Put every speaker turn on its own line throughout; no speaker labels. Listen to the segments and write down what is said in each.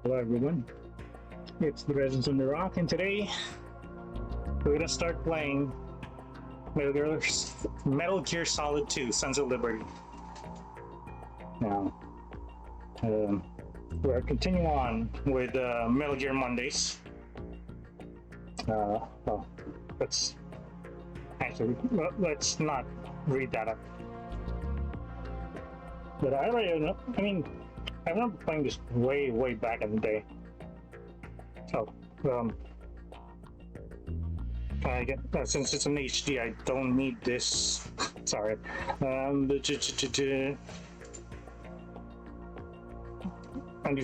Hello everyone, it's the Residents on the Rock, and today we're gonna start playing Metal Gear Solid 2: Sons of Liberty. Now, we're continuing on with Metal Gear Mondays. Well, let's not read that up. But I already know. I remember playing this way back in the day. So, I get since it's an HD, I don't need this. Sorry. And these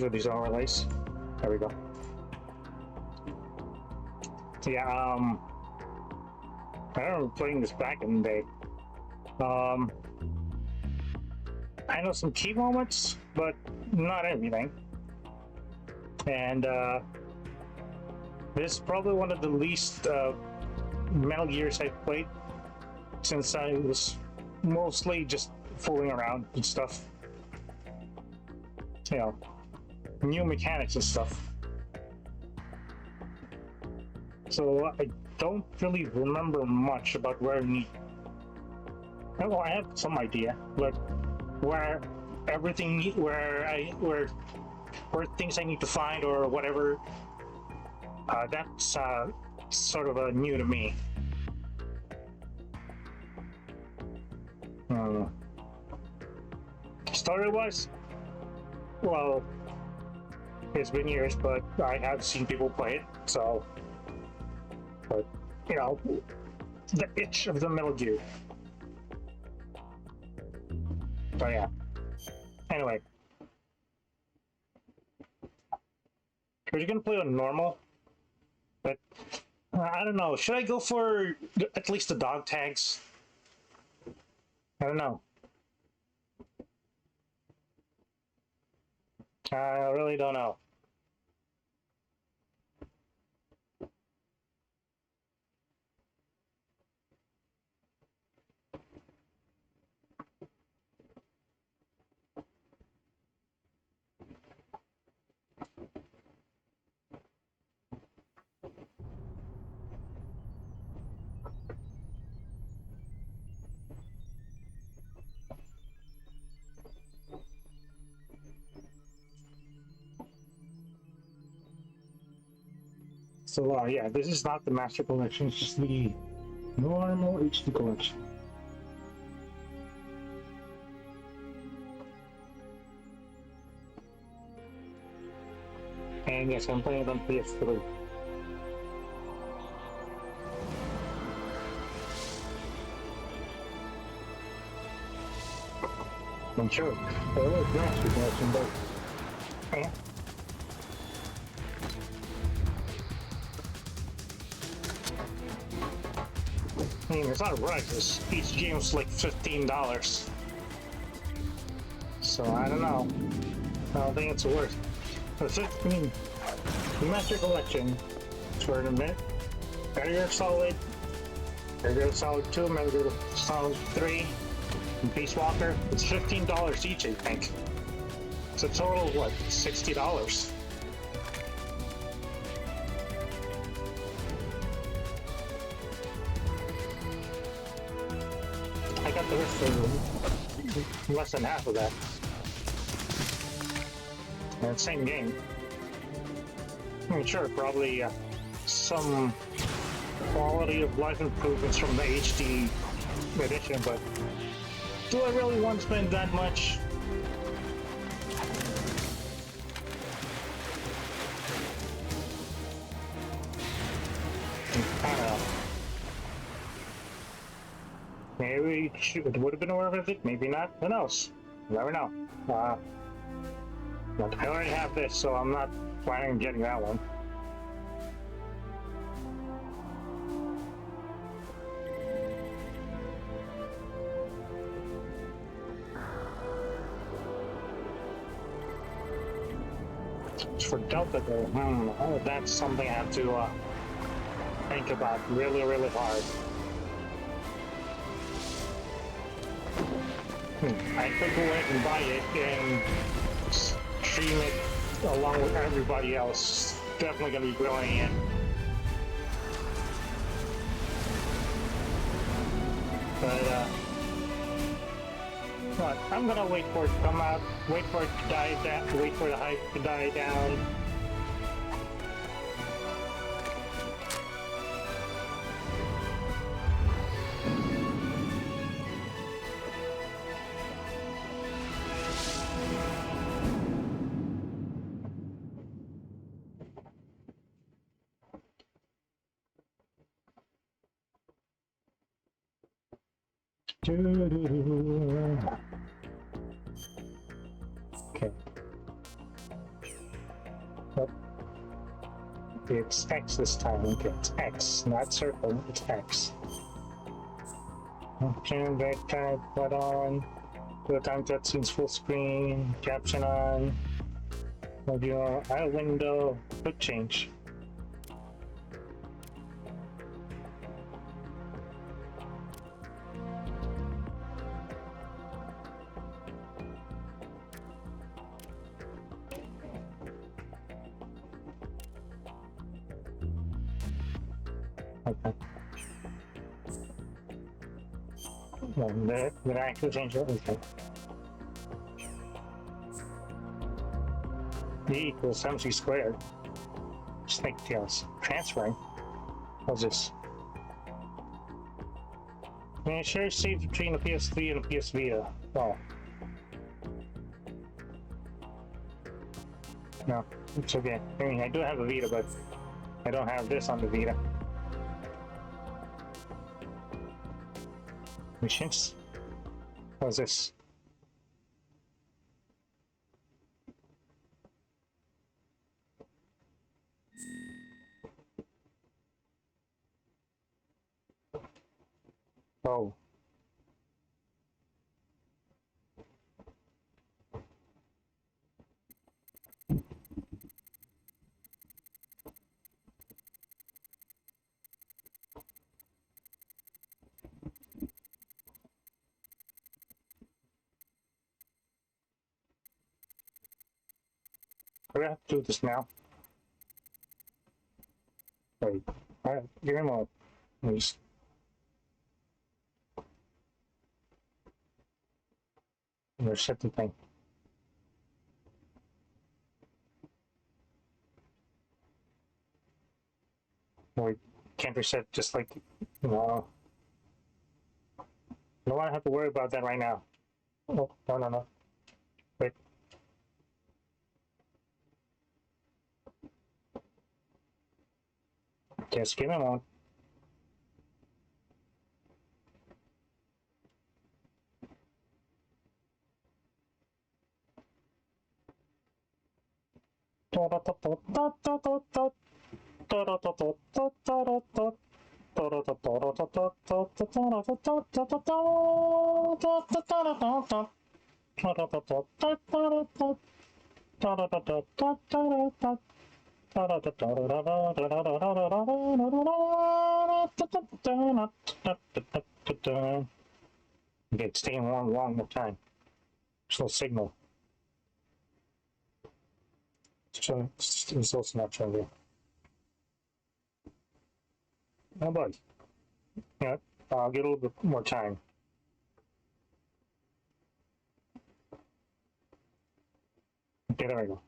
are these overlays. There we go. Yeah. I remember playing this back in the day. I know some key moments, but not everything. And this is probably one of the least Metal Gears I've played, since I was mostly just fooling around and stuff. You know, new mechanics and stuff. So I don't really remember much about where I need. Well, I have some idea, but where everything, where things I need to find or whatever, that's sort of new to me. Story-wise, well, it's been years, but I have seen people play it, so, but, you know, the itch of the Metal Gear. So yeah. Anyway, we're just gonna play on normal, but I don't know. Should I go for at least the dog tags? I don't know. I really don't know. So yeah, this is not the Master Collection, it's just the normal HD collection. And yes, I'm playing it on PS3. I'm sure there was Master Collection, but yeah. I mean, it's not right, because each game was like $15. So I don't know. I don't think it's worth. The Master Collection for a minute. Metal Gear Solid, Metal Gear Solid 2, Metal Gear Solid 3, and Peace Walker. It's $15 each, I think. It's a total of what, $60. I got the rest for less than half of that. And same game. I'm sure probably some quality of life improvements from the HD edition, but do I really want to spend that much? I don't know. Maybe it would have been worth it, maybe not. Who knows? You never know. But I already have this, so I'm not planning on getting that one. For Delta, though, that's something I have to think about really hard. I could go ahead and buy it and stream it along with everybody else, definitely going to be grilling it. But I'm gonna wait for it to come out, wait for it to die down, wait for the hype to die down. Okay. Oh. It's X this time. Okay, it's X, not circle, it's X. Turn back type, put on. Real time cutscenes full screen, caption on. Audio, out window, quick change. Okay. Did I actually change it? Okay. E equals MC squared. Snake tails. Transferring. What's this? Man, share saves between the PS3 and the PS Vita. Oh. No, it's okay. I mean, I do have a Vita, but I don't have this on the Vita. Missions? What's this? Oh. We have to do this now. Wait. Alright, give me a moment. Please. Reset the thing. We can't reset just like, no. I don't want to have to worry about that right now. Oh, no. Wait. Just give me a moment. Okay, it's taking a long time. There's no signal. It's also not showing you. Oh, buddy. Yeah, I'll get a little bit more time. Okay, there we go.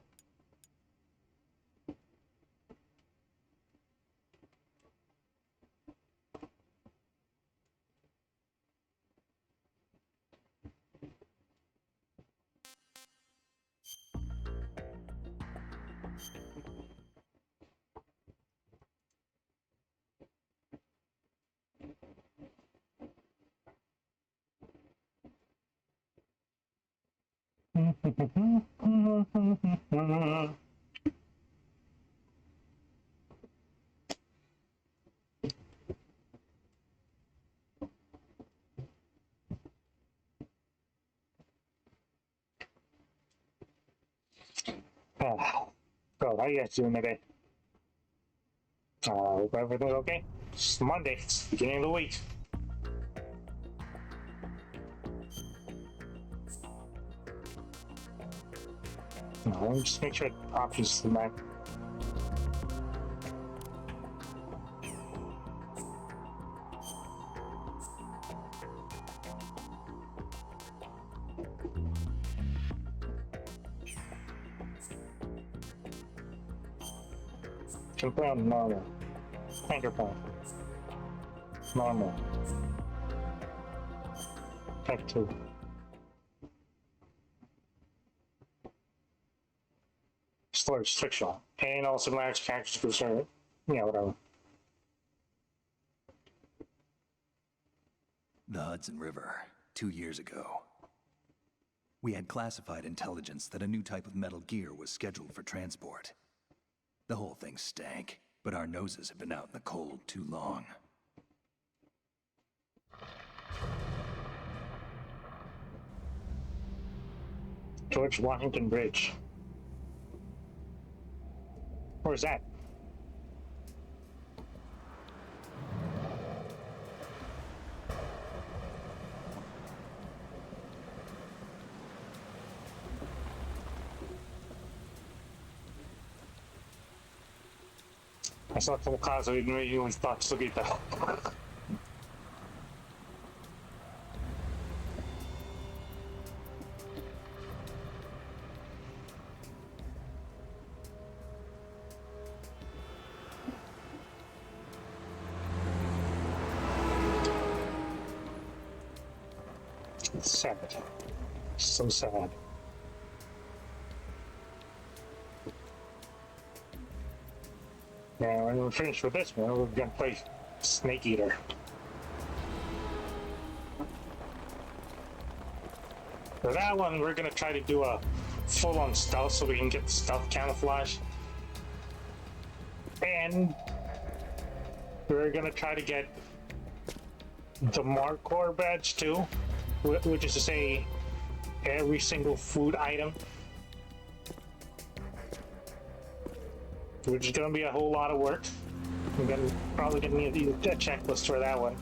So, how you guys doing today? Hope everything's okay. It's Monday, it's the beginning of the week. Let me just make sure options select. Confirm normal. Anchor point. Normal. Type 2. Storage fictional. And also manage characters concerned. Yeah, whatever.
The Hudson River, 2 years ago. We had classified intelligence that a new type of metal gear was scheduled for transport. The whole thing stank, but our noses have been out in the cold too long.
George Washington Bridge. Where's that? I saw a caso e non sta subito. It's sad. So sad. Now, when we're finished with this one, we're gonna play Snake Eater. For that one, we're gonna try to do a full-on stealth so we can get the stealth camouflage. And we're gonna try to get the Markor badge too, which is to say, every single food item. Which is gonna be a whole lot of work. We're probably gonna need a checklist for that one.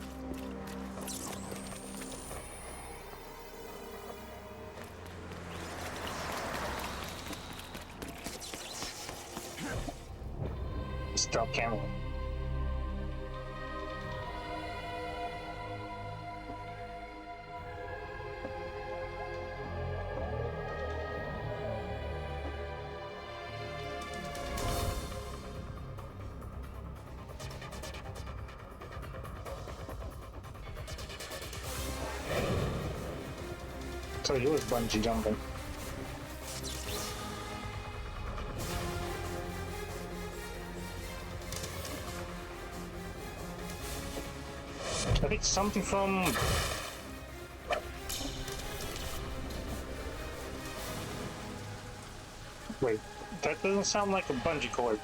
Let's drop camera. So he was bungee jumping. I think something from... Wait, that doesn't sound like a bungee cord.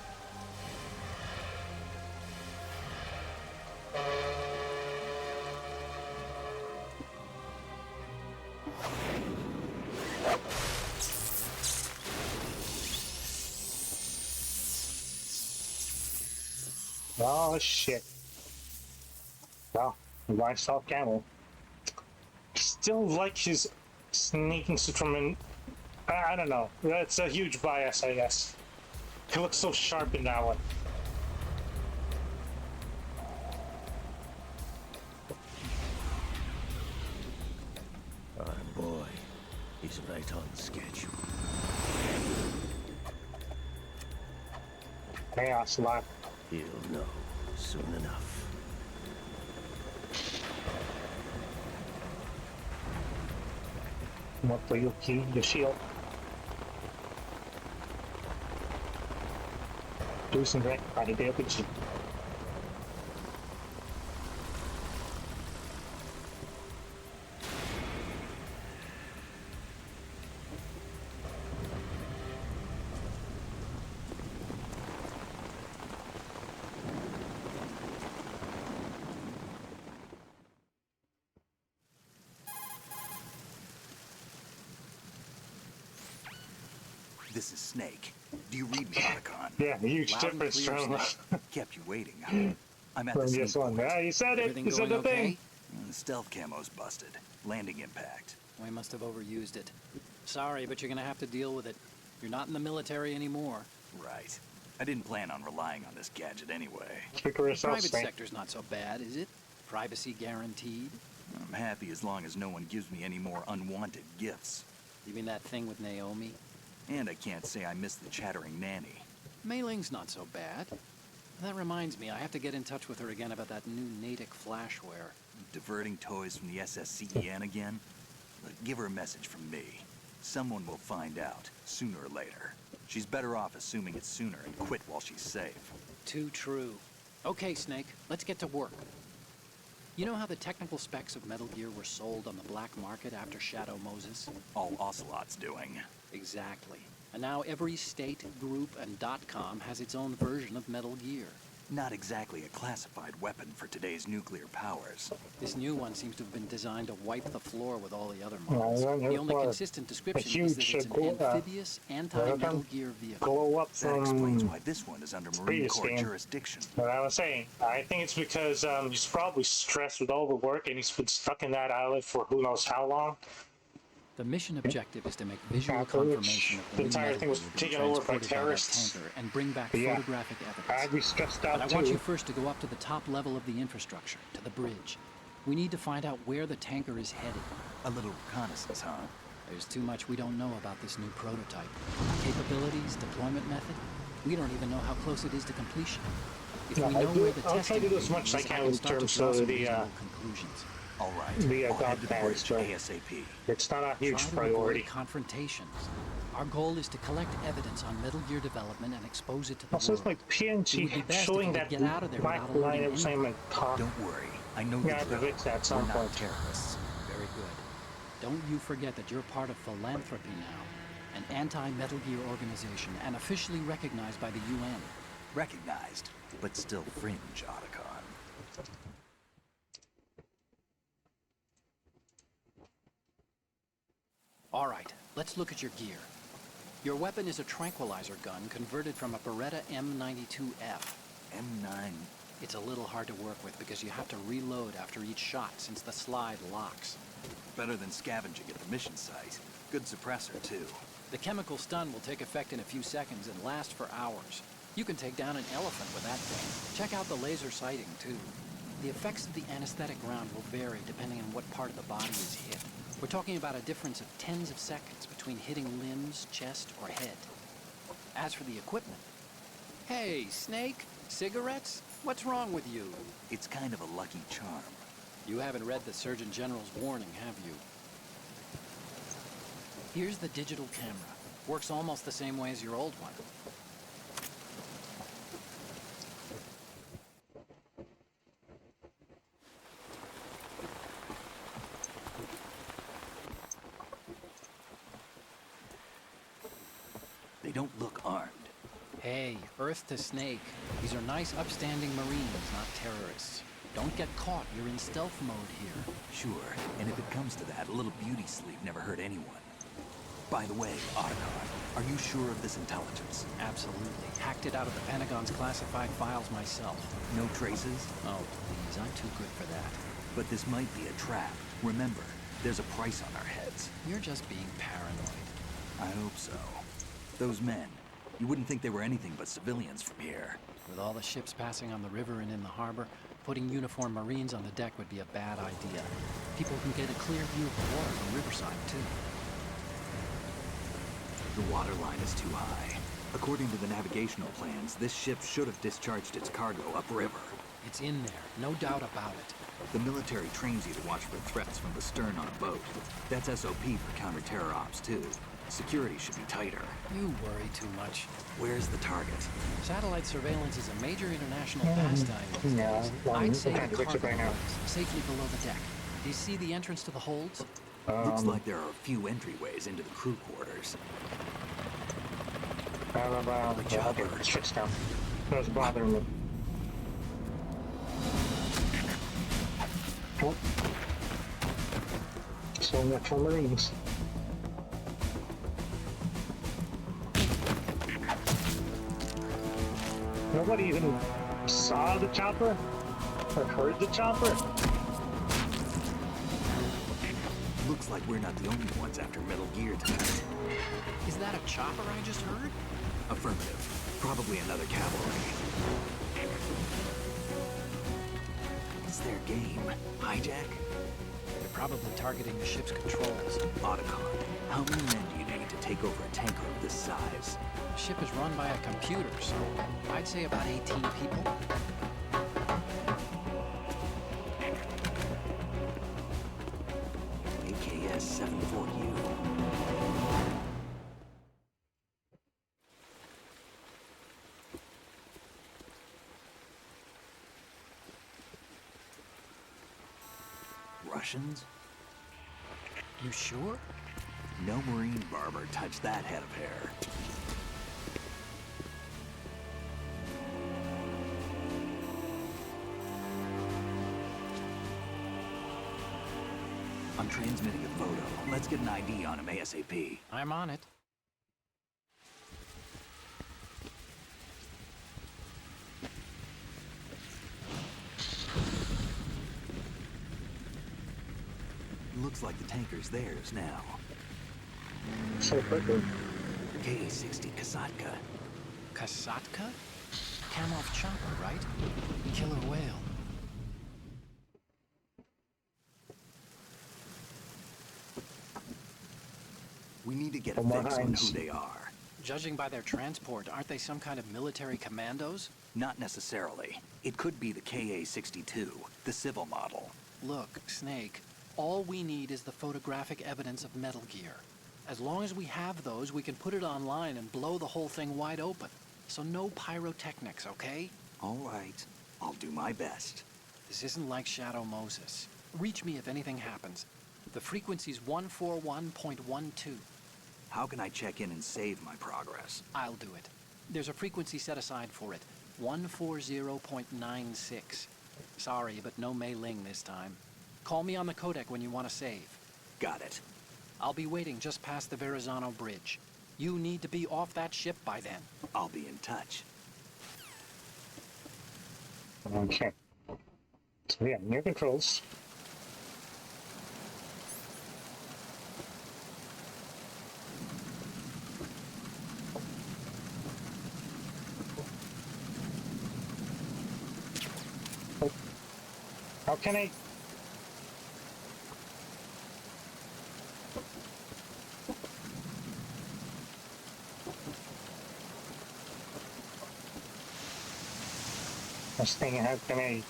Oh shit. Well, myself camel. Still like his sneaking suit from in. I don't know. That's a huge bias, I guess. He looks so sharp in that one.
Our boy is right on schedule.
Chaos life.
He'll know soon enough.
What do you key the shield? Do some wreck by the RPG.
This is Snake. Do you read me, Otacon?
Yeah, huge
Loud and
difference
clear,
from
Snake. Kept you waiting. I'm at the
this
Snake
one.
point.
Yeah, you said it.
Everything
You said
going
the thing.
okay?
The stealth camo's busted. Landing impact.
We must have overused it. Sorry, but you're gonna have to deal with it. You're not in the military anymore.
Right. I didn't plan on relying on this gadget anyway.
Speak for
The
yourself,
private
Snake.
sector's not so bad, is it? Privacy guaranteed?
I'm happy as long as no one gives me any more unwanted gifts.
You mean that thing with Naomi?
And I can't say I miss the chattering nanny.
Mei Ling's not so bad. That reminds me, I have to get in touch with her again about that new Natick flashware.
Diverting toys from the SSCEN again? Look, give her a message from me. Someone will find out, sooner or later. She's better off assuming it sooner and quit while she's safe.
Too true. Okay, Snake, let's get to work. You know how the technical specs of Metal Gear were sold on the black market after Shadow Moses?
All Ocelot's doing.
Exactly. And now every state, group, and .com has its own version of Metal Gear.
Not exactly a classified weapon for today's nuclear powers.
This new one seems to have been designed to wipe the floor with all the other
Yeah,
models.
I
The only
know.
consistent description is
huge
that it's an
glow-
amphibious, anti-Metal Gear vehicle.
Glow up
That explains
from
why this one is under Marine
previous
Corps
game.
jurisdiction.
what I was saying. I think it's because he's probably stressed with all the work and he's been stuck in that island for who knows how long.
The mission objective is to make visual
After which
confirmation of
the
the new
entire
Metal
thing was
Gear being
taken over by
transported that
terrorists.
tanker and bring back
Yeah.
photographic
I'd
evidence.
be stressed
But I
out
want you
too.
first to go up to the top level of the infrastructure, to the bridge. We need to find out where the tanker is headed.
A little reconnaissance, huh?
There's too much we don't know about this new prototype. Capabilities, deployment method. We don't even know how close it is to completion. If
Yeah,
we know where the
I'll try
testing
to do as much as I
is,
can in
start to
terms
draw
of
some
the
reasonable conclusions.
All right.
The,
I'll head
dog
to the
tags,
bridge
but-
ASAP.
It's not a huge
Try to
priority.
avoid confrontations. Our goal is to collect evidence on Metal Gear development and expose it to the
Also, it's
world.
like PNG
It would be best
showing
if you
that
could get out of there
black
without
line
alerting
every time I talk.
Don't worry. I know
Yeah,
the drill.
to fix that at some
We're not
point.
terrorists.
Very good. Don't you forget that you're part of Philanthropy now, an anti-Metal Gear organization and officially recognized by the UN.
Recognized, but still fringe, Otacon.
All right, let's look at your gear. Your weapon is a tranquilizer gun converted from a Beretta M92F.
M9.
It's a little hard to work with because you have to reload after each shot since the slide locks.
Better than scavenging at the mission site. Good suppressor, too.
The chemical stun will take effect in a few seconds and last for hours. You can take down an elephant with that thing. Check out the laser sighting, too. The effects of the anesthetic round will vary depending on what part of the body is hit. We're talking about a difference of tens of seconds between hitting limbs, chest, or head. As for the equipment... Hey, Snake, cigarettes? What's wrong with you?
It's kind of a lucky charm.
You haven't read the Surgeon General's warning, have you? Here's the digital camera. Works almost the same way as your old one.
They don't look armed.
Hey, Earth to Snake. These are nice, upstanding Marines, not terrorists. Don't get caught. You're in stealth mode here.
Sure, and if it comes to that, a little beauty sleep never hurt anyone. By the way, Otacon, are you sure of this intelligence?
Absolutely. Hacked it out of the Pentagon's classified files myself.
No traces?
Oh, please. I'm too good for that.
But this might be a trap. Remember, there's a price on our heads.
You're just being paranoid.
I hope so. Those men, you wouldn't think they were anything but civilians from here.
With all the ships passing on the river and in the harbor, putting uniformed Marines on the deck would be a bad idea. People can get a clear view of the water from Riverside, too.
The water line is too high. According to the navigational plans, this ship should have discharged its cargo upriver.
It's in there, no doubt about it.
The military trains you to watch for threats from the stern on a boat. That's SOP for counter-terror ops, too. Security should be tighter.
You worry too much.
Where's the target?
Satellite surveillance is a major international pastime these
Yeah,
days.
well,
I'd say
I'm trying to
the
fix it
cargo
right now.
holds, safely below the deck. Do you see the entrance to the holds?
Looks like there are a few entryways into the crew quarters.
I'll get this fixed down. That's bothering me. Oh. So much for Marines. Nobody even saw the chopper or heard the chopper.
Look Looks like we're not the only ones after Metal Gear tonight.
Is that a chopper I just heard?
Affirmative. Probably another cavalry. It's their game. Hijack?
They're probably targeting the ship's controls.
Otacon. How many men do you need to take over a tanker of this size?
The ship is run by a computer, so I'd say about 18 people.
AKS-74U. Russians?
You sure?
No Marine barber touched that head of hair. I'm transmitting a photo. Let's get an ID on him ASAP.
I'm on it.
Looks like the tanker's theirs now.
So quickly.
K-60 Kasatka.
Kasatka? Kamov chopper, right? Killer whale.
We need to get a
From
fix on
behind.
who they are.
Judging by their transport, aren't they some kind of military commandos?
Not necessarily. It could be the KA-62, the civil model.
Look, Snake, all we need is the photographic evidence of Metal Gear. As long as we have those, we can put it online and blow the whole thing wide open. So no pyrotechnics, okay?
All right. I'll do my best.
This isn't like Shadow Moses. Reach me if anything happens. The frequency's 141.12.
How can I check in and save my progress?
I'll do it. There's a frequency set aside for it. 140.96. Sorry, but no Mei Ling this time. Call me on the codec when you want to save.
Got it.
I'll be waiting just past the Verrazano Bridge. You need to be off that ship by then.
I'll be in touch.
Okay. So yeah, new controls. Oh. How can I? This thing has to be.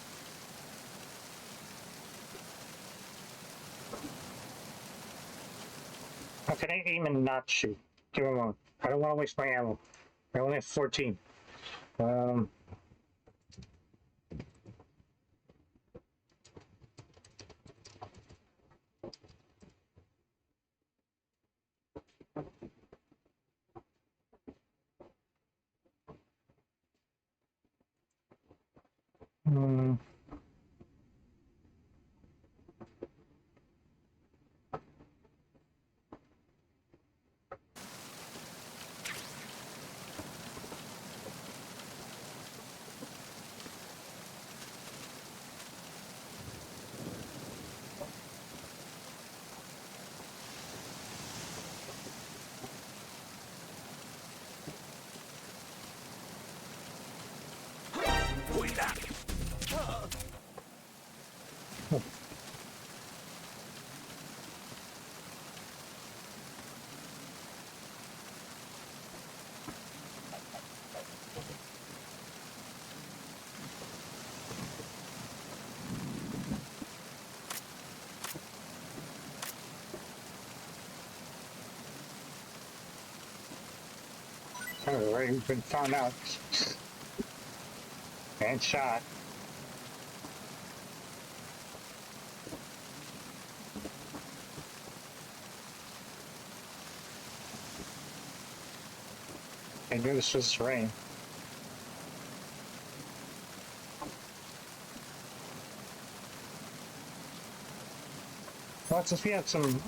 How can I aim and not shoot? Give me one. I don't want to waste my ammo. I only have 14. Hmm.
Wait that!
I've already been found out. And shot. I knew this was rain. Well, since we had some.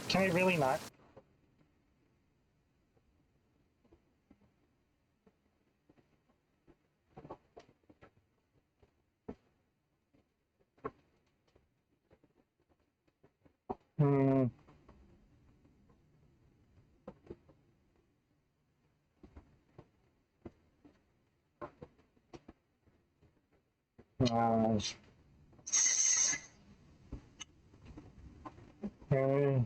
Can I really not? Uh, okay.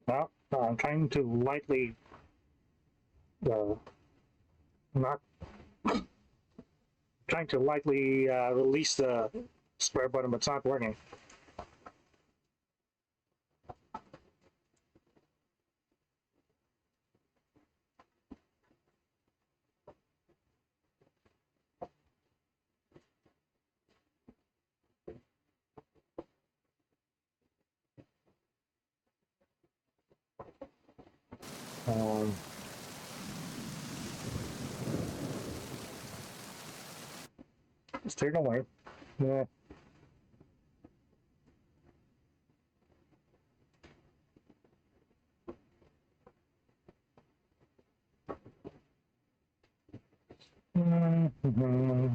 Well, I'm trying to lightly, not trying to lightly release the square button, but it's not working. Um, Stay away. Yeah. Mm-hmm.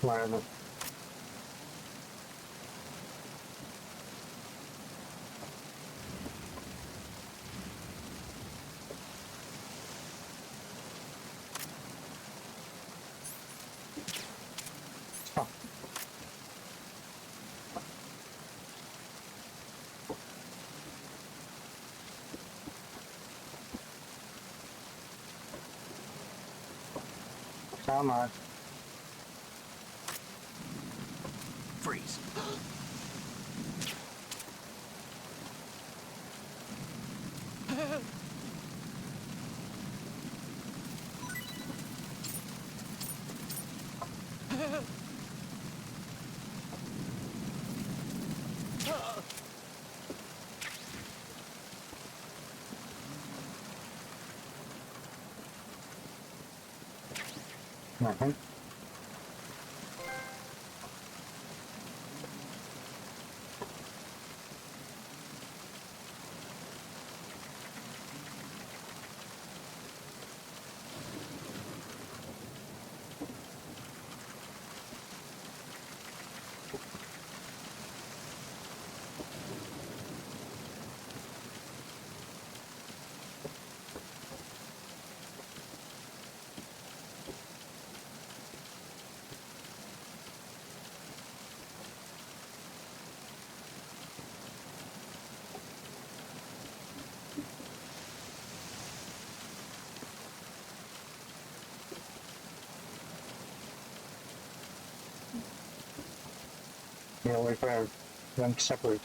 Whatever. Oh, come on.
Freeze.
Uh-huh. Yeah, wait for them to separate.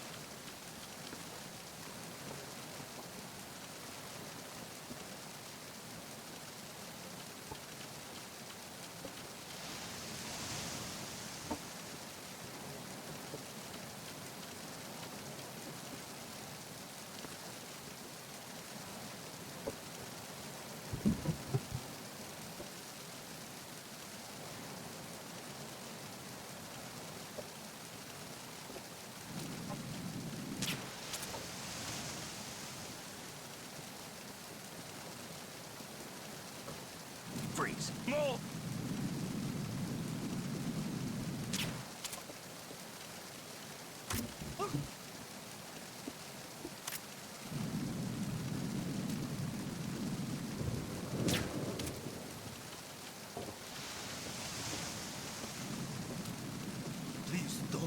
Freeze. No! Please don't.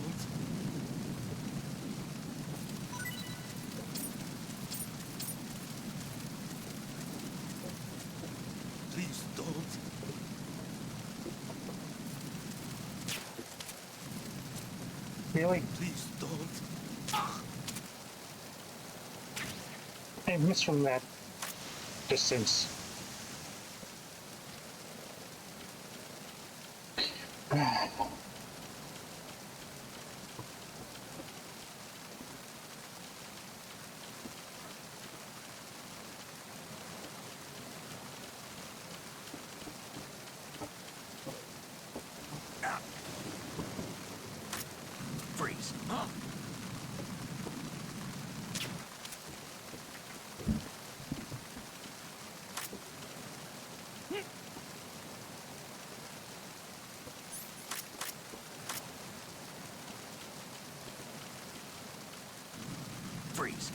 Please don't.
Really?
Please don't.
I miss from that distance.
Freeze. Freeze.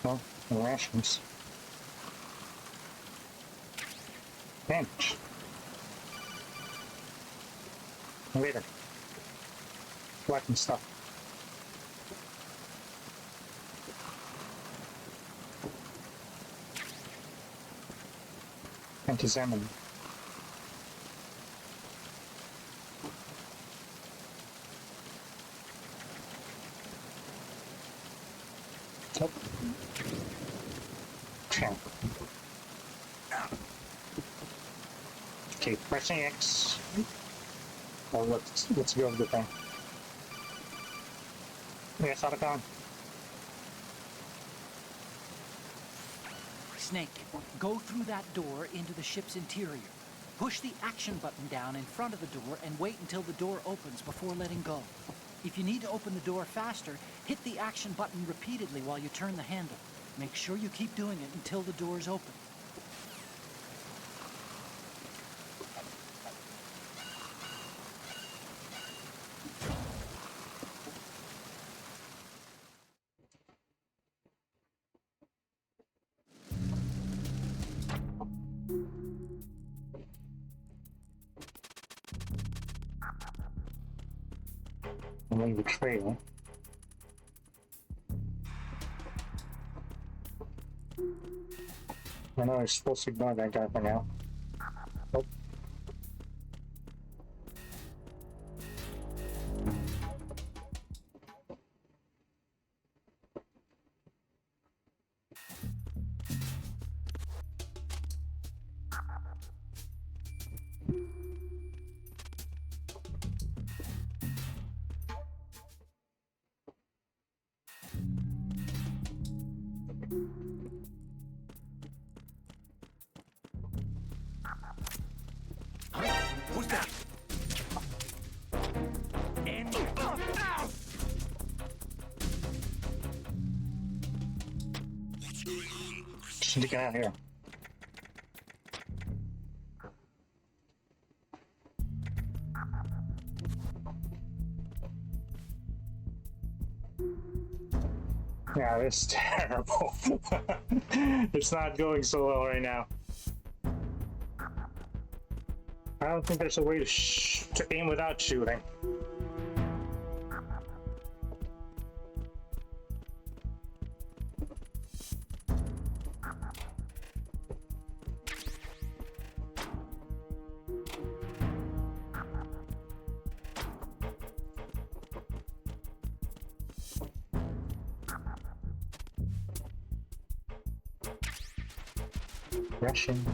Oh, the rations. Bench. Later. Collecting stuff. And examine. Oh. Okay. Okay, pressing X. Oh, let's go with the thing. Yes, Otacon.
Snake, go through that door into the ship's interior. Push the action button down in front of the door and wait until the door opens before letting go. If you need to open the door faster, hit the action button repeatedly while you turn the handle. Make sure you keep doing it until the door's open.
And then the trail. I know I'm supposed to ignore that guy for now. Oh.
Who's that?
Just need to get out of here. Yeah, this is terrible. It's not going so well right now. I don't think there's a way to aim without shooting. Rushing.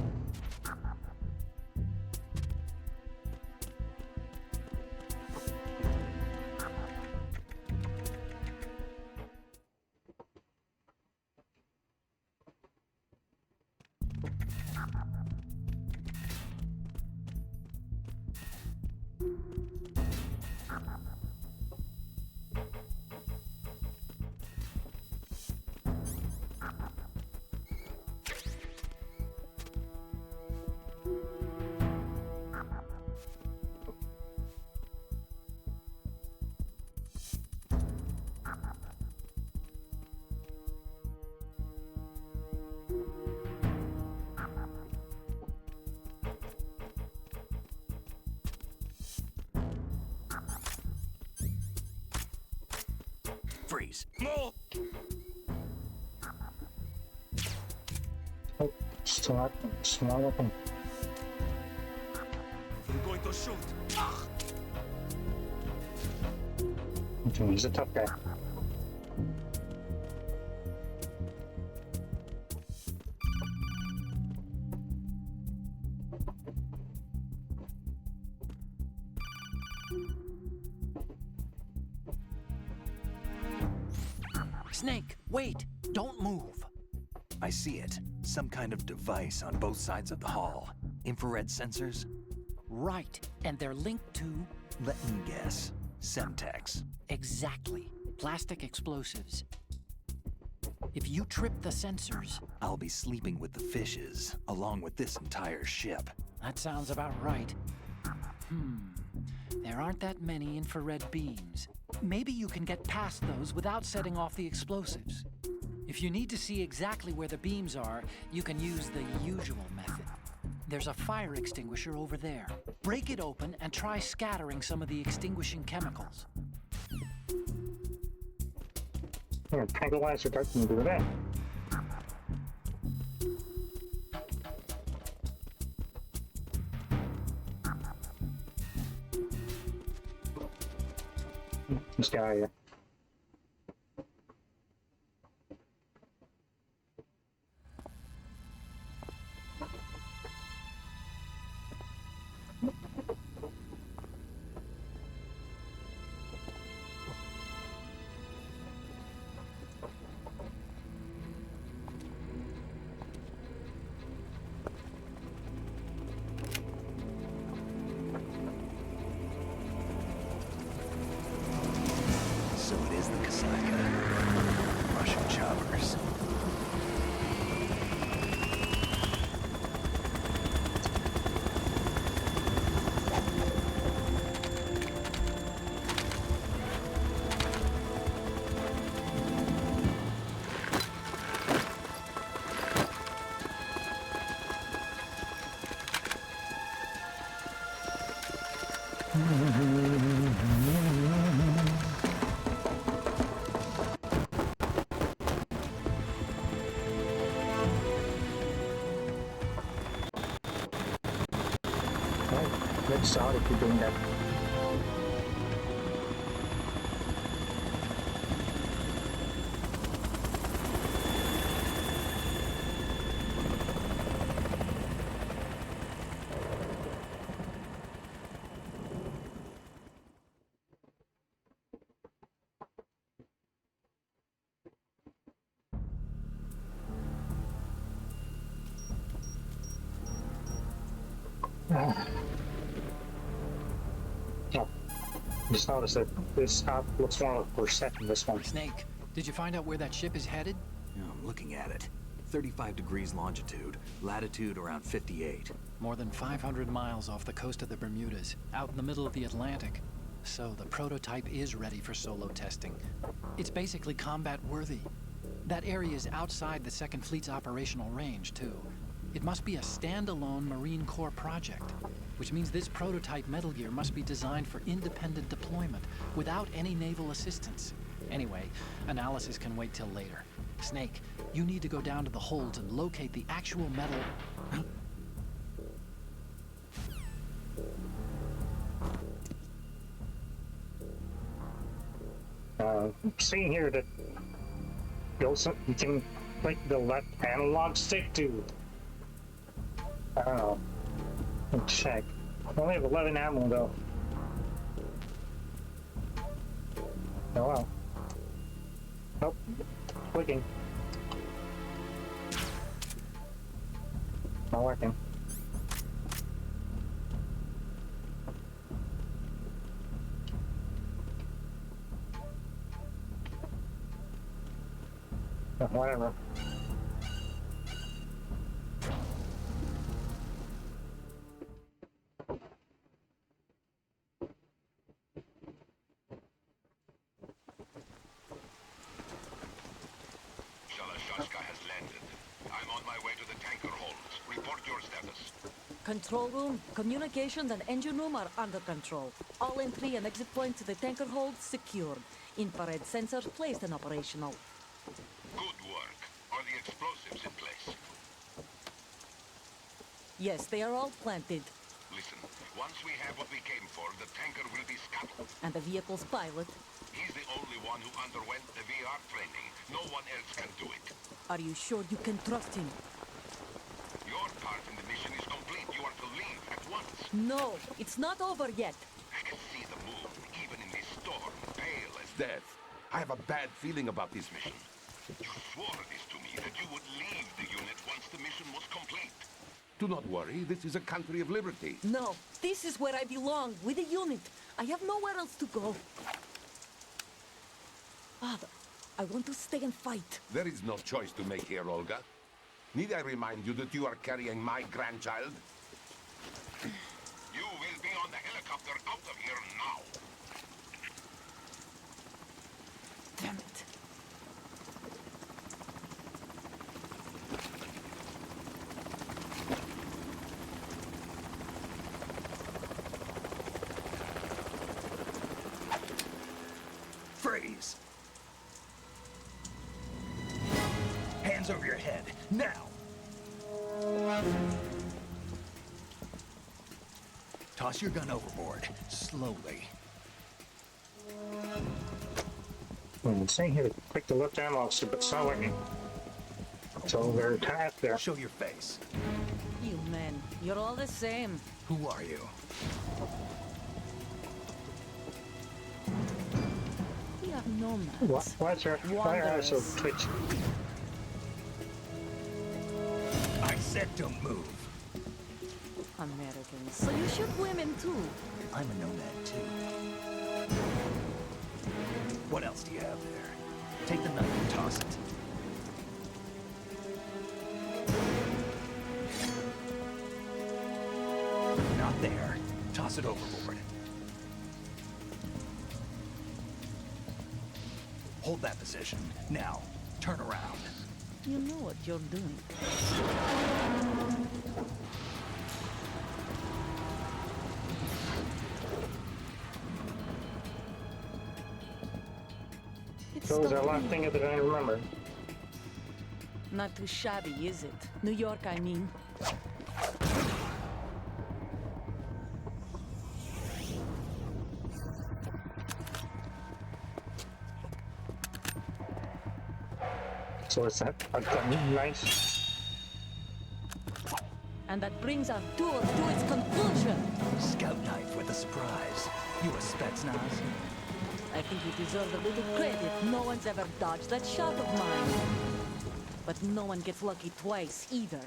Freeze.
Oh. Still not open.
I'm going to shoot.
He's a tough guy.
Snake, wait! Don't move!
I see it. Some kind of device on both sides of the hall. Infrared sensors?
Right, and they're linked to...
Let me guess. Semtex.
Exactly. Plastic explosives. If you trip the sensors...
I'll be sleeping with the fishes, along with this entire ship.
That sounds about right. There aren't that many infrared beams. Maybe you can get past those without setting off the explosives. If you need to see exactly where the beams are, you can use the usual method. There's a fire extinguisher over there. Break it open and try scattering some of the extinguishing chemicals.
Tranquilizer doesn't do that. This guy.
So it is the Kasaka. Russian choppers.
Let's start if you're doing that. Oh, just noticed that this app looks more set in this one.
Snake, did you find out where that ship is headed?
Yeah, I'm looking at it. 35 degrees longitude, latitude around 58.
More than 500 miles off the coast of the Bermudas, out in the middle of the Atlantic. So the prototype is ready for solo testing. It's basically combat-worthy. That area is outside the Second Fleet's operational range, too. It must be a standalone Marine Corps project, which means this prototype Metal Gear must be designed for independent deployment, without any naval assistance. Anyway, analysis can wait till later. Snake, you need to go down to the holds and locate the actual metal...
Seeing here that you can click the left analog stick to, I don't know, let's check. I only have 11 ammo though. Oh well. Nope. Clicking. Not working. Whatever.
Shalashaska has landed. I'm on my way to the tanker holds. Report your status.
Control room, communications and engine room are under control. All entry and exit points to the tanker hold secured. Infrared sensors placed and operational.
Good work. Are the explosives in place?
Yes, they are all planted.
Listen, once we have what we came for, the tanker will be scuttled.
And the vehicle's pilot.
He's the only one who underwent the VR training. No one else can do it.
Are you sure you can trust him?
Your part in the mission is complete. You are to leave at once.
No, it's not over yet.
I can see the moon, even in this storm, pale as death. I have a bad feeling about this mission. You swore this to me, that you would leave the unit once the mission was complete. Do not worry, this is a country of liberty.
No, this is where I belong, with the unit. I have nowhere else to go. Father, I want to stay and fight.
There is no choice to make here, Olga. Need I remind you that you are carrying my grandchild? You will be on the helicopter out of here now.
Damn it.
Freeze! Hands over your head, now! Toss your gun overboard, slowly.
I'm saying here to click the left analog stick, but it's not working. So they're attacked there.
Show your face.
You men, you're all the same.
Who are you?
We are nomads.
Why's your eyes so
Wanderers.
twitchy?
I said don't move.
Americans, so you shoot women too.
I'm a nomad too. What else do you have there? Take the knife and toss it. Not there. Toss it overboard. Hold that position. Now, turn around.
You know what you're doing. It's
So is there a lot
stopping.
of things that I remember?
Not too shabby, is it? New York, I mean.
So is that a nice?
And that brings our tour to its conclusion.
Scout knife with a surprise. You a Spetsnaz?
I think you deserve a little credit. No one's ever dodged that shot of mine. But no one gets lucky twice, either.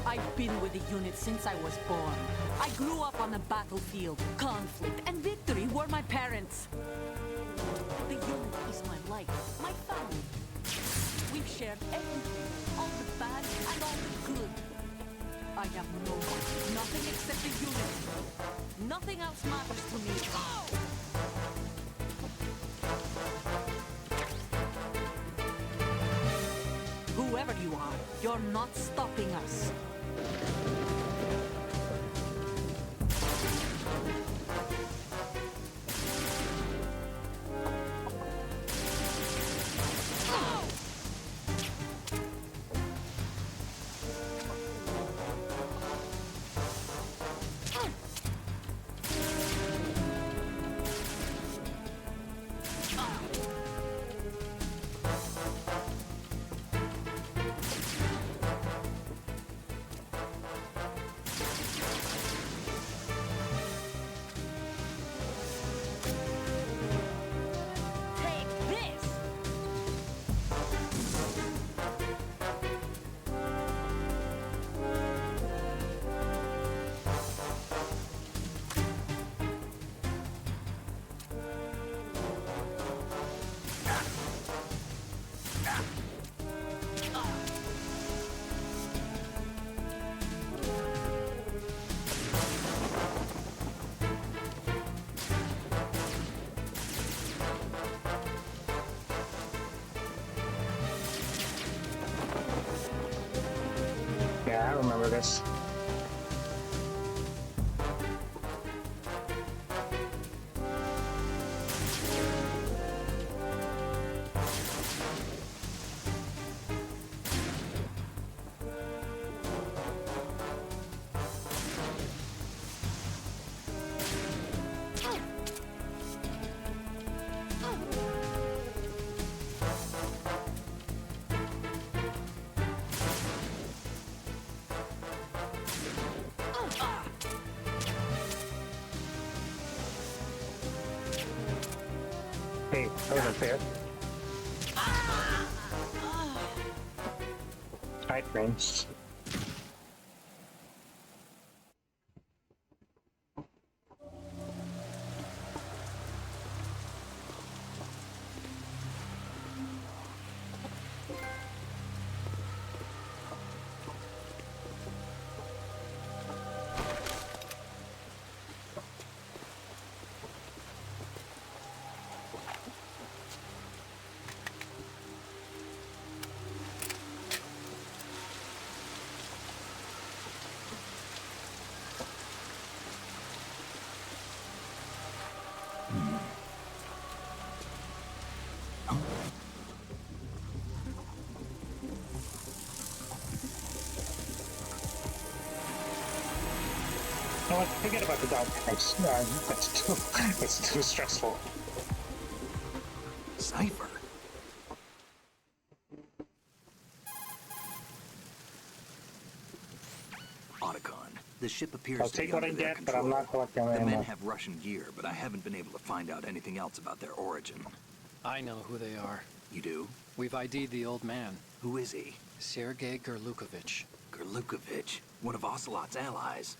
I've been with the unit since I was born. I grew up on the battlefield. Conflict and victory were my parents. The unit is my life, my family. We've shared everything, all the bad and all the good. I have no one, nothing except the unit. Nothing else matters to me. Whoever you are, you're not stopping us.
Yeah, I remember this. Hey, that wasn't fair. Hi, friends. You know what? Forget about the dog tanks. That's too stressful.
Sci-Fi. Otacon. The ship appears
I'll
to be
take what I
under their
get, but I'm
control.
not collecting
The
anymore.
men have Russian gear, but I haven't been able to find out anything else about their origin.
I know who they are.
You do?
We've ID'd the old man,
Who is he?
Sergei Gerlukovich.
Gerlukovich, one of Ocelot's allies.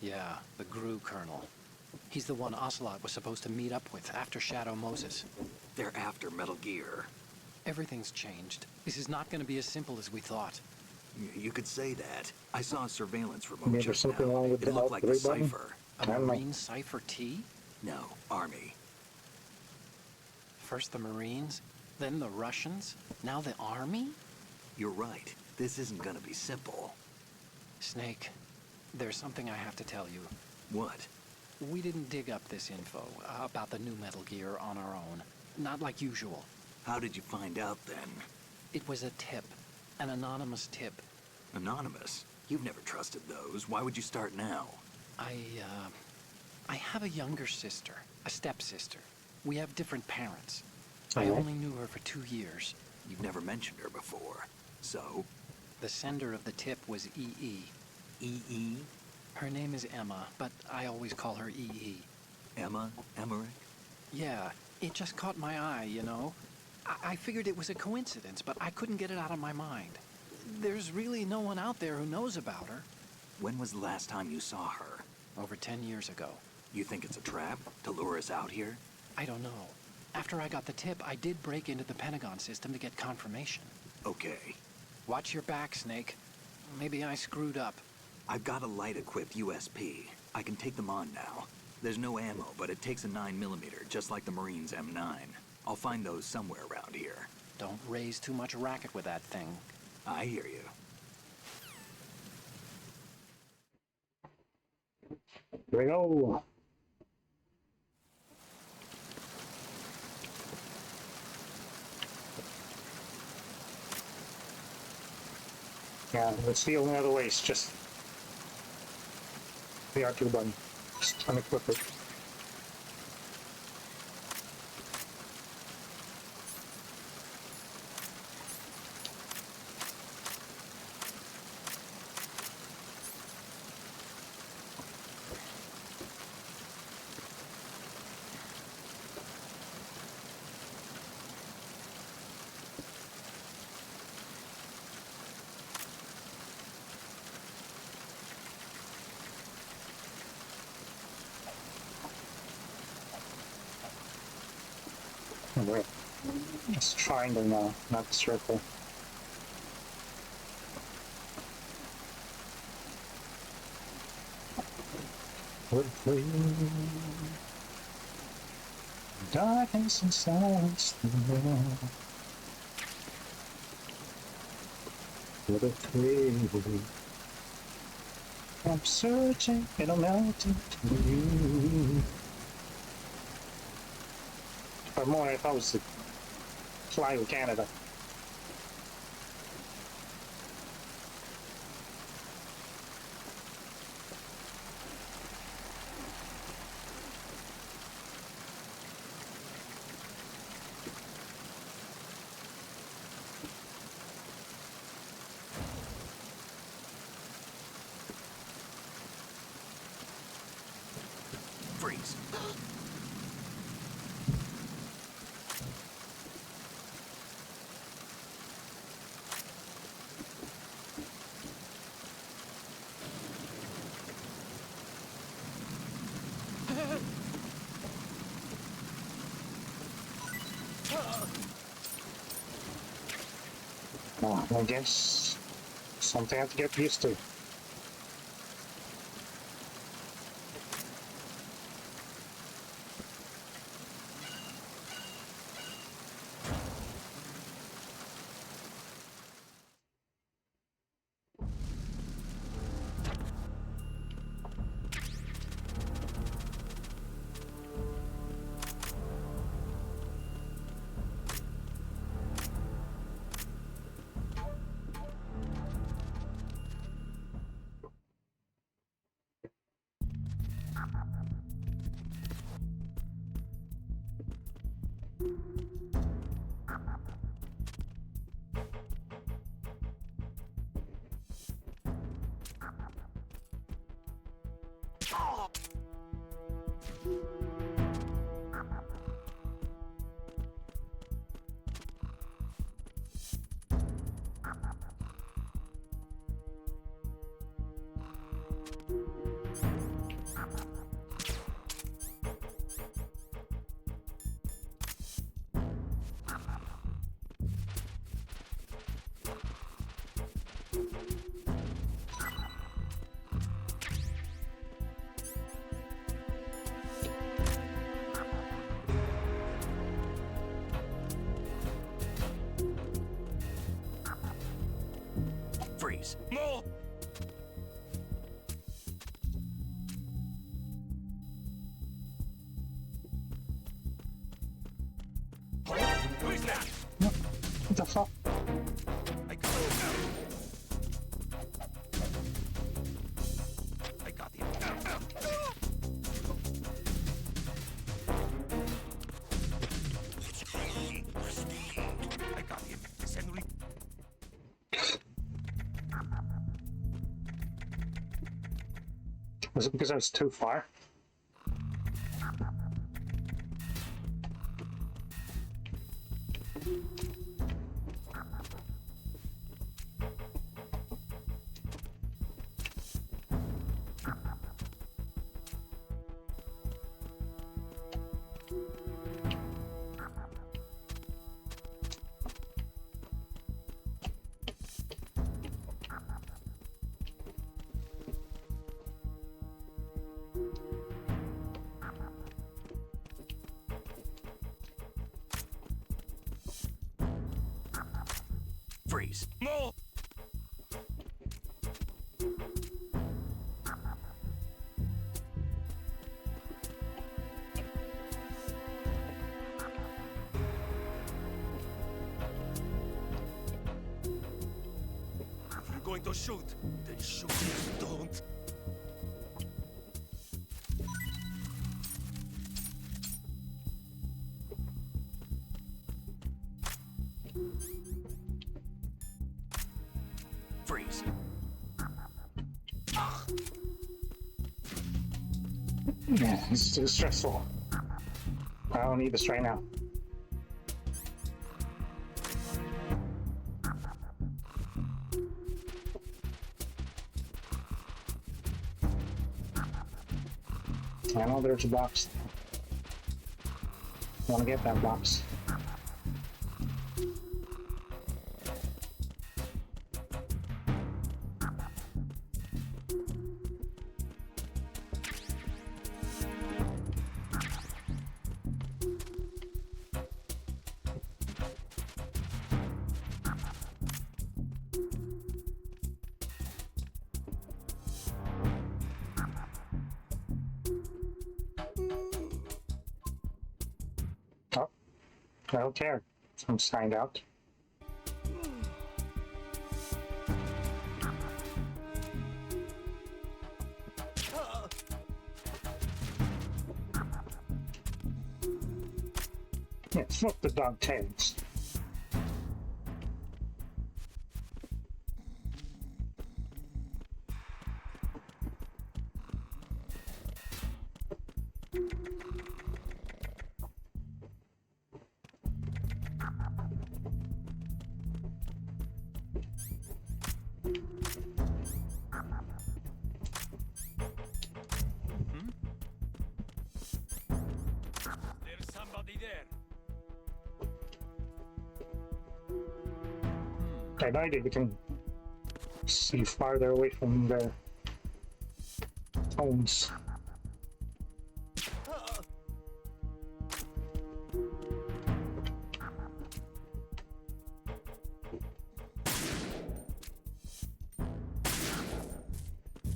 Yeah, the GRU colonel. He's the one Ocelot was supposed to meet up with after Shadow Moses.
They're after Metal Gear.
Everything's changed. This is not going to be as simple as we thought.
You could say that. I saw a surveillance remote
Maybe
just
something
now.
wrong with
It
the
looked like a
Alt 3 button?
cipher.
I
A
don't know.
Marine Cipher T?
No, Army.
First the Marines, then the Russians, now the Army?
You're right. This isn't gonna be simple.
Snake, there's something I have to tell you.
What?
We didn't dig up this info about the new Metal Gear on our own. Not like usual.
How did you find out then?
It was a tip. An anonymous tip.
Anonymous? You've never trusted those. Why would you start now?
I have a younger sister, a stepsister. We have different parents. I
Uh-huh.
only knew her for 2 years.
You've never mentioned her before. So?
The sender of the tip was EE.
E.E.?
Her name is Emma, but I always call her EE.
Emma? Emmerich?
Yeah, it just caught my eye, you know? I figured it was a coincidence, but I couldn't get it out of my mind. There's really no one out there who knows about her.
When was the last time you saw her?
Over 10 years ago.
You think it's a trap? To lure us out here?
I don't know. After I got the tip, I did break into the Pentagon system to get confirmation.
Okay.
Watch your back, Snake. Maybe I screwed up.
I've got a light-equipped USP. I can take them on now. There's no ammo, but it takes a 9mm, just like the Marines' M9. I'll find those somewhere around here.
Don't raise too much racket with that thing.
I hear you.
Here we go. Yeah, it's the only other way. It's just the R2 button. Just unequip it. Wait. It's triangle now, not circle. Darkness and silence. For the thrill. I'm searching in a mountain to you. For a moment, I thought it was the fly with Canada.
Freeze.
Oh, I guess something I have to get used to.
Freeze. More!
Who is that?
What the fuck?
I got him. I got him. I got him. Henry.
Was it because I was too far?
Freeze.
No! If you're going to shoot, then shoot. Don't.
Freeze.
Yeah, it's too stressful. I don't need this right now. I know there's a box. I want to get that box. I don't care. I'm signed out. Yeah, fuck the dog tags.
There's somebody there.
I know we can see farther away from the homes.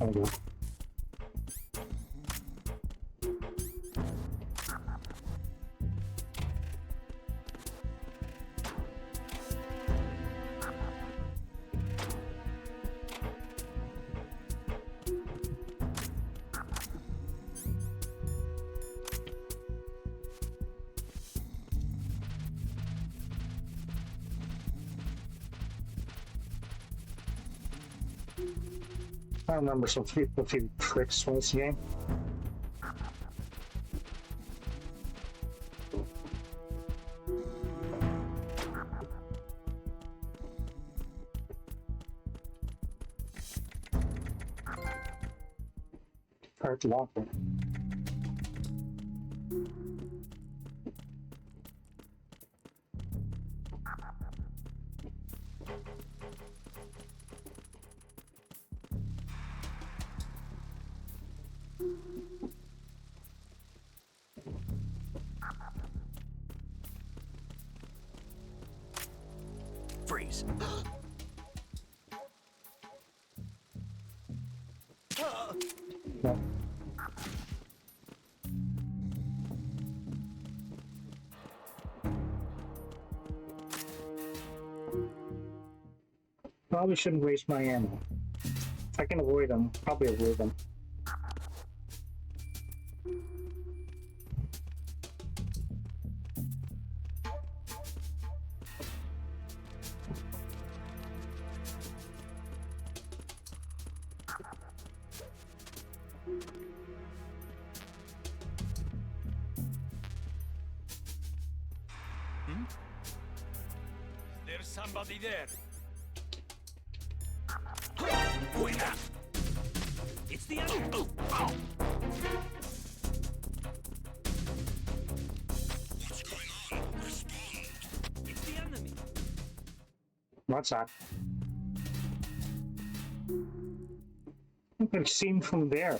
Oh, yeah. I remember some few tricks from this game. Cart locker.
Freeze.
No. Probably shouldn't waste my ammo. If I can avoid them, probably avoid them.
There's somebody there. It's the enemy. What's going on? Respond. It's the enemy.
What's that? I think I've seen from there.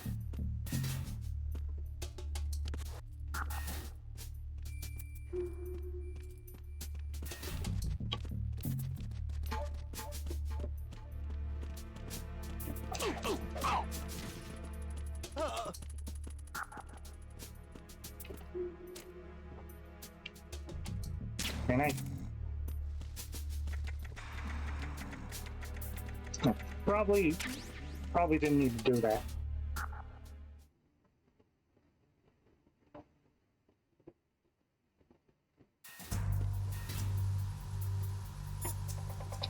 Can I? No, probably didn't need to do that.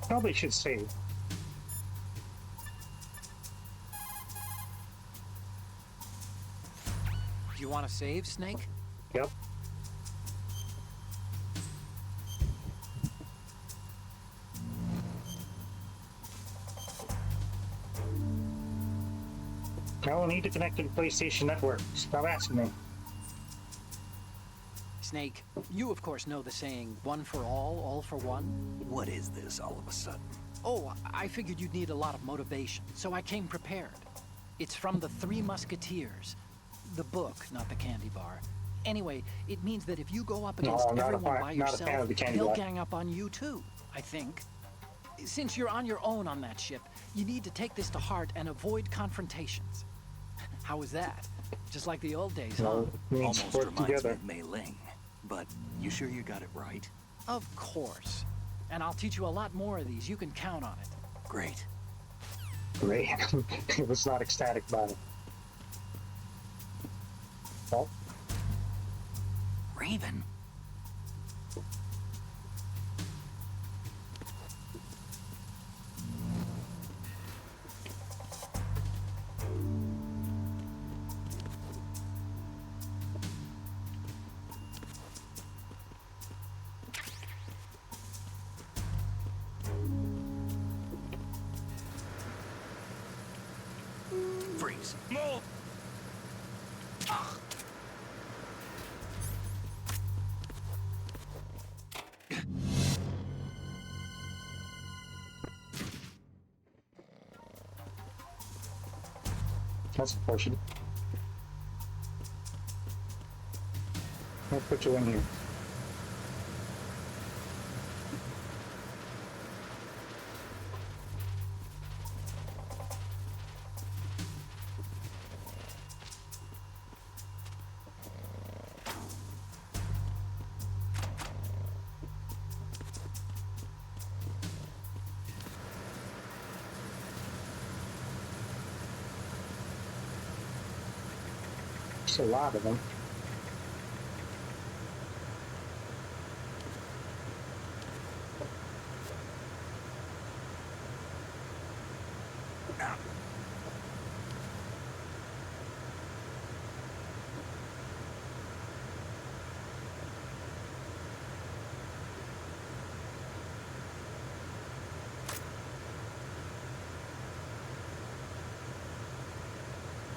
Probably should save.
Do you want to save, Snake?
Yep. I will need to connect to the PlayStation Network. Stop asking me.
Snake, you of course know the saying, one for all for one?
What is this all of a sudden?
Oh, I figured you'd need a lot of motivation, so I came prepared. It's from the Three Musketeers. The book, not the candy bar. Anyway, it means that if you go up against everyone by
not a fan
yourself,
of the candy
they'll
bar.
gang up on you too, I think. Since you're on your own on that ship, you need to take this to heart and avoid confrontations. How was that? Just like the old days, huh?
No, means
Almost
work
reminds
together.
me of Mei Ling. but you sure you got it right?
Of course. And I'll teach you a lot more of these. You can count on it.
Great.
Great. He was not ecstatic about it. Oh,
Raven? Freeze.
Move!
that's unfortunate. I'll put you in here. There's a lot of them.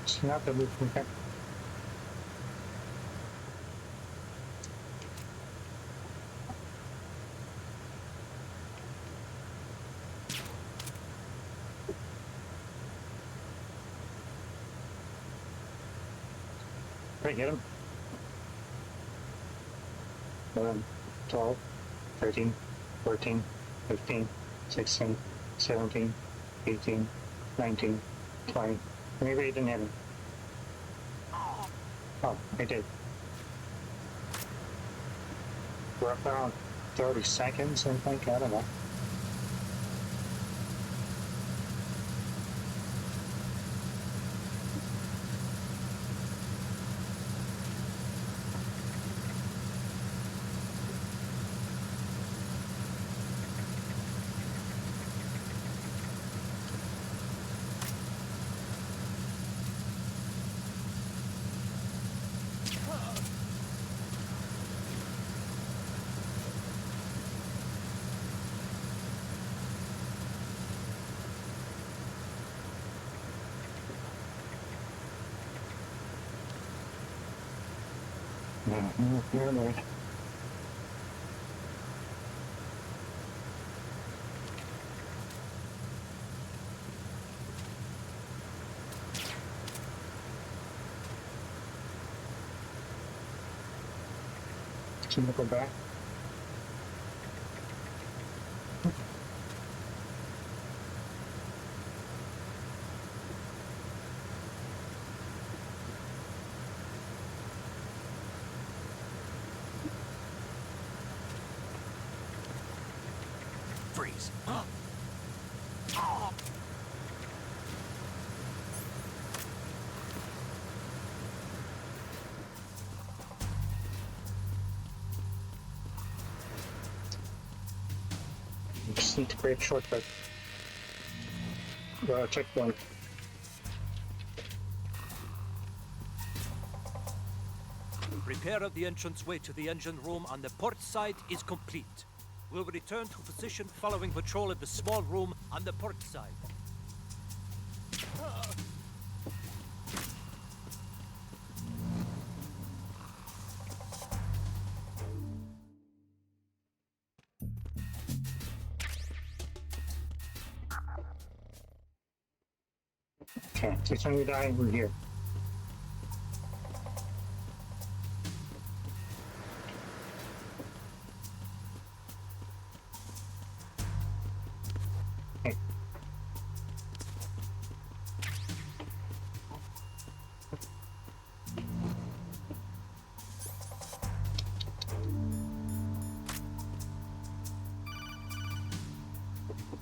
It's not that we can get. Right, hit him. 11, 12, 13, 14, 15, 16, 17, 18, 19, 20. Maybe I didn't hit him. Oh, I did. We're up around 30 seconds, I think. I don't know. Never mind. Should we go back?
Freeze.
Just need to create a shortcut. Checkpoint.
Repair of the entranceway to the engine room on the port side is complete. We'll return to position following patrol of the small room on the port side.
Okay, so when we die, we're here. Okay.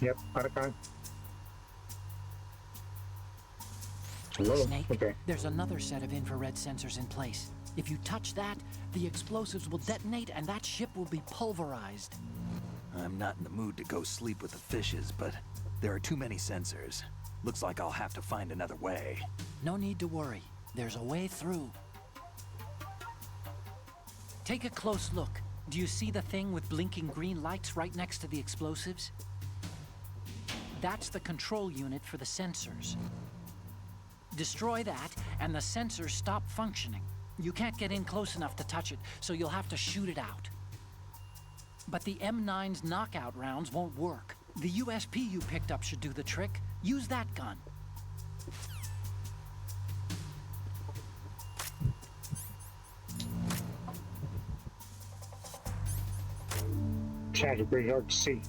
Yep, Otacon. Hello?
Snake,
Okay.
there's another set of infrared sensors in place. If you touch that, the explosives will detonate and that ship will be pulverized.
I'm not in the mood to go sleep with the fishes, but there are too many sensors. Looks like I'll have to find another way.
No need to worry. There's a way through. Take a close look. Do you see the thing with blinking green lights right next to the explosives? That's the control unit for the sensors. Destroy that, and the sensors stop functioning. You can't get in close enough to touch it, so you'll have to shoot it out. But the M9's knockout rounds won't work. The USP you picked up should do the trick. Use that gun.
Tragic, pretty hard to see.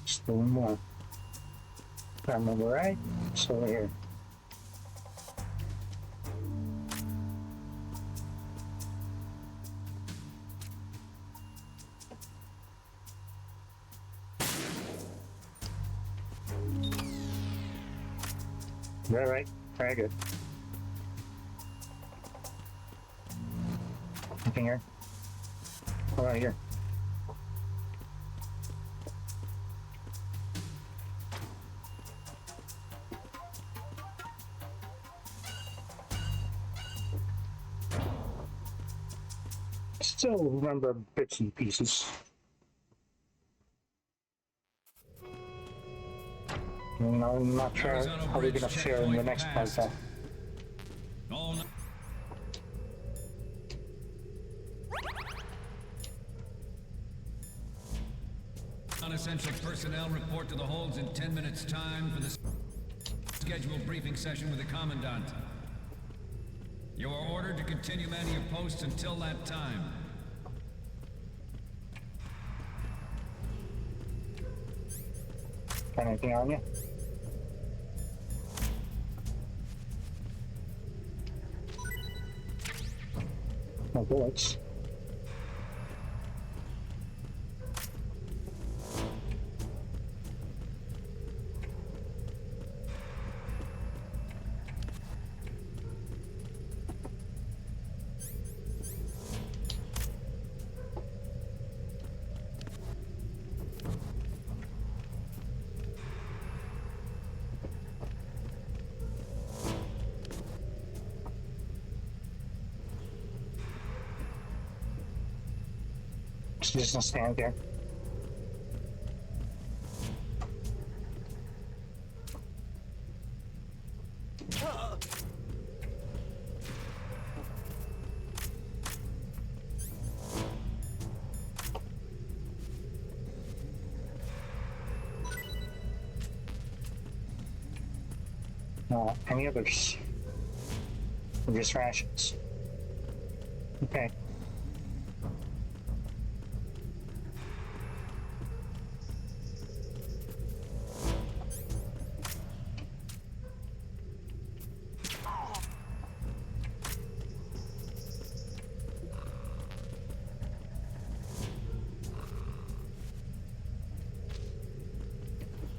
Still more. If I remember right, it's over here. Right. Very good. Nothing here. What about here? Still remember bits and pieces. And I'm not sure
Arizona
how we're
Bridge
gonna fare in the
checkpoint
next part
passed.
though.
All non-essential personnel report to the holds in 10 minutes time for the scheduled briefing session with the Commandant. You are ordered to continue manning your posts until that time.
Got anything on you? No bullets. Just gonna stand there. No, any others? Or just rations? Okay.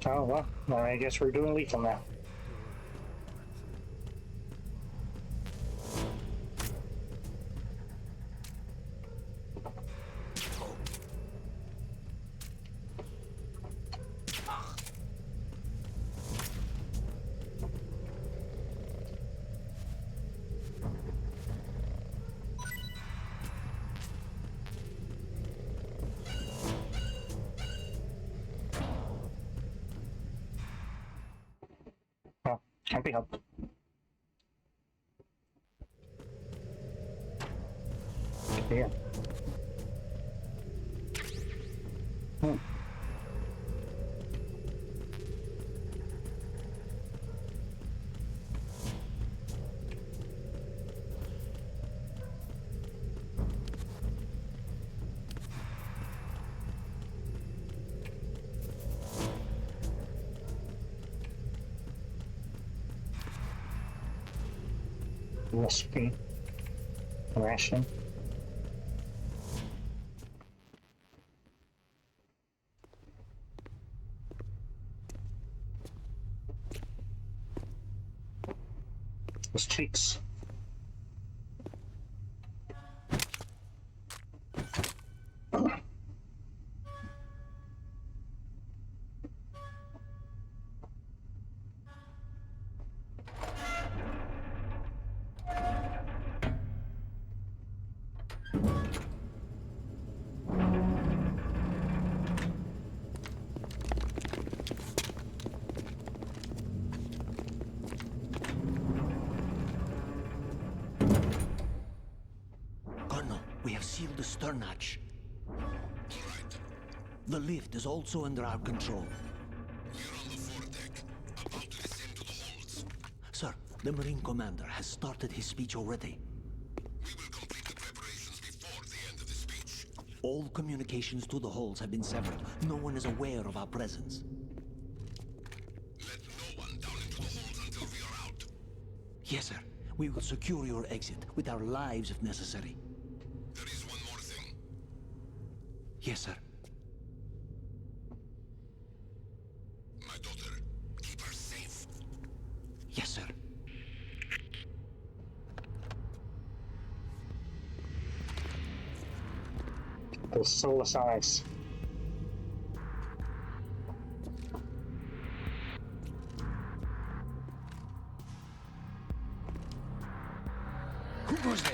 Oh, well, I guess we're doing lethal now. Can't be helped. Yeah. Hmm. Recipe. Ration. Those cheeks.
Colonel, we have sealed the stern hatch.
All right.
The lift is also under our control.
We're on the foredeck, about to descend to the holds.
Sir, the Marine Commander has started his speech already.
We will complete the preparations before the end of the speech.
All communications to the halls have been severed. No one is aware of our presence.
Let no one down into the holds until we are out.
Yes, sir. We will secure your exit with our lives if necessary.
There is one more thing.
Yes, sir.
My daughter, keep her safe.
Yes, sir.
Those soulless eyes.
Who goes there?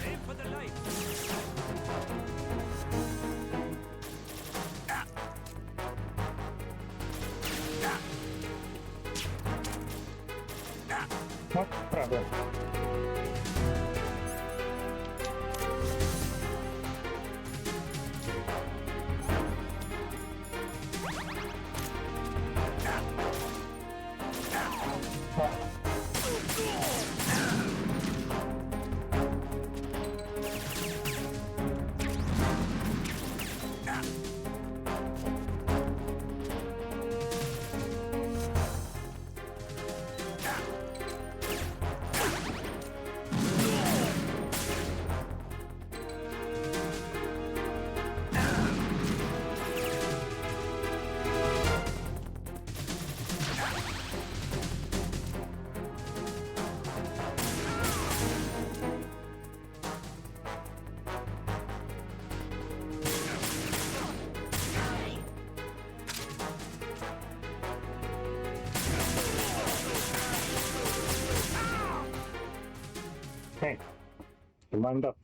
Aim for the light.
What problem? Hey, you lined up.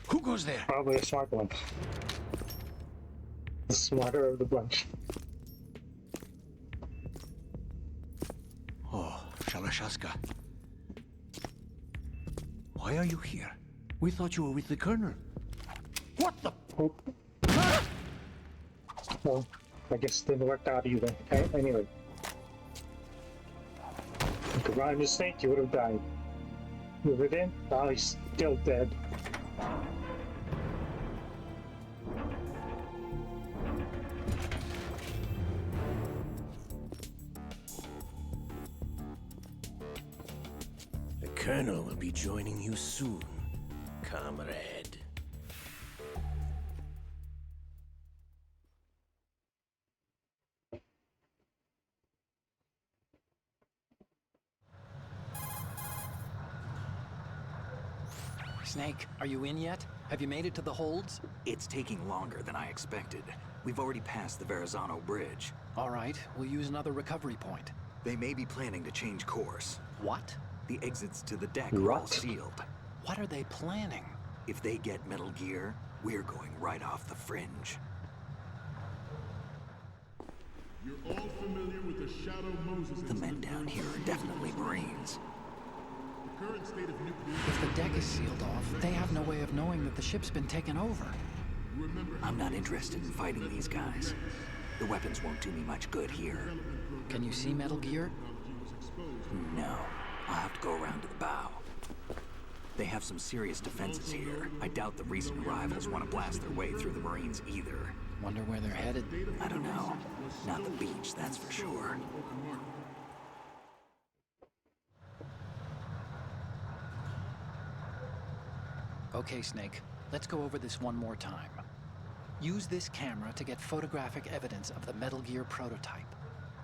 Who goes there?
Probably a smart one. The smarter of the bunch.
Oh, Shalashaska. Why are you here? We thought you were with the Colonel. What the?
Well, I guess it didn't work out either. Anyway. If you run a mistake, you would have died. Move it in. Oh, he's still dead.
The Colonel will be joining you soon, comrade.
Snake, are you in yet? Have you made it to the holds?
It's taking longer than I expected. We've already passed the Verrazano Bridge.
All right, we'll use another recovery point.
They may be planning to change course.
What?
The exits to the deck are all
What?
sealed.
What are they planning?
If they get Metal Gear, we're going right off the fringe.
You're all familiar with the Shadow Moses
The men down here are definitely Marines.
The current state of nuclear...
If the deck is sealed off, they have no way of knowing that the ship's been taken over.
I'm not interested in fighting these guys. The weapons won't do me much good here.
Can you see Metal Gear?
No. I'll have to go around to the bow. They have some serious defenses here. I doubt the recent arrivals want to blast their way through the Marines either.
Wonder where they're headed?
I don't know. Not the beach, that's for sure.
Okay, Snake. Let's go over this one more time. Use this camera to get photographic evidence of the Metal Gear prototype.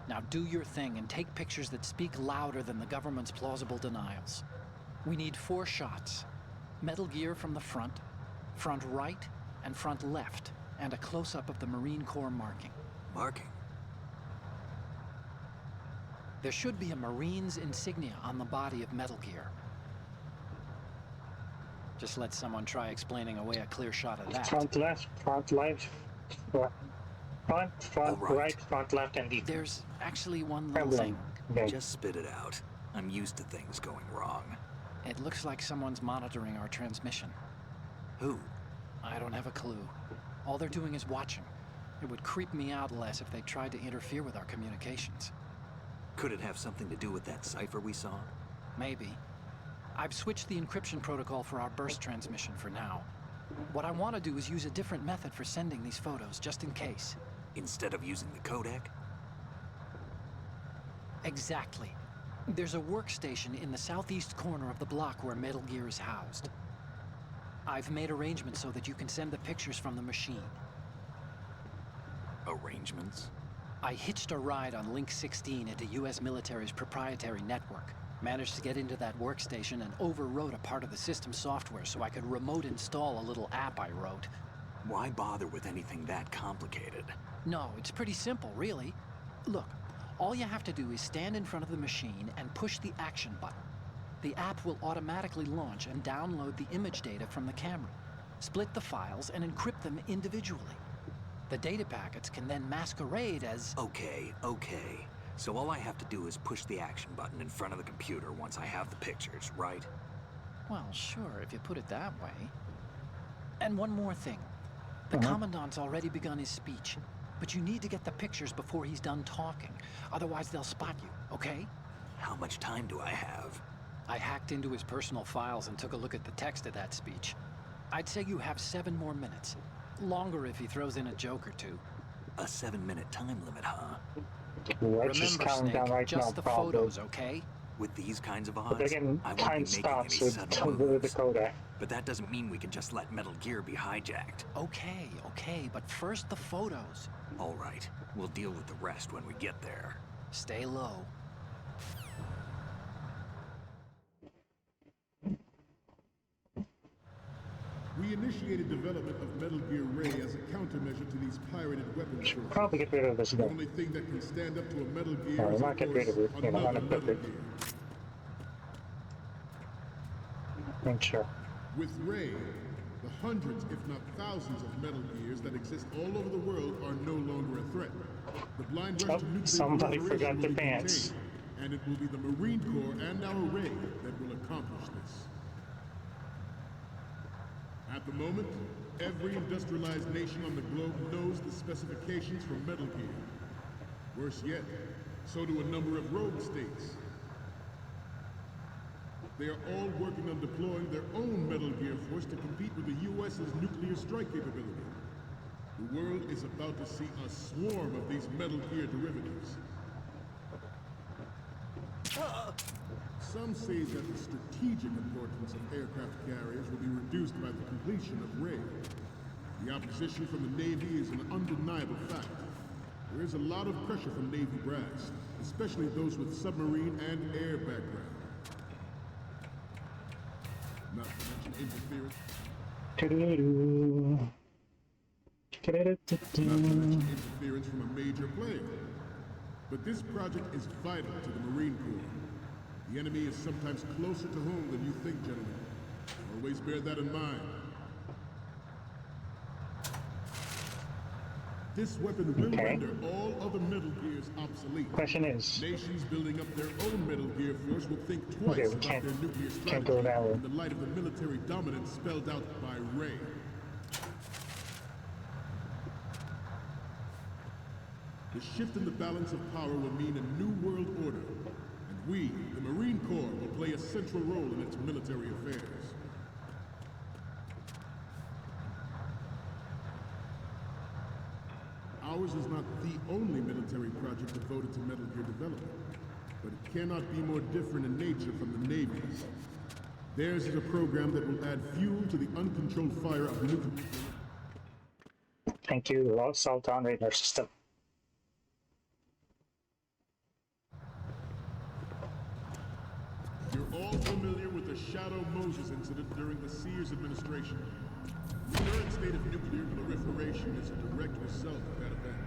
Now do your thing and take pictures that speak louder than the government's plausible denials. We need 4 shots. Metal Gear from the front right, and front left, and a close-up of the Marine Corps marking.
Marking?
There should be a Marine's insignia on the body of Metal Gear. Just let someone try explaining away a clear shot of that.
Front left, front right, front right, front left, and deep.
There's actually one little thing.
Okay.
Just spit it out. I'm used to things going wrong.
It looks like someone's monitoring our transmission.
Who?
I don't have a clue. All they're doing is watching. It would creep me out less if they tried to interfere with our communications.
Could it have something to do with that cipher we saw?
Maybe. I've switched the encryption protocol for our burst transmission for now. What I want to do is use a different method for sending these photos, just in case.
Instead of using the codec?
Exactly. There's a workstation in the southeast corner of the block where Metal Gear is housed. I've made arrangements so that you can send the pictures from the machine.
Arrangements?
I hitched a ride on Link 16 into US military's proprietary network. Managed to get into that workstation and overwrote a part of the system software so I could remote install a little app I wrote.
Why bother with anything that complicated?
No, it's pretty simple, really. Look, all you have to do is stand in front of the machine and push the action button. The app will automatically launch and download the image data from the camera, split the files, and encrypt them individually. The data packets can then masquerade as...
Okay. So all I have to do is push the action button in front of the computer once I have the pictures, right?
Well, sure, if you put it that way. And one more thing. The Commandant's already begun his speech, but you need to get the pictures before he's done talking. Otherwise, they'll spot you, okay?
How much time do I have?
I hacked into his personal files and took a look at the text of that speech. I'd say you have 7 more minutes. Longer if he throws in a joke or two.
A 7-minute time limit, huh?
Let's just
Remember,
count
Snake,
down right
just
now,
the
probably.
photos, okay?
With these kinds of
But
odds,
again,
I won't
time
be making
stops
any
with
sudden
the
moves.
codec.
But that doesn't mean we can just let Metal Gear be hijacked.
Okay, but first the photos.
All right, we'll deal with the rest when we get there.
Stay low.
We initiated development of Metal Gear Ray as a countermeasure to these pirated weapons.
Should probably get rid of this
The
guy.
only thing that can stand up to a Metal Gear
we
is,
might
of
get rid of
course,
it,
another
unequip
Metal
it.
Gear.
Make sure.
With Ray, the hundreds, if not thousands, of Metal Gears that exist all over the world are no longer a threat. The blind rush to nuclear
Somebody
proliferation
forgot
will
their
be
pants.
contained. and it will be the Marine Corps and our Ray that will accomplish this. At the moment, every industrialized nation on the globe knows the specifications for Metal Gear. Worse yet, so do a number of rogue states. They are all working on deploying their own Metal Gear force to compete with the US's nuclear strike capability. The world is about to see a swarm of these Metal Gear derivatives. Some say that the strategic importance of aircraft carriers will be reduced by the completion of Ray. The opposition from the Navy is an undeniable fact. There is a lot of pressure from Navy brass, especially those with submarine and air background. Not to mention interference. Not to mention interference from a major player. But this project is vital to the Marine Corps. The enemy is sometimes closer to home than you think, gentlemen. Always bear that in mind. This weapon will render all other Metal Gears obsolete.
Question is,
Nations building up their own Metal Gear force will think twice about their nuclear strategy in the light of the military dominance spelled out by Ray. The shift in the balance of power will mean a new world order, and we, the Marine Corps, will play a central role in its military affairs. Ours is not the only military project devoted to Metal Gear development, but it cannot be more different in nature from the Navy's. Theirs is a program that will add fuel to the uncontrolled fire of nuclear...
thank you, Sultan Radar System.
You're all familiar with the Shadow Moses incident during the Sears administration. The current state of nuclear proliferation is a direct result of that event.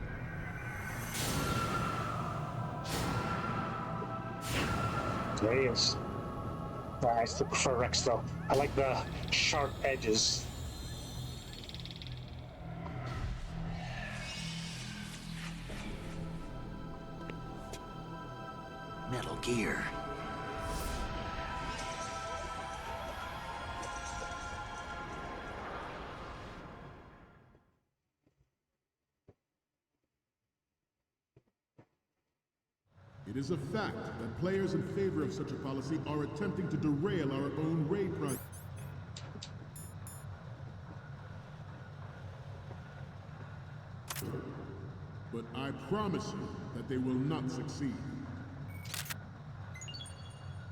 There he is. I still prefer Rex though. I like the sharp edges.
Metal Gear.
It is a fact that players in favor of such a policy are attempting to derail our own Ray project. But I promise you that they will not succeed.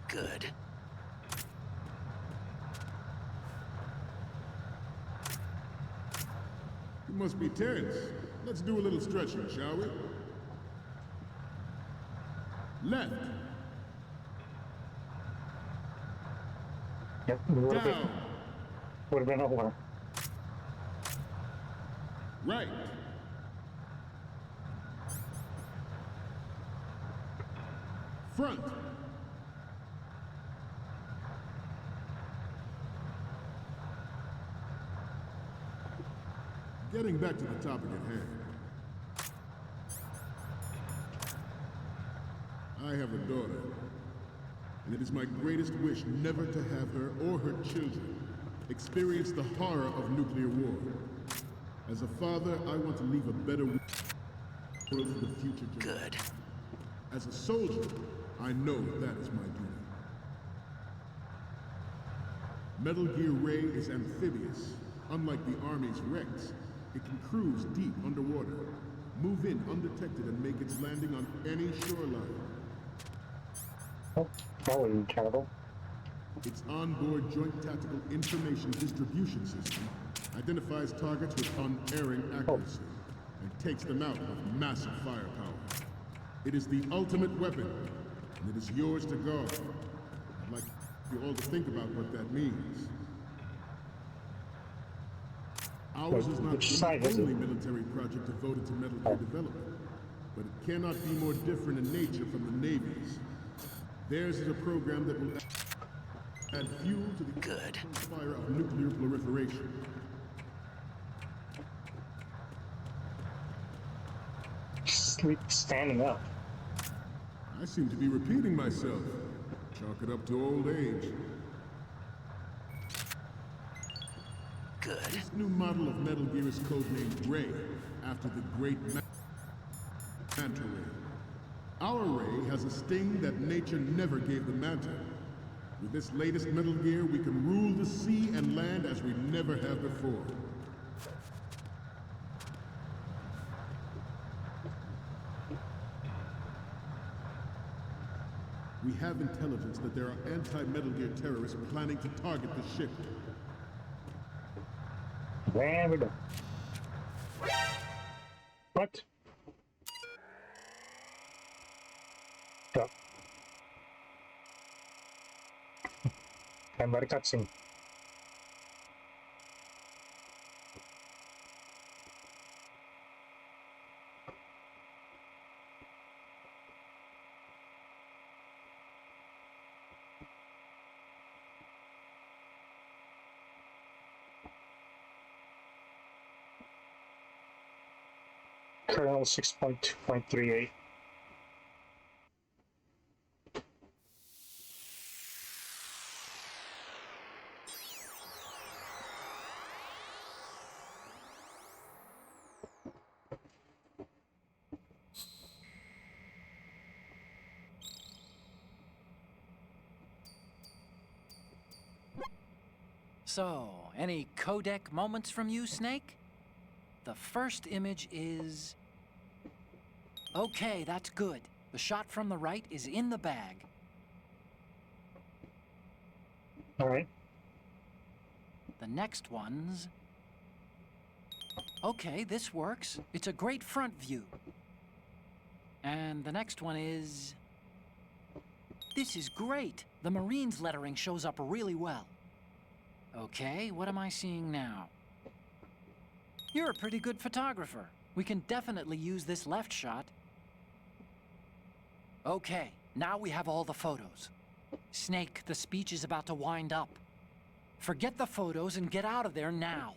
Good.
You must be tense. Let's do a little stretching, shall we? Left.
Yep,
Down.
Would have been over.
Right. Front. Getting back to the topic at hand. I have a daughter, and it is my greatest wish never to have her or her children experience the horror of nuclear war. As a father, I want to leave a better world for the future generations.
Good.
As a soldier, I know that is my duty. Metal Gear Ray is amphibious. Unlike the Army's Rex, it can cruise deep underwater, move in undetected, and make its landing on any shoreline.
Oh, that wasn't terrible.
Its onboard Joint Tactical Information Distribution System identifies targets with unerring accuracy and takes them out with massive firepower. It is the ultimate weapon, and it is yours to guard. I'd like you all to think about what that means. Ours is not the only military project devoted to Metal Gear development, but it cannot be more different in nature from the Navy's. Theirs is a program that will add fuel to the fire of nuclear proliferation.
Standing up.
I I seem to be repeating myself. Chalk it up to old age.
Good.
This new model of Metal Gear is codenamed Ray, after the great Manta Ray. Our Ray has a sting that nature never gave the Manta. With this latest Metal Gear, we can rule the sea and land as we never have before. We have intelligence that there are anti-Metal Gear terrorists planning to target the ship.
There we go. What? Stop. I'm very cutscene. Kernel 6.2.38.
So, any codec moments from you, Snake? The first image is... Okay, that's good. The shot from the right is in the bag.
All right.
The next one's... Okay, this works. It's a great front view. And the next one is... This is great. The Marines lettering shows up really well. Okay, what am I seeing now? You're a pretty good photographer. We can definitely use this left shot. Okay, now we have all the photos. Snake, the speech is about to wind up. Forget the photos and get out of there now.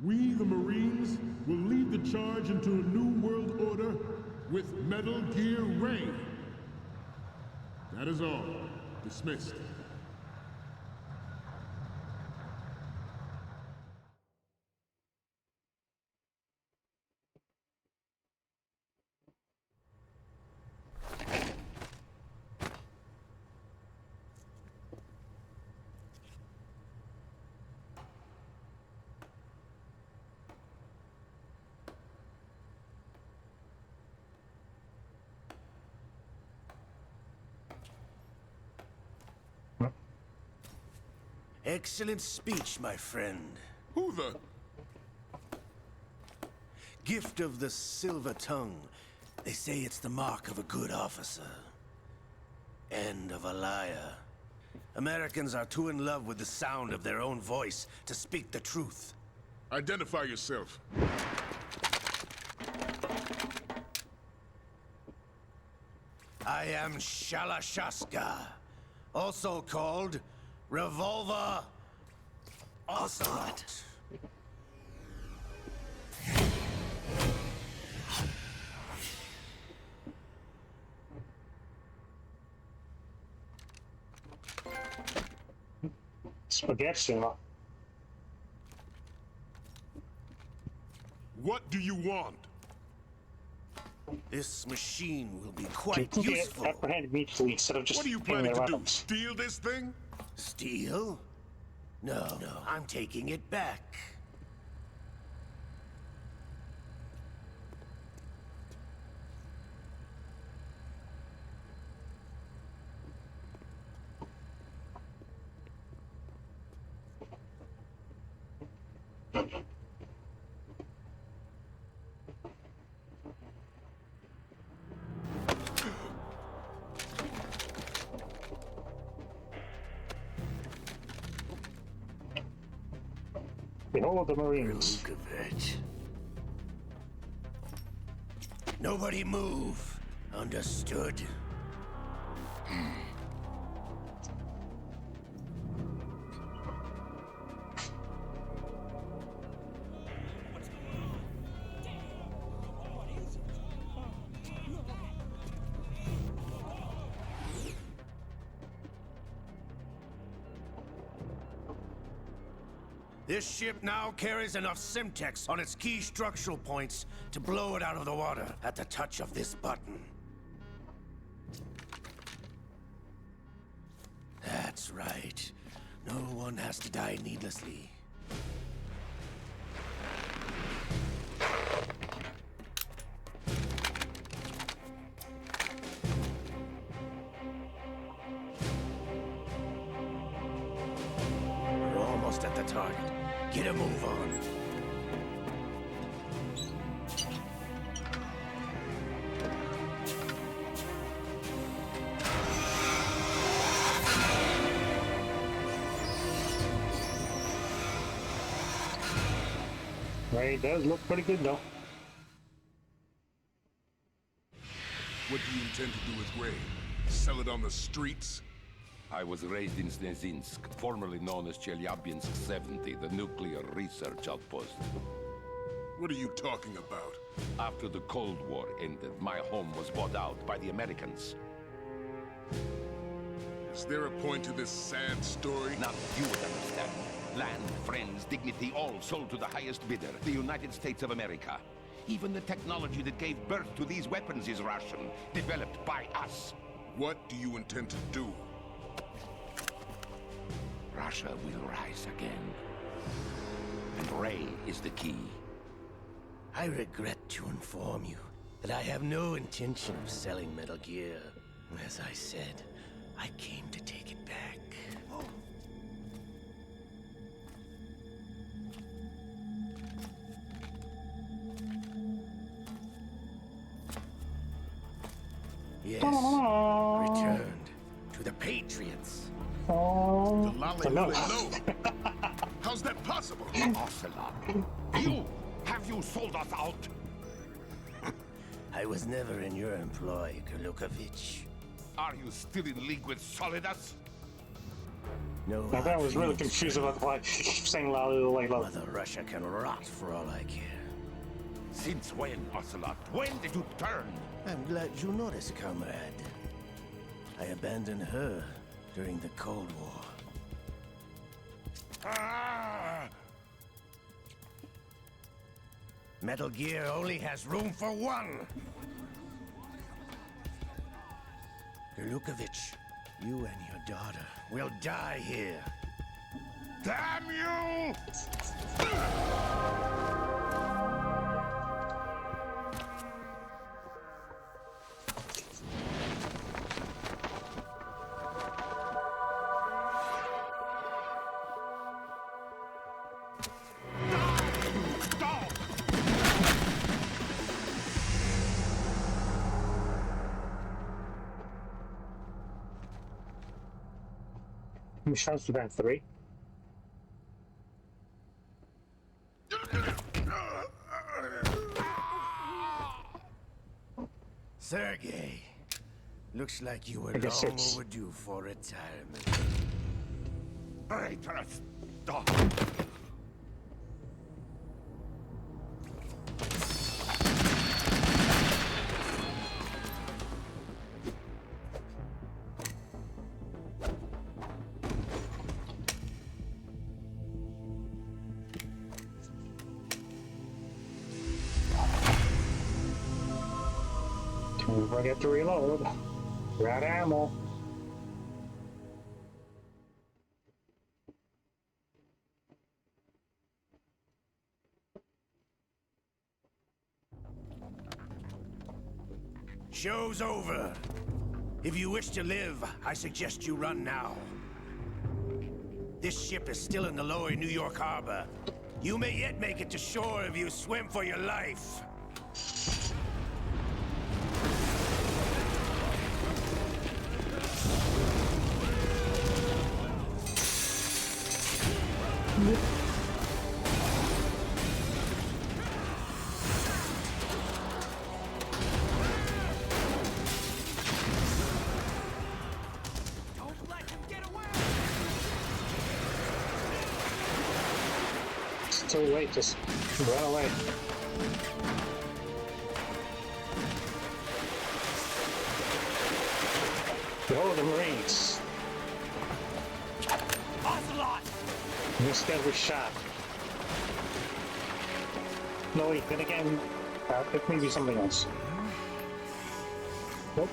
We, the Marines, will lead the charge into a new world order with Metal Gear Ray. That is all. Dismissed.
Excellent speech, my friend.
Who the?
Gift of the silver tongue. They say it's the mark of a good officer. End of a liar. Americans are too in love with the sound of their own voice to speak the truth.
Identify yourself.
I am Shalashaska, also called Revolver Ocelot.
Spaghetti.
What do you want?
This machine will be
You
quite
can get
useful.
apprehended immediately instead of just
What are you
taking
planning
their
to do?
weapons.
Steal this thing?
Steal? No, I'm taking it back.
Behold the Marines.
Look of it. Nobody move. Understood? This ship now carries enough Simtex on its key structural points to blow it out of the water at the touch of this button. That's right. No one has to die needlessly. We're almost at the target. Get a move on.
Right, it does look pretty good though.
What do you intend to do with Ray? Sell it on the streets?
I was raised in Snezinsk, formerly known as Chelyabinsk 70, the nuclear research outpost.
What are you talking about?
After the Cold War ended, my home was bought out by the Americans.
Is there a point to this sad story?
Not you would understand. Land, friends, dignity, all sold to the highest bidder, the United States of America. Even the technology that gave birth to these weapons is Russian, developed by us.
What do you intend to do?
Russia will rise again. And Ray is the key.
I regret to inform you that I have no intention of selling Metal Gear. As I said, I came to take it back. Yes, returned to the Patriots.
The
Oh,
lolly
no.
they know. How's that possible?
Ocelot, have you sold us out?
I was never in your employ, Kurlukovich.
Are you still in league with Solidus?
No.
Now that was really confused about why she keeps saying like
Mother Russia can rot for all I care.
Since when, Ocelot? When did you turn?
I'm glad you noticed, comrade. I abandoned her during the Cold War.
Ah!
Metal Gear only has room for one! Kurlukovich, you and your daughter will die here.
Damn you!
How many shots did that? 3?
Sergei, looks like you were
I guess
long
it's-
overdue for retirement.
Traitorous dog!
Don't forget to reload. We're out of ammo.
Show's over. If you wish to live, I suggest you run now. This ship is still in the lower New York harbor. You may yet make it to shore if you swim for your life.
It's too late, just run away. Go the Marines.
Ocelot!
Missed every shot. No, wait, then again, it may be something else. Nope.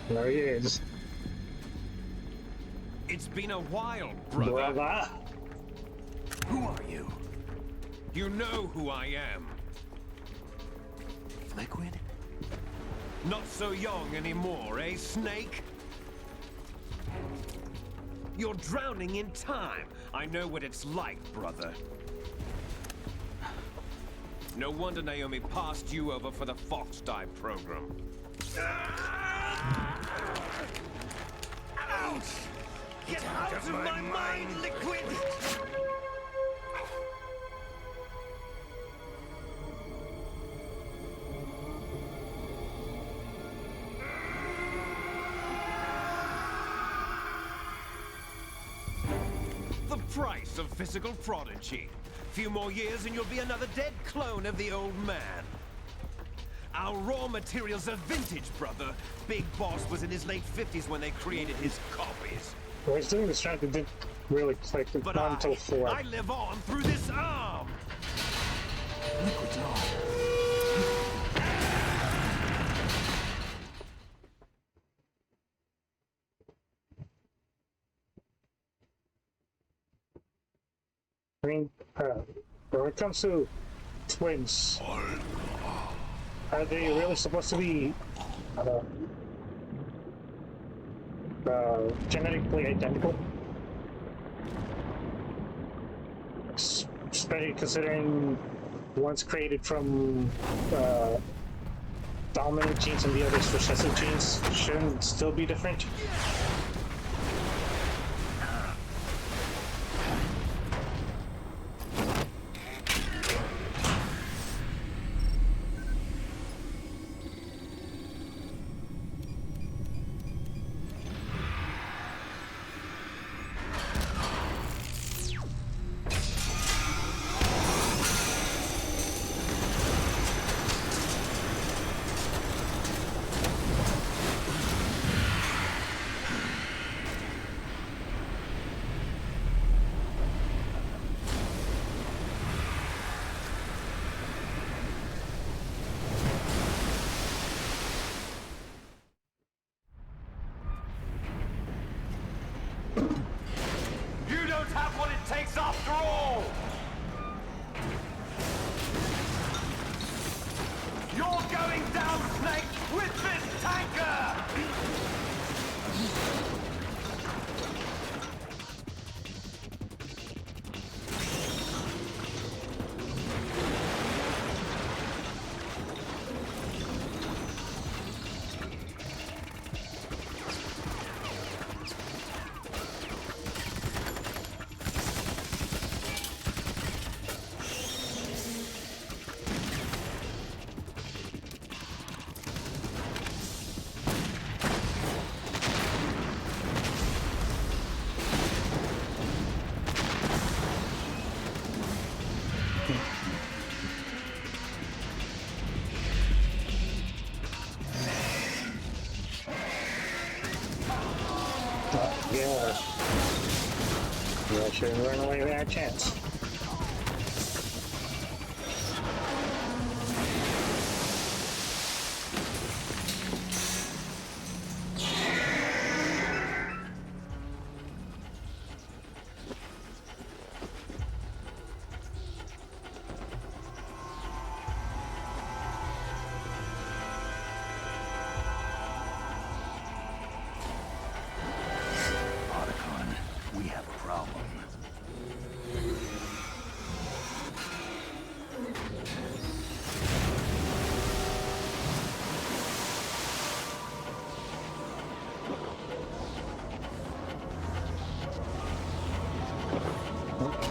There he is.
It's been a while, brother.
Brother.
Who are you?
You know who I am.
Liquid?
Not so young anymore, eh, Snake? You're drowning in time. I know what it's like, brother. No wonder Naomi passed you over for the Fox Dive program. Ouch! Get out of my mind, Liquid! The price of physical prodigy. Few more years and you'll be another dead clone of the old man. Our raw materials are vintage, brother. Big Boss was in his late 50s when they created his copies.
Well, he's doing this track that didn't really click. It's
But
not until 4.
I live on through this arm!
Liquid's on.
I mean, when it comes to twins, are they really supposed to be genetically identical? Especially considering one's created from dominant genes and the other's recessive genes, shouldn't it still be different?
You don't have what it takes after all! You're going down, Snake, with this tanker!
Yeah. I should run away with that chance.
We have a problem.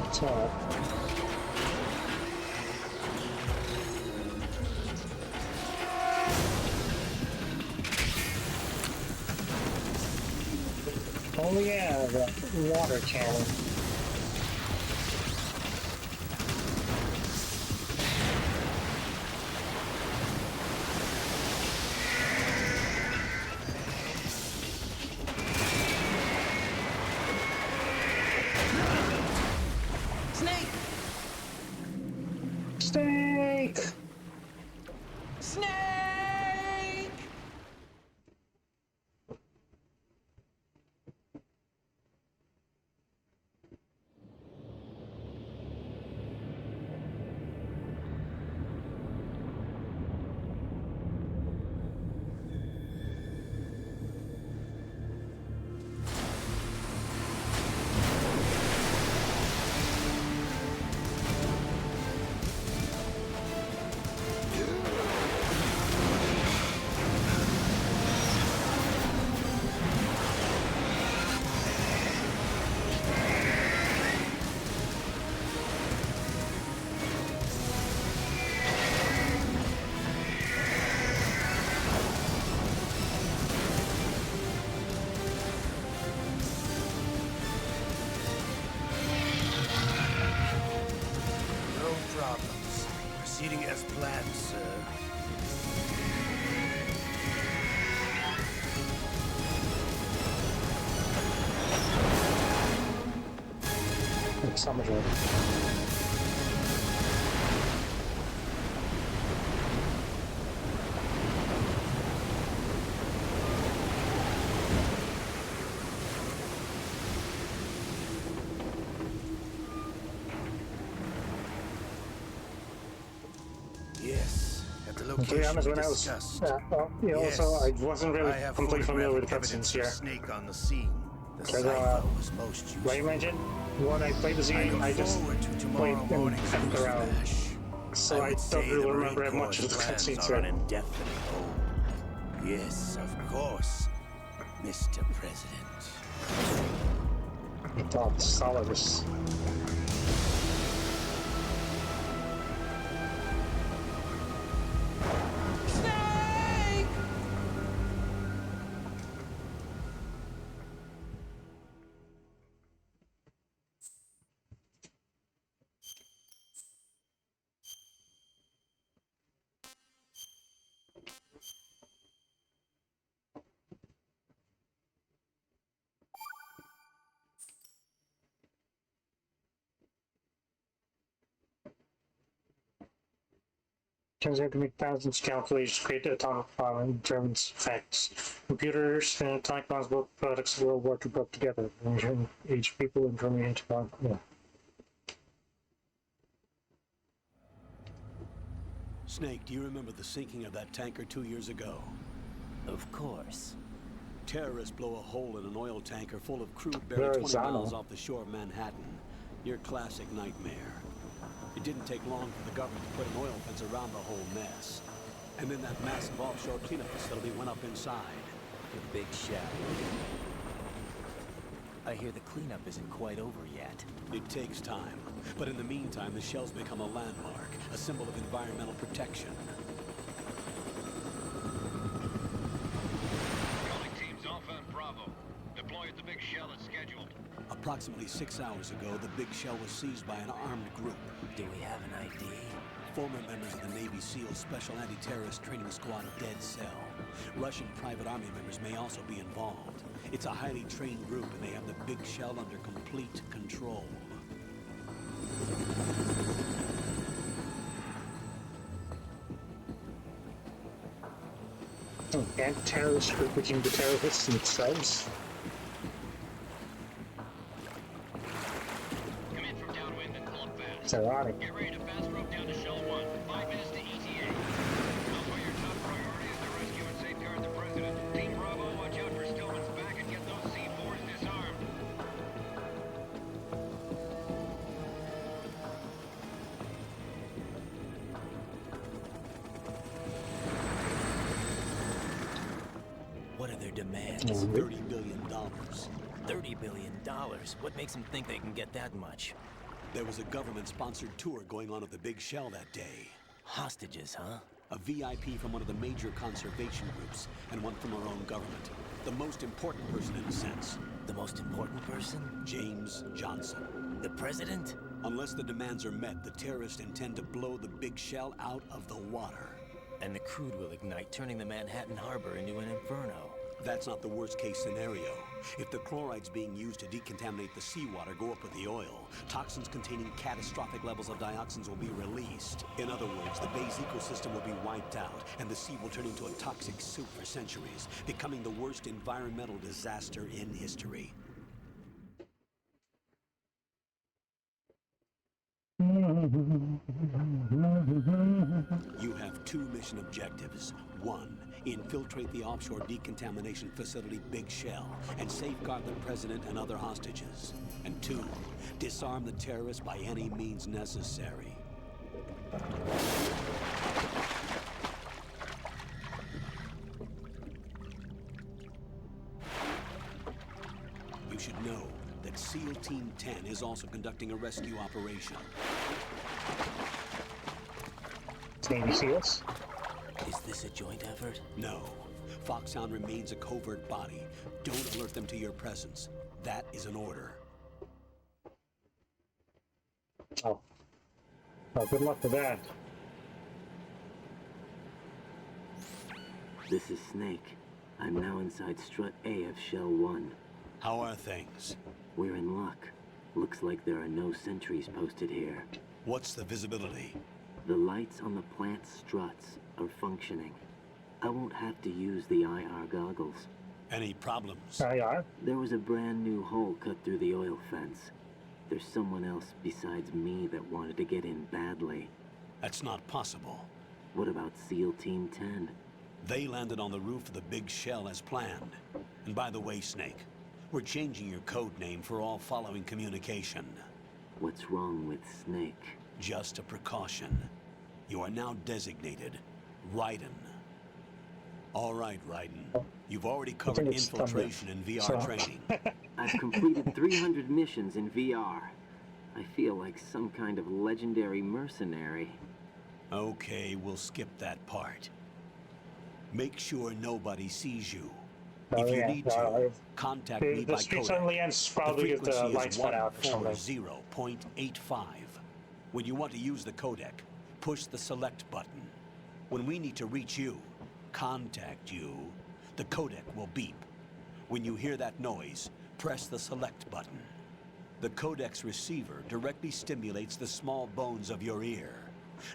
It's not. Oh yeah, the water cannon.
Proceeding as planned, sir.
It's so much work.
Yes, at the
To be
location
honest,
we
when I was,
discussed.
well, you know,
Yes,
also I wasn't really
I have
completely familiar with the
photographic
cutscenes
evidence of
here.
Snake on the scene. The
Because,
Sci-Fi was most
like
useful.
you mentioned, when I played this game, I
look
just
forward to
played
tomorrow
and
morning's
effed around.
newsflash.
So I
would
don't
say
really
the
remember
Marine
much of
Corps'
the
plans
cutscenes
are on
here.
indefinite hold. Yes, of course, Mr. President.
Oh, solidus. Turns out to make thousands of calculations to create atomic bomb and determine facts. Computers and atomic bombs, both products of World War II, brought together, measuring each people and turning into bomb. Yeah.
Snake, do you remember the sinking of that tanker 2 years ago?
Of course.
Terrorists blow a hole in an oil tanker full of crude
Very
buried 20
Zano.
miles off the shore of Manhattan. Your classic nightmare. It didn't take long for the government to put an oil fence around the whole mess. And then that massive offshore cleanup facility went up inside.
The big shell. I hear the cleanup isn't quite over yet.
It takes time. But in the meantime, the shell's become a landmark, a symbol of environmental protection.
Calling teams Alpha and Bravo. Deploy at the big shell as scheduled.
Approximately 6 hours ago, the big shell was seized by an armed group.
Do we have an ID?
Former members of the Navy SEAL Special Anti-Terrorist Training Squad Dead Cell. Russian private army members may also be involved. It's a highly trained group, and they have the big shell under complete control.
Anti-terrorist group became the terrorists themselves.
Come in from downwind and pull up fast.
It's ironic.
Get ready to fast rope down to Shell 1. 5 minutes to ETA. Alpha, your top priority is to rescue and safeguard the President. Team Bravo, watch out for Stillman's back and get those C4s disarmed.
What are their demands?
$30 billion.
$30 billion? What makes them think they can get that much?
There was a government-sponsored tour going on at the big shell that day.
Hostages, huh?
A VIP from one of the major conservation groups, and one from our own government. The most important person in a sense.
The most important person?
James Johnson.
The president?
Unless the demands are met, the terrorists intend to blow the big shell out of the water.
And the crude will ignite, turning the Manhattan Harbor into an inferno.
That's not the worst-case scenario. If the chlorides being used to decontaminate the seawater go up with the oil, toxins containing catastrophic levels of dioxins will be released. In other words, the bay's ecosystem will be wiped out, and the sea will turn into a toxic soup for centuries, becoming the worst environmental disaster in history. You have 2 mission objectives. 1, infiltrate the offshore decontamination facility Big Shell and safeguard the president and other hostages. And 2, disarm the terrorists by any means necessary. You should know that SEAL Team 10 is also conducting a rescue operation.
Navy SEALs?
Is this a joint effort?
No. Foxhound remains a covert body. Don't alert them to your presence. That is an order.
Oh. Well, good luck with that.
This is Snake. I'm now inside Strut A of Shell 1.
How are things?
We're in luck. Looks like there are no sentries posted here.
What's the visibility?
The lights on the plant struts are functioning. I won't have to use the IR goggles.
Any problems?
IR?
There was a brand new hole cut through the oil fence. There's someone else besides me that wanted to get in badly.
That's not possible.
What about SEAL Team 10?
They landed on the roof of the big shell as planned. And by the way, Snake, we're changing your code name for all following communication.
What's wrong with Snake?
Just a precaution. You are now designated Raiden. All right, Raiden. You've already covered infiltration and VR training.
I've completed 300 missions in VR. I feel like some kind of legendary mercenary.
Okay, we'll skip that part. Make sure nobody sees you. If you need to, contact me by
The speech
codec.
only ends probably if the lights cut out or something.
140.85. When you want to use the codec, push the select button. When we need to reach you, contact you, the codec will beep. When you hear that noise, press the select button. The codec's receiver directly stimulates the small bones of your ear.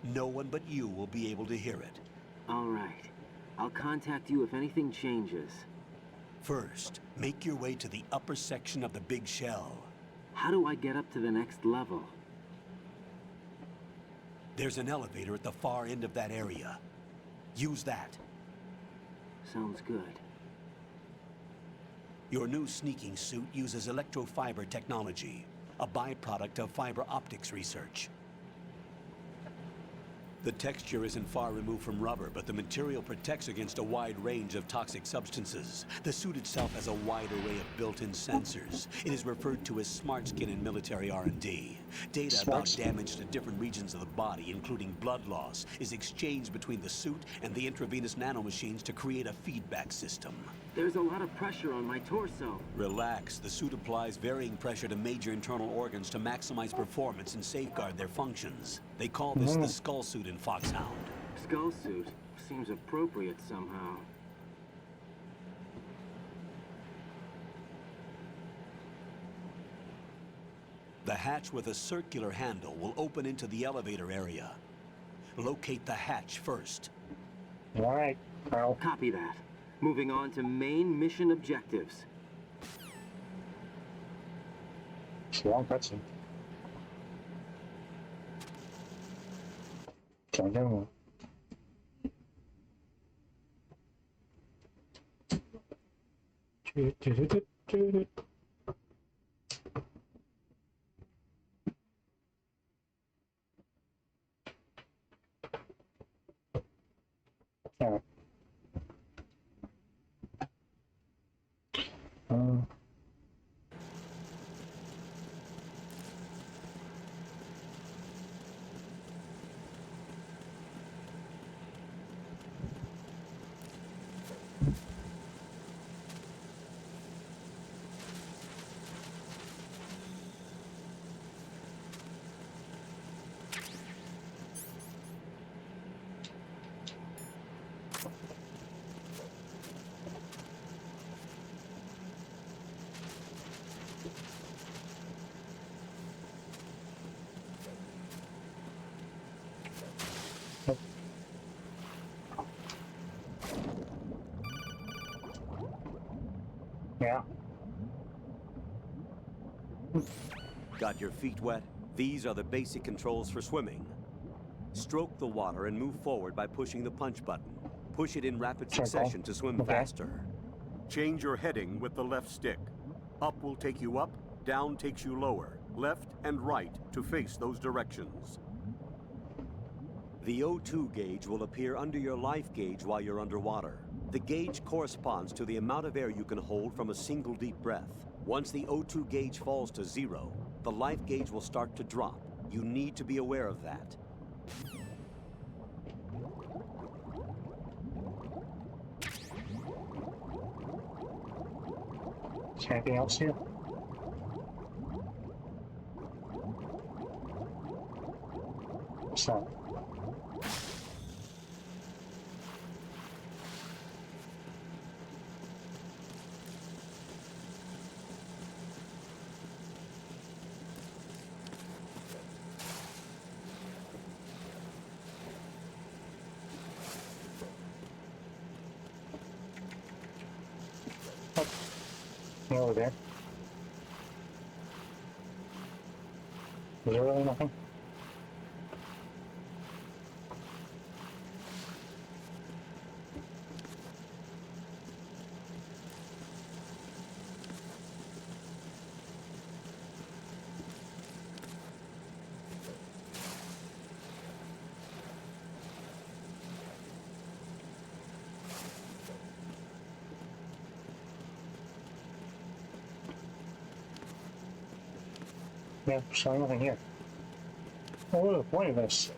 No one but you will be able to hear it.
All right. I'll contact you if anything changes.
First, make your way to the upper section of the big shell.
How do I get up to the next level?
There's an elevator at the far end of that area. Use that.
Sounds good.
Your new sneaking suit uses electrofiber technology, a byproduct of fiber optics research. The texture isn't far removed from rubber, but the material protects against a wide range of toxic substances. The suit itself has a wide array of built-in sensors. It is referred to as smart skin in military R&D. Data about damage to different regions of the body, including blood loss, is exchanged between the suit and the intravenous nanomachines to create a feedback system.
There's a lot of pressure on my torso.
Relax. The suit applies varying pressure to major internal organs to maximize performance and safeguard their functions. They call this the skull suit in Foxhound.
Skull suit seems appropriate somehow.
The hatch with a circular handle will open into the elevator area. Locate the hatch first.
All right, Carl.
Copy that. Moving on to main mission objectives.
It's a long cutscene. Can't get one. Alright. Yeah.
Got your feet wet? These are the basic controls for swimming. Stroke the water and move forward by pushing the punch button. Push it in rapid succession to swim faster. Change your heading with the left stick. Up will take you up, down takes you lower, left and right to face those directions. The O2 gauge will appear under your life gauge while you're underwater. The gauge corresponds to the amount of air you can hold from a single deep breath. Once the O2 gauge falls to 0, the life gauge will start to drop. You need to be aware of that.
Is there anything else here? What's that? nothing over there. Is there really nothing? Yeah, so nothing here. Oh, what the point of this?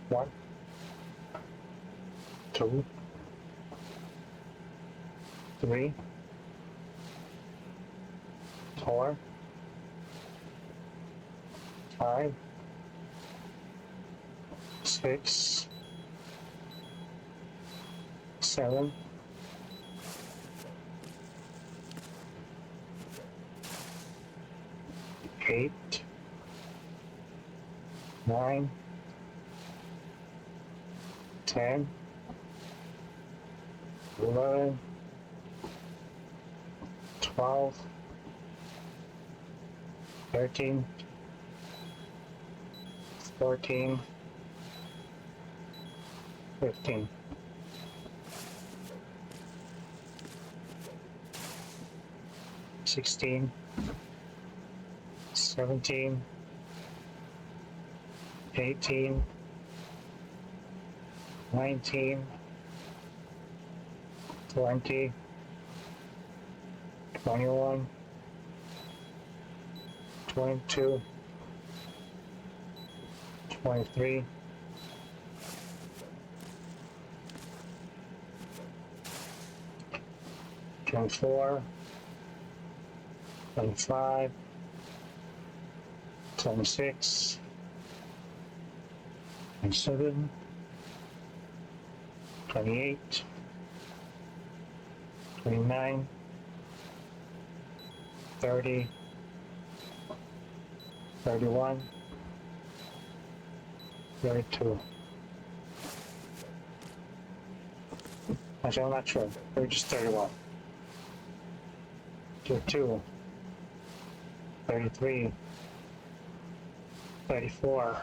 One, two, three, four, 5, 6, 7, 8, 9, 10, 11, 12, 13, 14, 15. Sixteen, 17, 18, 19, 20, 21, 22, 23, 24, 25, 26, 27, 28, 29, 30, 31, 32. Actually, I'm not sure. Maybe just 31. 32, 33, 34,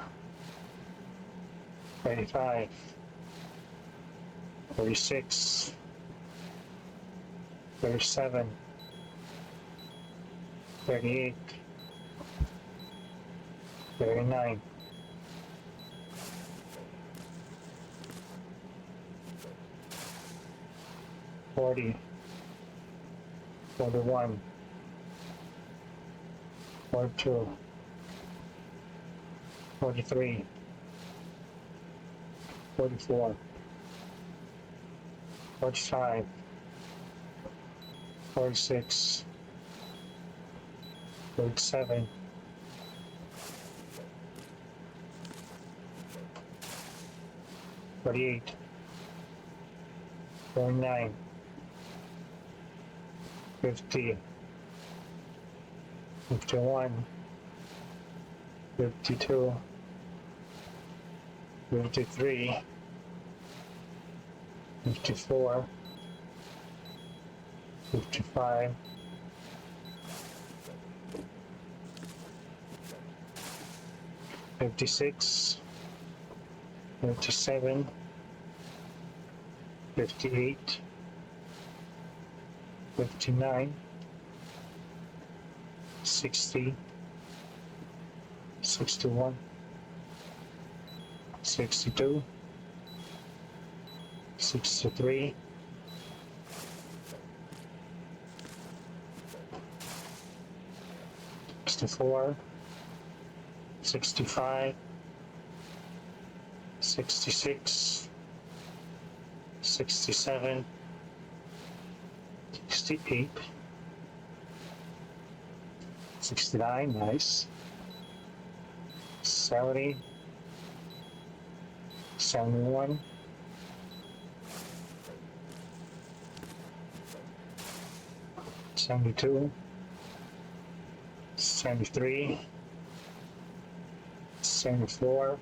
35, 36, 37, 38, 39, 40, 41, 42, 43, 44, 45, 46, 47, 48, 49, 50, 51, 52, 53, 54, 55, 56, 57, 58, 59, 60, 61, 62, 63, 64, 65, 66, 67, 68, 69, nice, 70, 71, 72, 73, 74,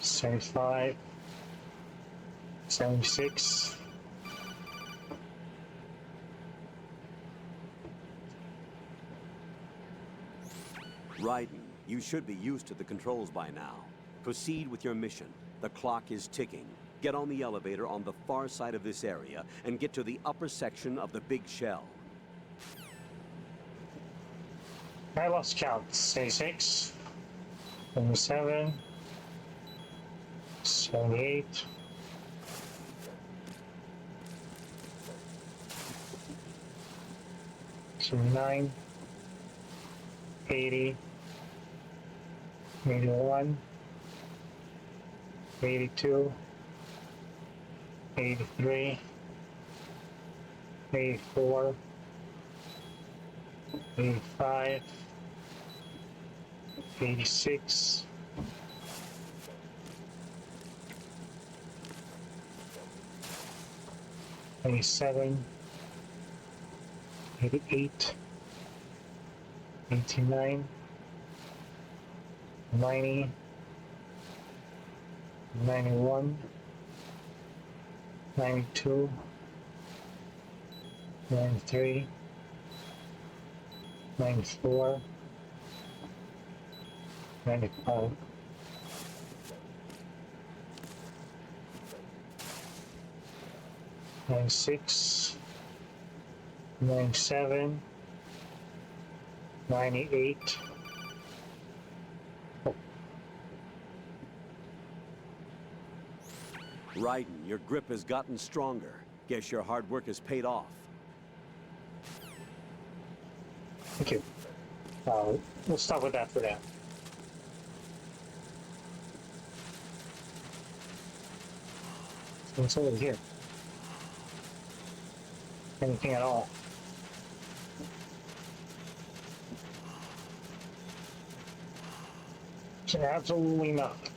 75, 76.
Raiden, you should be used to the controls by now. Proceed with your mission. The clock is ticking. Get on the elevator on the far side of this area and get to the upper section of the big shell.
I lost count. 76, 77, 78. 79, 80, 81, 82, 83, 84, 85, 86, 87, 88, 89, 90, 91, 92, 93, 94, 95, 96, 97, 98.
Raiden, your grip has gotten stronger. Guess your hard work has paid off.
Thank you. We'll stop with that for now. What's over here? Anything at all? Absolutely nothing.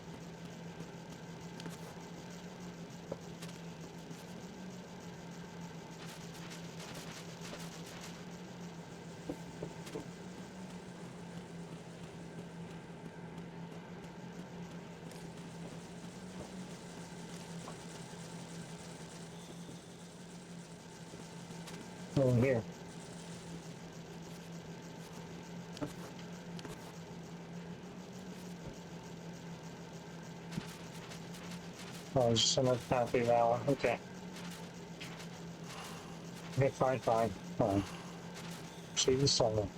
Over here. Oh, there's just another copy of that one. Okay. Okay, fine. See the solo.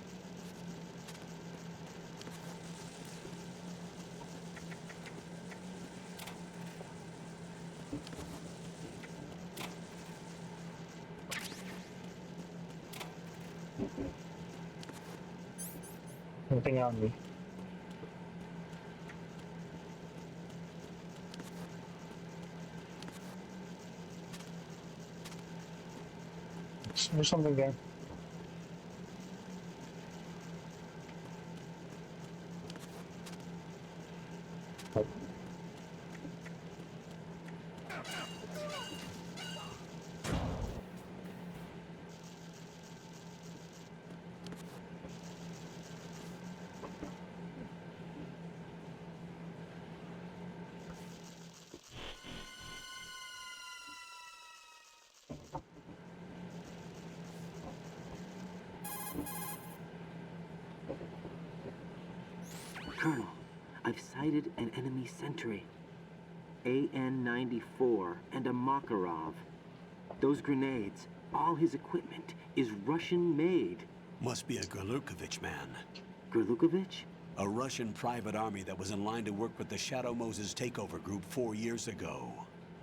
Nothing on me. There's something there. Oh.
Colonel, I've sighted an enemy sentry. AN-94 and a Makarov. Those grenades, all his equipment, is Russian-made.
Must be a Gerlukovich man.
Gerlukovich?
A Russian private army that was in line to work with the Shadow Moses takeover group 4 years ago.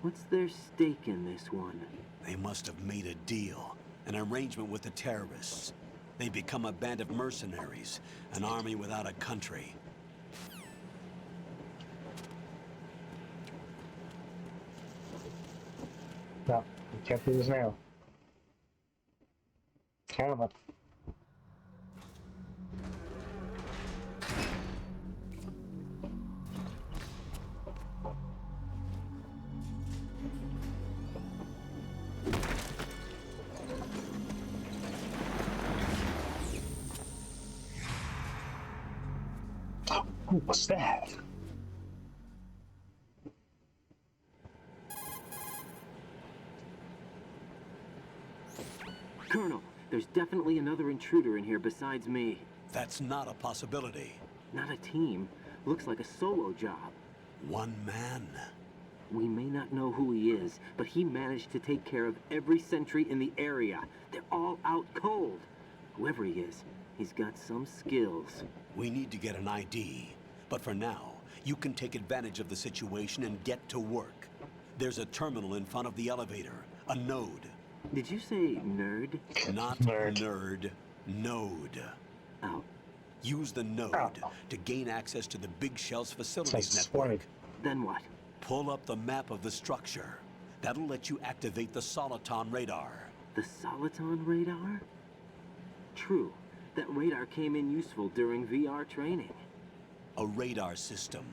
What's their stake in this one?
They must have made a deal, an arrangement with the terrorists. They become a band of mercenaries, an army without a country.
No, we can't do this now. Camera. What's that?
Colonel, there's definitely another intruder in here besides me.
That's not a possibility.
Not a team. Looks like a solo job.
One man.
We may not know who he is, but he managed to take care of every sentry in the area. They're all out cold. Whoever he is, he's got some skills.
We need to get an ID. But for now, you can take advantage of the situation and get to work. There's a terminal in front of the elevator. A node.
Did you say nerd?
Not nerd. Node.
Oh.
Use the node to gain access to the Big Shell's facilities network.
Then what?
Pull up the map of the structure. That'll let you activate the Soliton radar.
The Soliton radar? True. That radar came in useful during VR training.
A radar system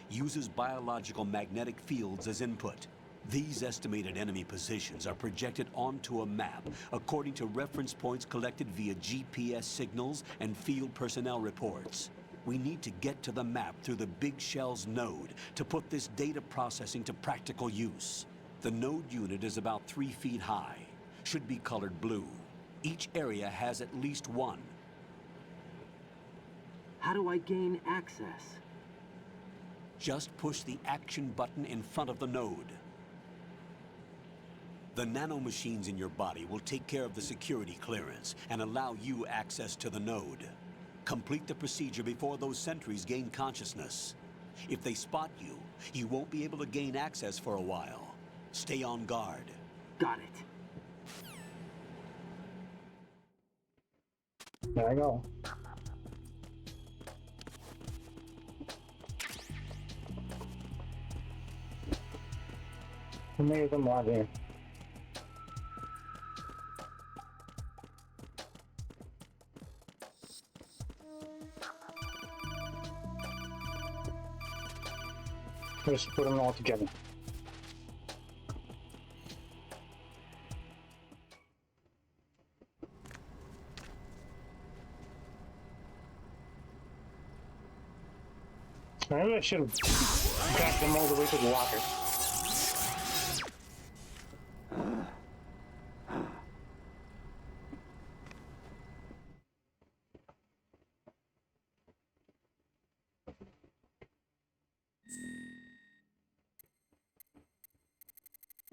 uses biological magnetic fields as input. These estimated enemy positions are projected onto a map according to reference points collected via GPS signals and field personnel reports. We need to get to the map through the Big Shell's node to put this data processing to practical use. The node unit is about 3 feet high, should be colored blue. Each area has at least one.
How do I gain access?
Just push the action button in front of the node. The nanomachines in your body will take care of the security clearance and allow you access to the node. Complete the procedure before those sentries gain consciousness. If they spot you, you won't be able to gain access for a while. Stay on guard.
Got it.
There I go. Who made them log in? Just put them all together. Maybe I should have got them all the way to the locker.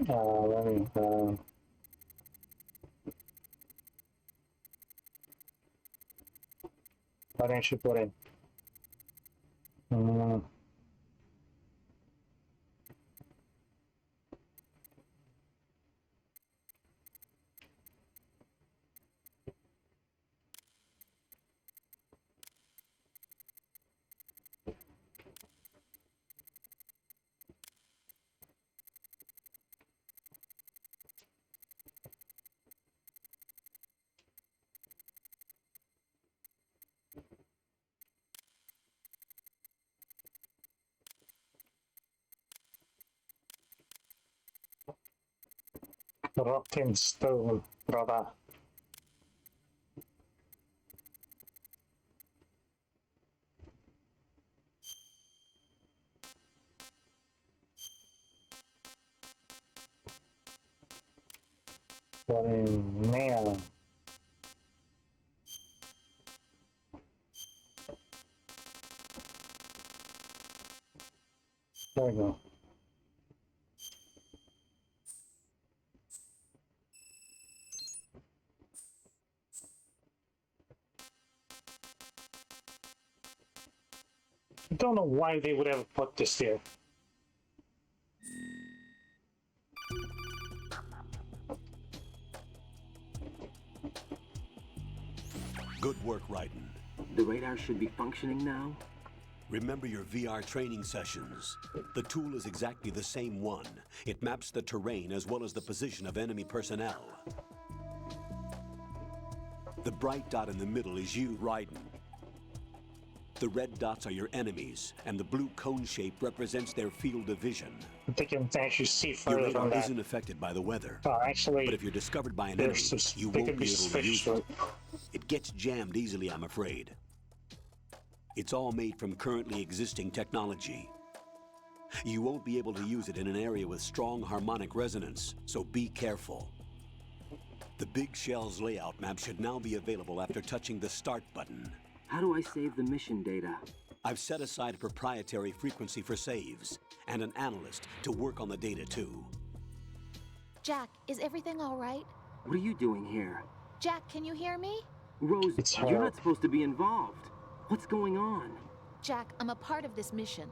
Let me, what didn't you put in? Rotten stone, brother. Man. There we go. I don't know why they would ever put this there.
Good work, Raiden.
The radar should be functioning now?
Remember your VR training sessions. The tool is exactly the same one. It maps the terrain as well as the position of enemy personnel. The bright dot in the middle is you, Raiden. The red dots are your enemies, and the blue cone shape represents their field of vision.
They can actually see
Your
further than
radar
that.
isn't affected by the weather.
Actually,
but if you're discovered by an
they're
enemy, you
they
won't
could
be able to use
suspicious.
it. It gets jammed easily, I'm afraid. It's all made from currently existing technology. You won't be able to use it in an area with strong harmonic resonance, so be careful. The Big Shell's layout map should now be available after touching the Start button.
How do I save the mission data?
I've set aside a proprietary frequency for saves, and an analyst to work on the data too.
Jack, is everything all right?
What are you doing here?
Jack, can you hear me?
Rose, you're not supposed to be involved. What's going on?
Jack, I'm a part of this mission.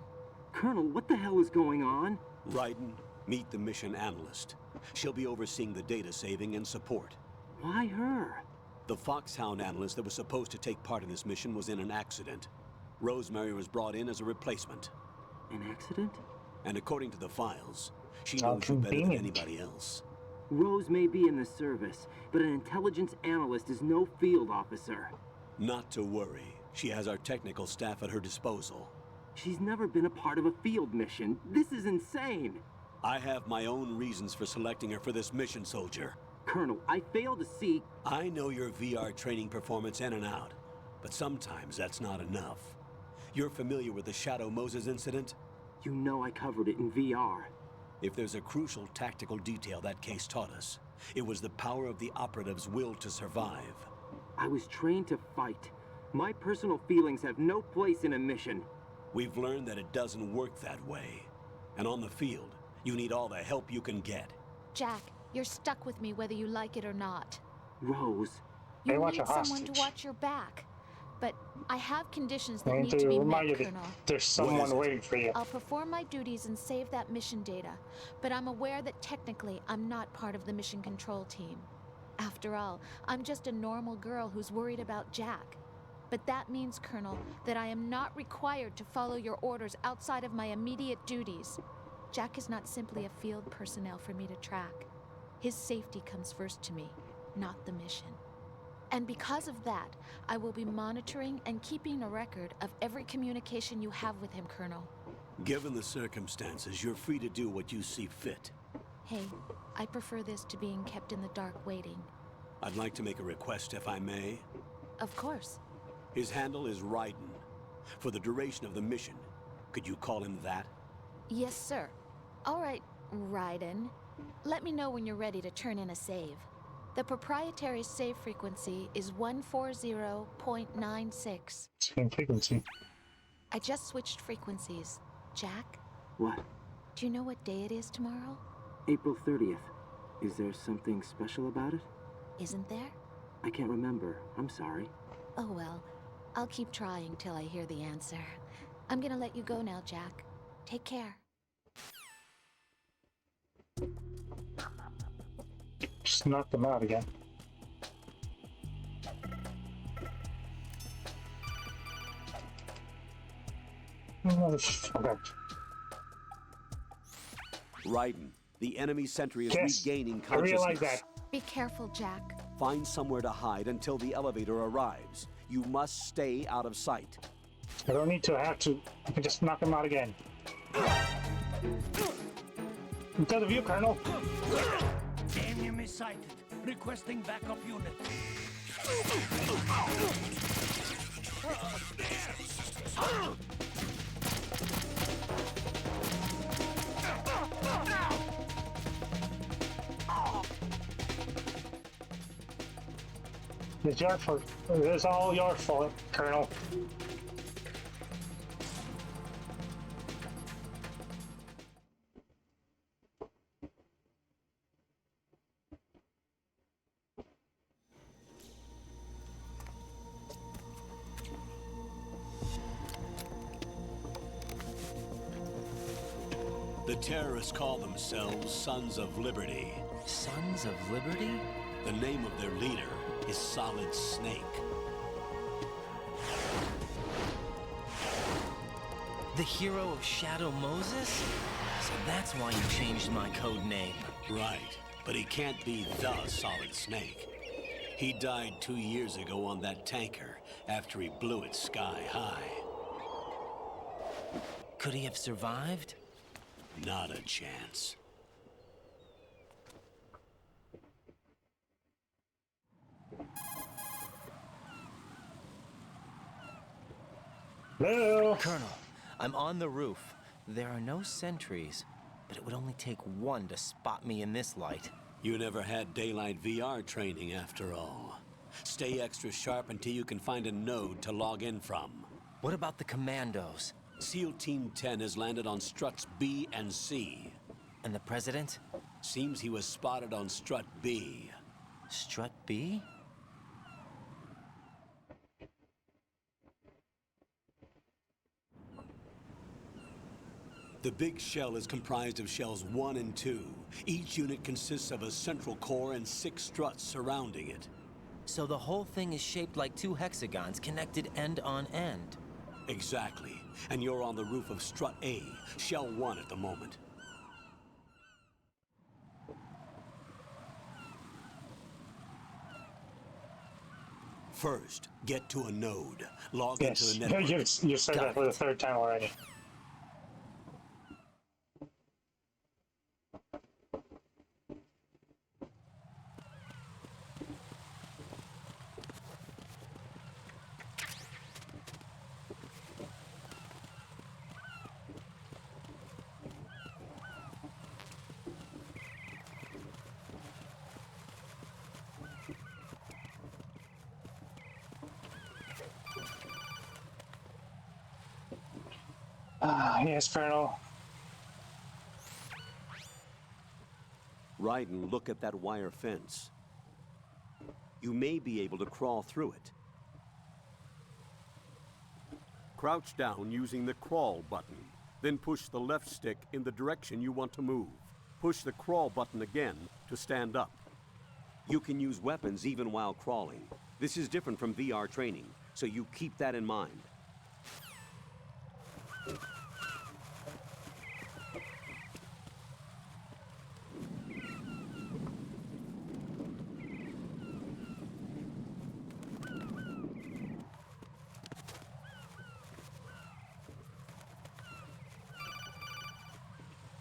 Colonel, what the hell is going on?
Raiden, meet the mission analyst. She'll be overseeing the data saving and support.
Why her?
The Foxhound analyst that was supposed to take part in this mission was in an accident. Rosemary was brought in as a replacement.
An accident?
And according to the files, she knows you better than anybody else.
Rose may be in the service, but an intelligence analyst is no field officer.
Not to worry. She has our technical staff at her disposal.
She's never been a part of a field mission. This is insane.
I have my own reasons for selecting her for this mission, soldier.
Colonel, I fail to see...
I know your VR training performance in and out, but sometimes that's not enough. You're familiar with the Shadow Moses incident?
You know I covered it in VR.
If there's a crucial tactical detail that case taught us, it was the power of the operative's will to survive.
I was trained to fight. My personal feelings have no place in a mission.
We've learned that it doesn't work that way. And on the field, you need all the help you can get.
Jack, you're stuck with me whether you like it or not.
Rose.
You need someone to watch your back. But I have conditions that need to be met, Colonel.
There's someone waiting for you.
I'll perform my duties and save that mission data, but I'm aware that technically I'm not part of the mission control team. After all, I'm just a normal girl who's worried about Jack. But that means, Colonel, that I am not required to follow your orders outside of my immediate duties. Jack is not simply a field personnel for me to track. His safety comes first to me, not the mission. And because of that, I will be monitoring and keeping a record of every communication you have with him, Colonel.
Given the circumstances, you're free to do what you see fit.
Hey, I prefer this to being kept in the dark waiting.
I'd like to make a request, if I may.
Of course.
His handle is Raiden. For the duration of the mission, could you call him that?
Yes, sir. All right, Raiden. Let me know when you're ready to turn in a save. The proprietary save frequency is 140.96.
Same frequency.
I just switched frequencies. Jack?
What?
Do you know what day it is tomorrow?
April 30th. Is there something special about it?
Isn't there?
I can't remember. I'm sorry.
Oh well. I'll keep trying till I hear the answer. I'm gonna let you go now, Jack. Take care.
Just knock them out again. Okay.
Raiden, the enemy sentry is regaining
I
consciousness.
realize that.
Be careful, Jack.
Find somewhere to hide until the elevator arrives. You must stay out of sight.
I don't need to. I have to. I can just knock them out again. Into the view, Colonel.
Enemy sighted. Requesting backup unit.
It's your fault. It's all your fault, Colonel.
The terrorists call themselves Sons of Liberty.
Sons of Liberty?
The name of their leader is Solid Snake.
The hero of Shadow Moses? So that's why you changed my code name.
Right, but he can't be the Solid Snake. He died 2 years ago on that tanker after he blew it sky high.
Could he have survived?
Not a chance.
Hello?
Colonel, I'm on the roof. There are no sentries, but it would only take one to spot me in this light.
You never had daylight VR training after all. Stay extra sharp until you can find a node to log in from.
What about the commandos?
SEAL Team 10 has landed on struts B and C.
And the president?
Seems he was spotted on strut B.
Strut B?
The big shell is comprised of shells 1 and 2. Each unit consists of a central core and 6 struts surrounding it.
So the whole thing is shaped like 2 hexagons connected end on end.
Exactly. And you're on the roof of strut A, shell 1 at the moment. First, get to a node. Log into the network.
You said that for the 3rd time already. Yes, Colonel.
Raiden, look at that wire fence. You may be able to crawl through it.
Crouch down using the crawl button. Then push the left stick in the direction you want to move. Push the crawl button again to stand up.
You can use weapons even while crawling. This is different from VR training, so you keep that in mind.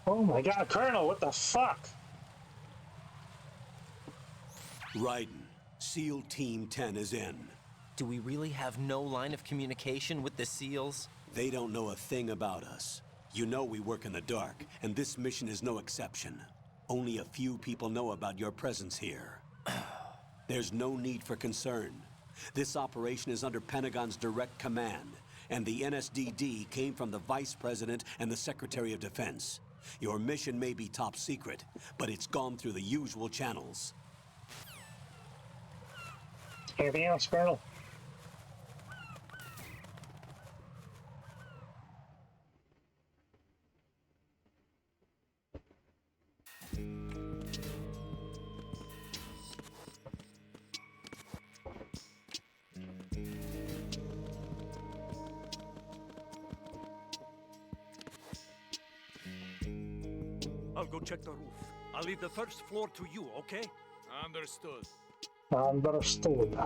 Oh my god, Colonel, what the fuck?
Raiden, SEAL Team 10 is in.
Do we really have no line of communication with the SEALs?
They don't know a thing about us. You know we work in the dark, and this mission is no exception. Only a few people know about your presence here. There's no need for concern. This operation is under Pentagon's direct command, and the NSDD came from the Vice President and the Secretary of Defense. Your mission may be top secret, but it's gone through the usual channels.
Anything else, Colonel?
I'll go check the roof. I'll leave the first floor to you, okay?
Understood.
Understood.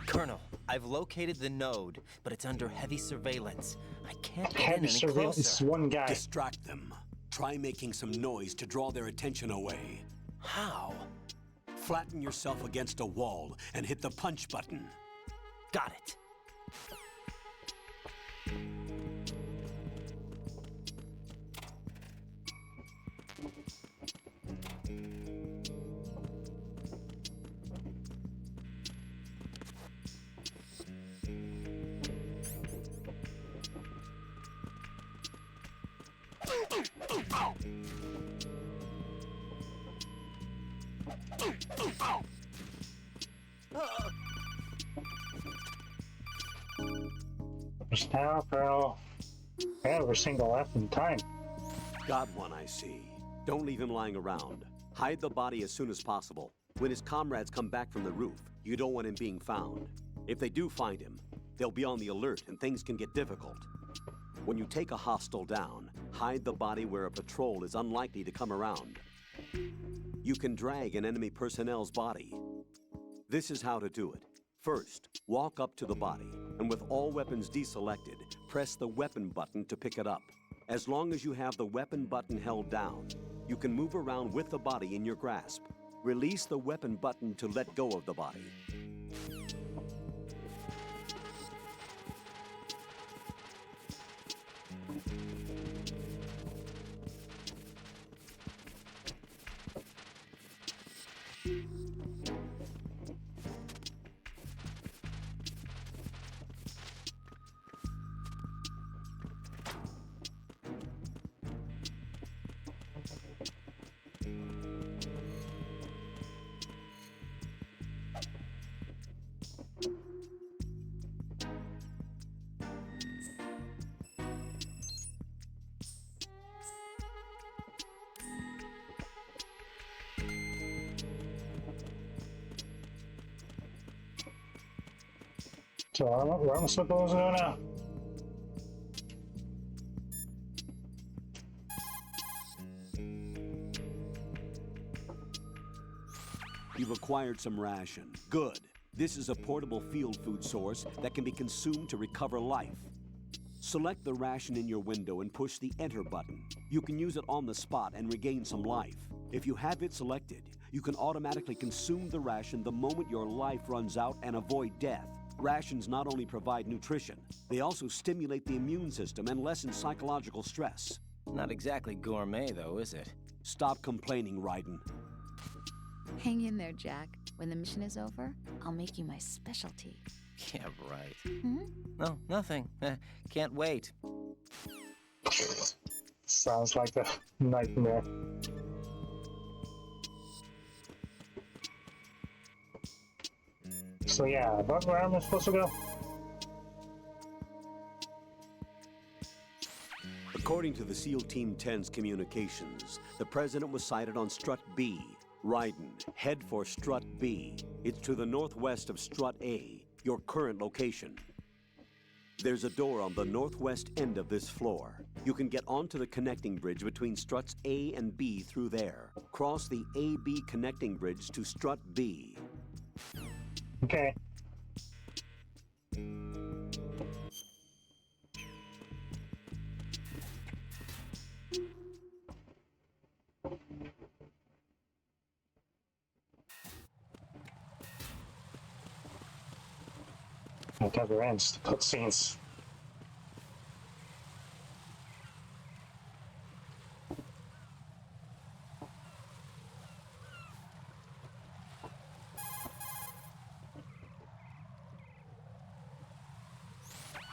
Colonel, I've located the node, but it's under heavy surveillance. I can't get in any
surveillance
closer.
is one guy.
Distract them. Try making some noise to draw their attention away.
How?
Flatten yourself against a wall and hit the punch button.
Got it.
Just now, Colonel. Yeah, we're single left in time.
Got one, I see. Don't leave him lying around. Hide the body as soon as possible. When his comrades come back from the roof, you don't want him being found. If they do find him, they'll be on the alert and things can get difficult. When you take a hostile down, hide the body where a patrol is unlikely to come around. You can drag an enemy personnel's body. This is how to do it. First, walk up to the body, and with all weapons deselected, press the weapon button to pick it up. As long as you have the weapon button held down, you can move around with the body in your grasp. Release the weapon button to let go of the body.
So where am I supposed to go now?
You've acquired some ration. Good. This is a portable field food source that can be consumed to recover life. Select the ration in your window and push the Enter button. You can use it on the spot and regain some life. If you have it selected, you can automatically consume the ration the moment your life runs out and avoid death. Rations not only provide nutrition, they also stimulate the immune system and lessen psychological stress.
Not exactly gourmet, though, is it?
Stop complaining, Raiden.
Hang in there, Jack. When the mission is over, I'll make you my specialty.
Yeah, right.
Hmm?
No, nothing. Can't wait.
Sounds like a nightmare. So yeah, but where am I supposed to go?
According to the SEAL Team 10's communications, the President was sighted on Strut B. Raiden, head for Strut B. It's to the northwest of Strut A, your current location. There's a door on the northwest end of this floor. You can get onto the connecting bridge between Struts A and B through there. Cross the A-B connecting bridge to Strut B.
Okay. It never ends. The cutscenes.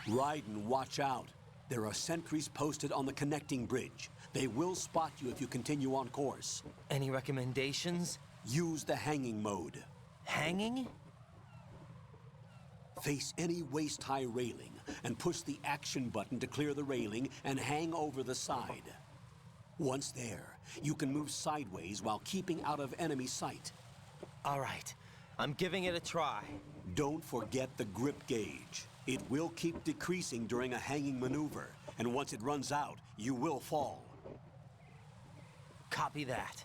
Raiden, watch out. There are sentries posted on the connecting bridge. They will spot you if you continue on course.
Any recommendations?
Use the hanging mode.
Hanging?
Face any waist-high railing and push the action button to clear the railing and hang over the side. Once there, you can move sideways while keeping out of enemy sight.
All right, I'm giving it a try.
Don't forget the grip gauge. It will keep decreasing during a hanging maneuver, and once it runs out, you will fall.
Copy that.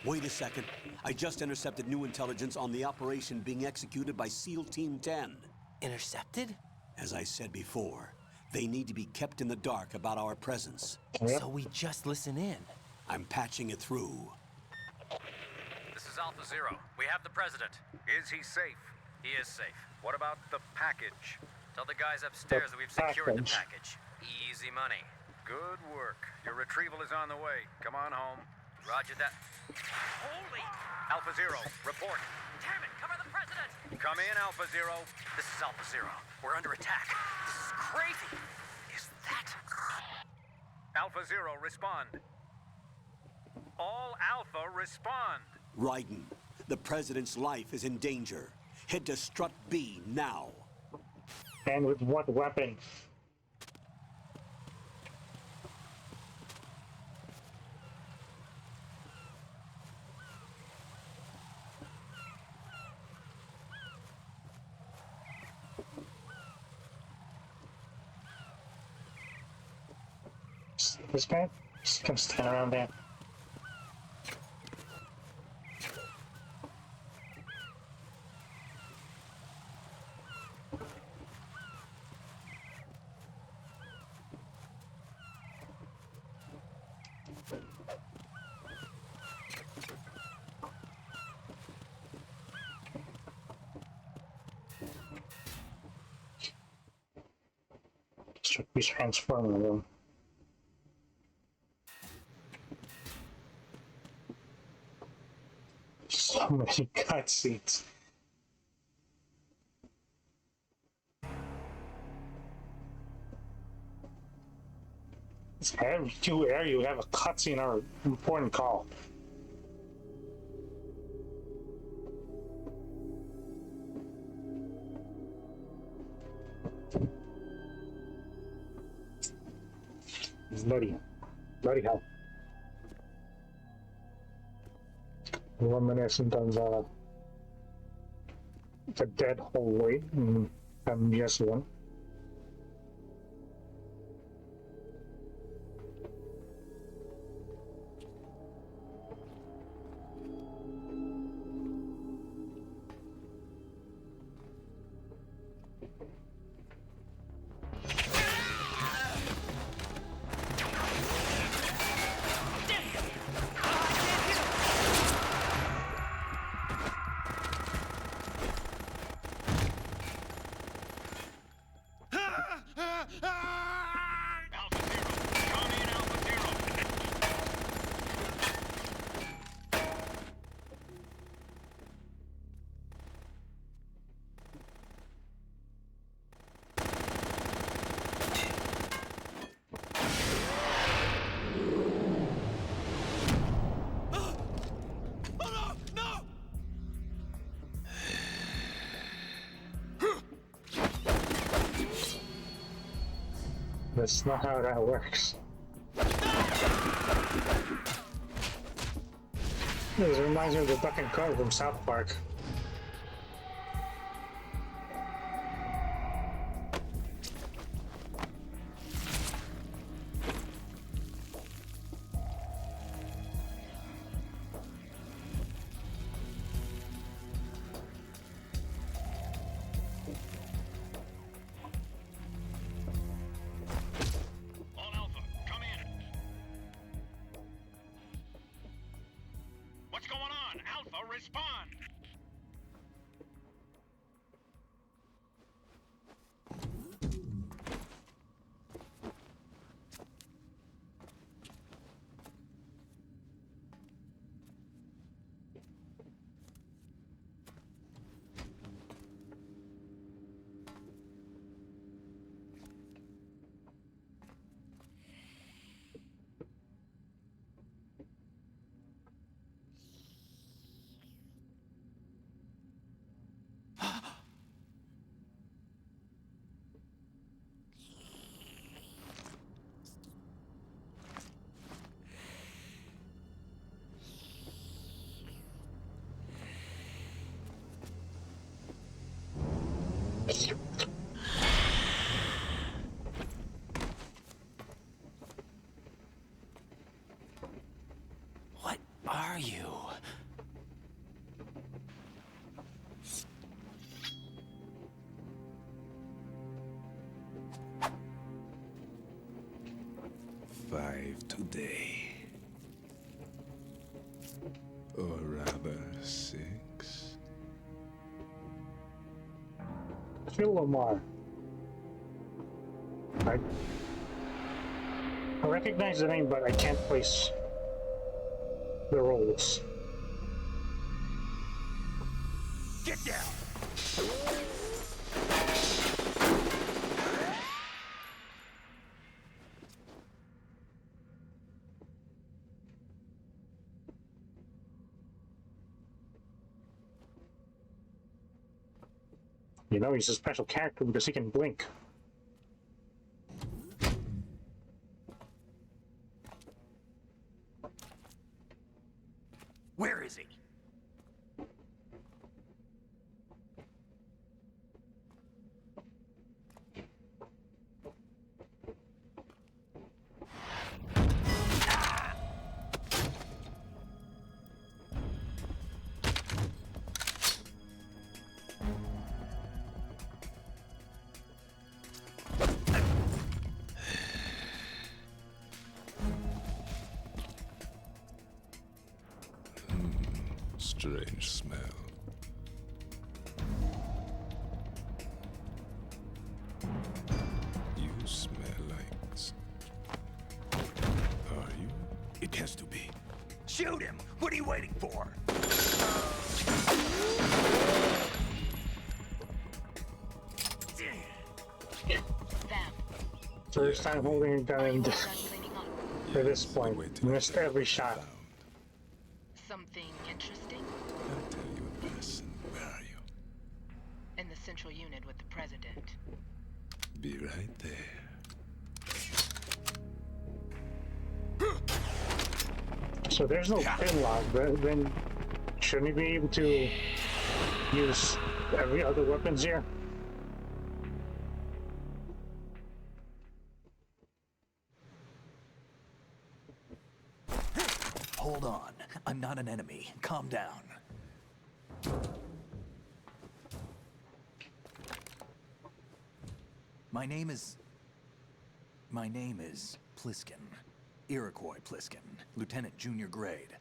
Wait a second. I just intercepted new intelligence on the operation being executed by SEAL Team 10.
Intercepted?
As I said before, they need to be kept in the dark about our presence.
So we just listen in.
I'm patching it through.
This is Alpha Zero. We have the President. Is he safe? He is safe. What about the package? Tell the guys upstairs that we've secured the package. Easy money. Good work. Your retrieval is on the way. Come on home. Roger that. Holy! Alpha Zero, report. Damn it, cover the President! Come in, Alpha Zero. This is Alpha Zero. We're under attack. This is crazy. Is that... Alpha Zero, respond. All Alpha, respond.
Raiden, the President's life is in danger. Head to Strut B now.
And with what weapon? This guy? Just come stand around there. He's transforming them. So many cutscenes. Every 2 area you have a cutscene or an important call. Bloody hell. Reminiscent of the dead hallway in MGS1. That's not how that works. This reminds me of the duck and cover from South Park.
What's going on? Alpha, respond!
What are you?
Five today. Or rather, 6.
Kill Lamar. I recognize the name, but I can't place the roles.
Get down!
You know, he's a special character because he can blink.
Where is he?
Strange smell. You smell
first time holding a gun to this point. Missed every shot.
Something interesting?
I'll tell you a lesson. Where are you?
In the central unit with the president.
Be right there.
So there's no pin lock, but then shouldn't he be able to use every other weapons here?
Hold on. I'm not an enemy. Calm down. My name is Pliskin. Iroquois Pliskin. Lieutenant Junior Grade.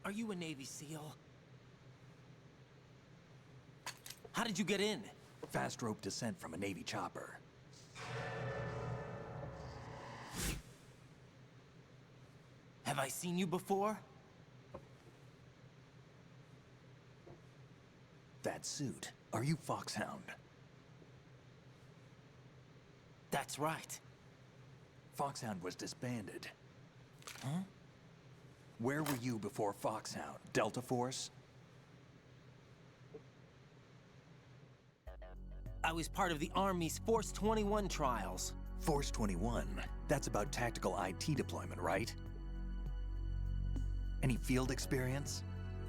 Are you a Navy SEAL? How did you get in?
Fast rope descent from a Navy chopper.
Have I seen you before?
That suit. Are you Foxhound?
That's right.
Foxhound was disbanded.
Huh?
Where were you before Foxhound? Delta Force?
I was part of the Army's Force 21 trials.
Force 21? That's about tactical IT deployment, right? Any field experience?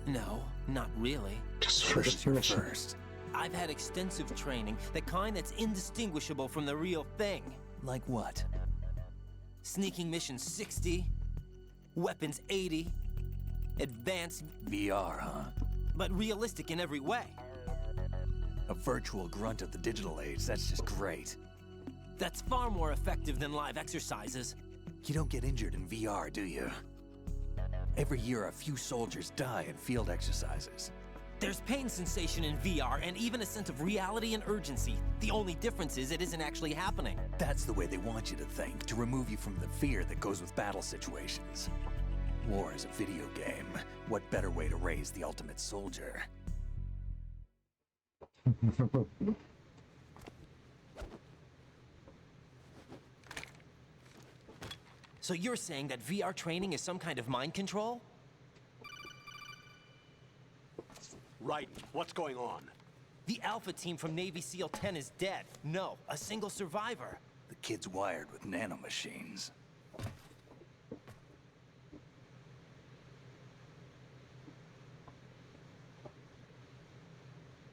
No, not really.
Just
This is your first.
I've had extensive training, the kind that's indistinguishable from the real thing.
Like what?
Sneaking mission 60, weapons 80, advanced...
VR, huh?
But realistic in every way.
A virtual grunt of the digital age, that's just great.
That's far more effective than live exercises.
You don't get injured in VR, do you? Every year, a few soldiers die in field exercises.
There's pain sensation in VR and even a sense of reality and urgency. The only difference is it isn't actually happening.
That's the way they want you to think, to remove you from the fear that goes with battle situations. War is a video game. What better way to raise the ultimate soldier?
So you're saying that VR training is some kind of mind control?
Right. What's going on?
The Alpha team from Navy SEAL 10 is dead. No, a single survivor.
The kid's wired with nanomachines.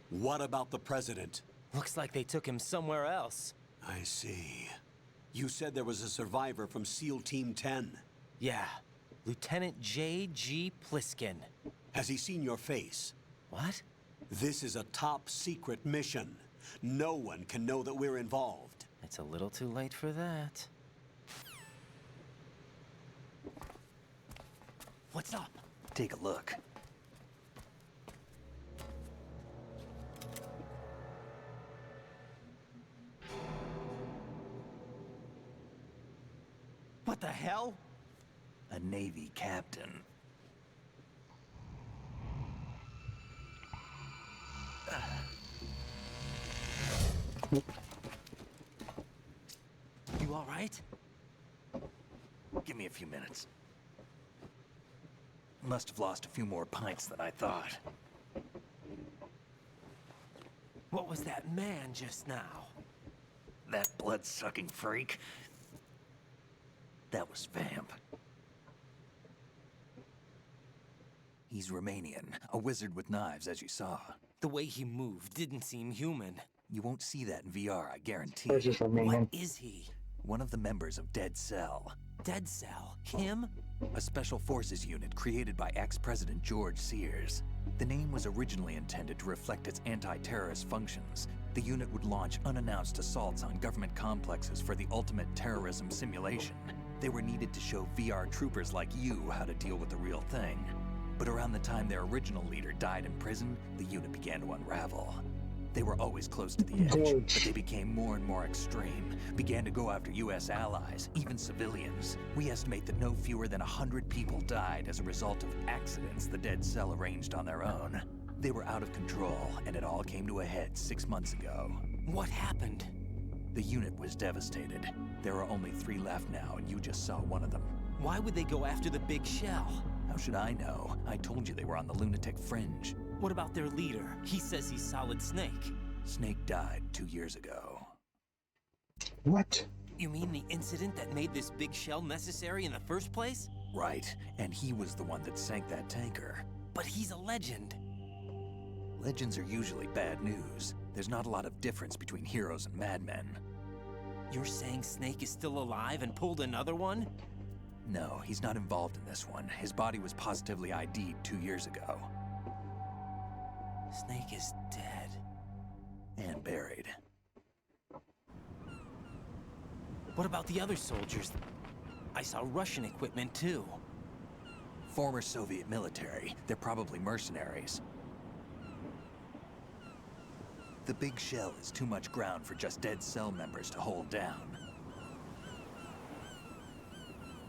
What about the president?
Looks like they took him somewhere else.
I see. You said there was a survivor from SEAL Team 10.
Yeah. Lieutenant J.G. Pliskin.
Has he seen your face?
What?
This is a top secret mission. No one can know that we're involved.
It's a little too late for that. What's up?
Take a look.
What the hell?
A Navy captain.
You all right?
Give me a few minutes. Must have lost a few more pints than I thought.
What was that man just now?
That blood-sucking freak? That was Vamp. He's Romanian, a wizard with knives, as you saw.
The way he moved didn't seem human.
You won't see that in VR, I guarantee.
This is Romanian.
What is he?
One of the members of Dead Cell.
Dead Cell? Him?
A special forces unit created by ex-President George Sears. The name was originally intended to reflect its anti-terrorist functions. The unit would launch unannounced assaults on government complexes for the ultimate terrorism simulation. They were needed to show VR troopers like you how to deal with the real thing. But around the time their original leader died in prison, the unit began to unravel. They were always close to the edge, but they became more and more extreme, began to go after US allies, even civilians. We estimate that no fewer than 100 people died as a result of accidents the Dead Cell arranged on their own. They were out of control, and it all came to a head 6 months ago.
What happened?
The unit was devastated. There are only 3 left now, and you just saw one of them.
Why would they go after the big shell?
How should I know? I told you they were on the lunatic fringe.
What about their leader? He says he's Solid Snake.
Snake died 2 years ago.
What?
You mean the incident that made this big shell necessary in the first place?
Right, and he was the one that sank that tanker.
But he's a legend.
Legends are usually bad news. There's not a lot of difference between heroes and madmen.
You're saying Snake is still alive and pulled another one?
No, he's not involved in this one. His body was positively ID'd 2 years ago.
Snake is dead.
And buried.
What about the other soldiers? I saw Russian equipment too.
Former Soviet military. They're probably mercenaries. The big shell is too much ground for just Dead Cell members to hold down.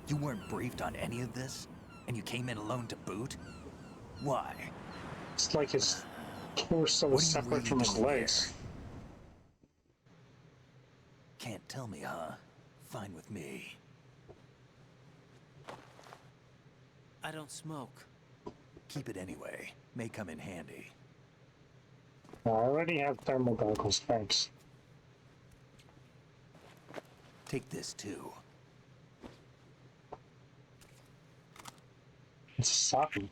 You weren't briefed on any of this? And you came in alone to boot? Why?
It's like his torso was separate from his legs.
Can't tell me, huh? Fine with me.
I don't smoke.
Keep it anyway. May come in handy.
I already have thermal goggles, thanks.
Take this too.
It's a socket.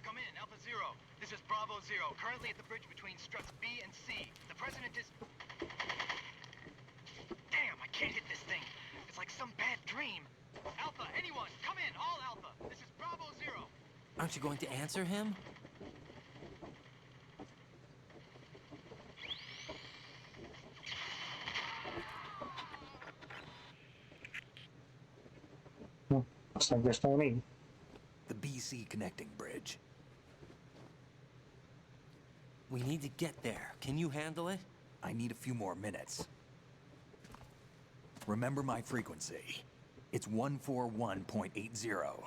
Come in, Alpha Zero. This is Bravo Zero, currently at the bridge between struts B and C. The President is... Damn, I can't hit this thing. It's like some bad dream. Alpha, anyone, come in, all Alpha. This is Bravo Zero.
Aren't you going to answer him?
Looks like there's no need.
The BC connecting bridge.
We need to get there. Can you handle it?
I need a few more minutes. Remember my frequency. It's 141.80.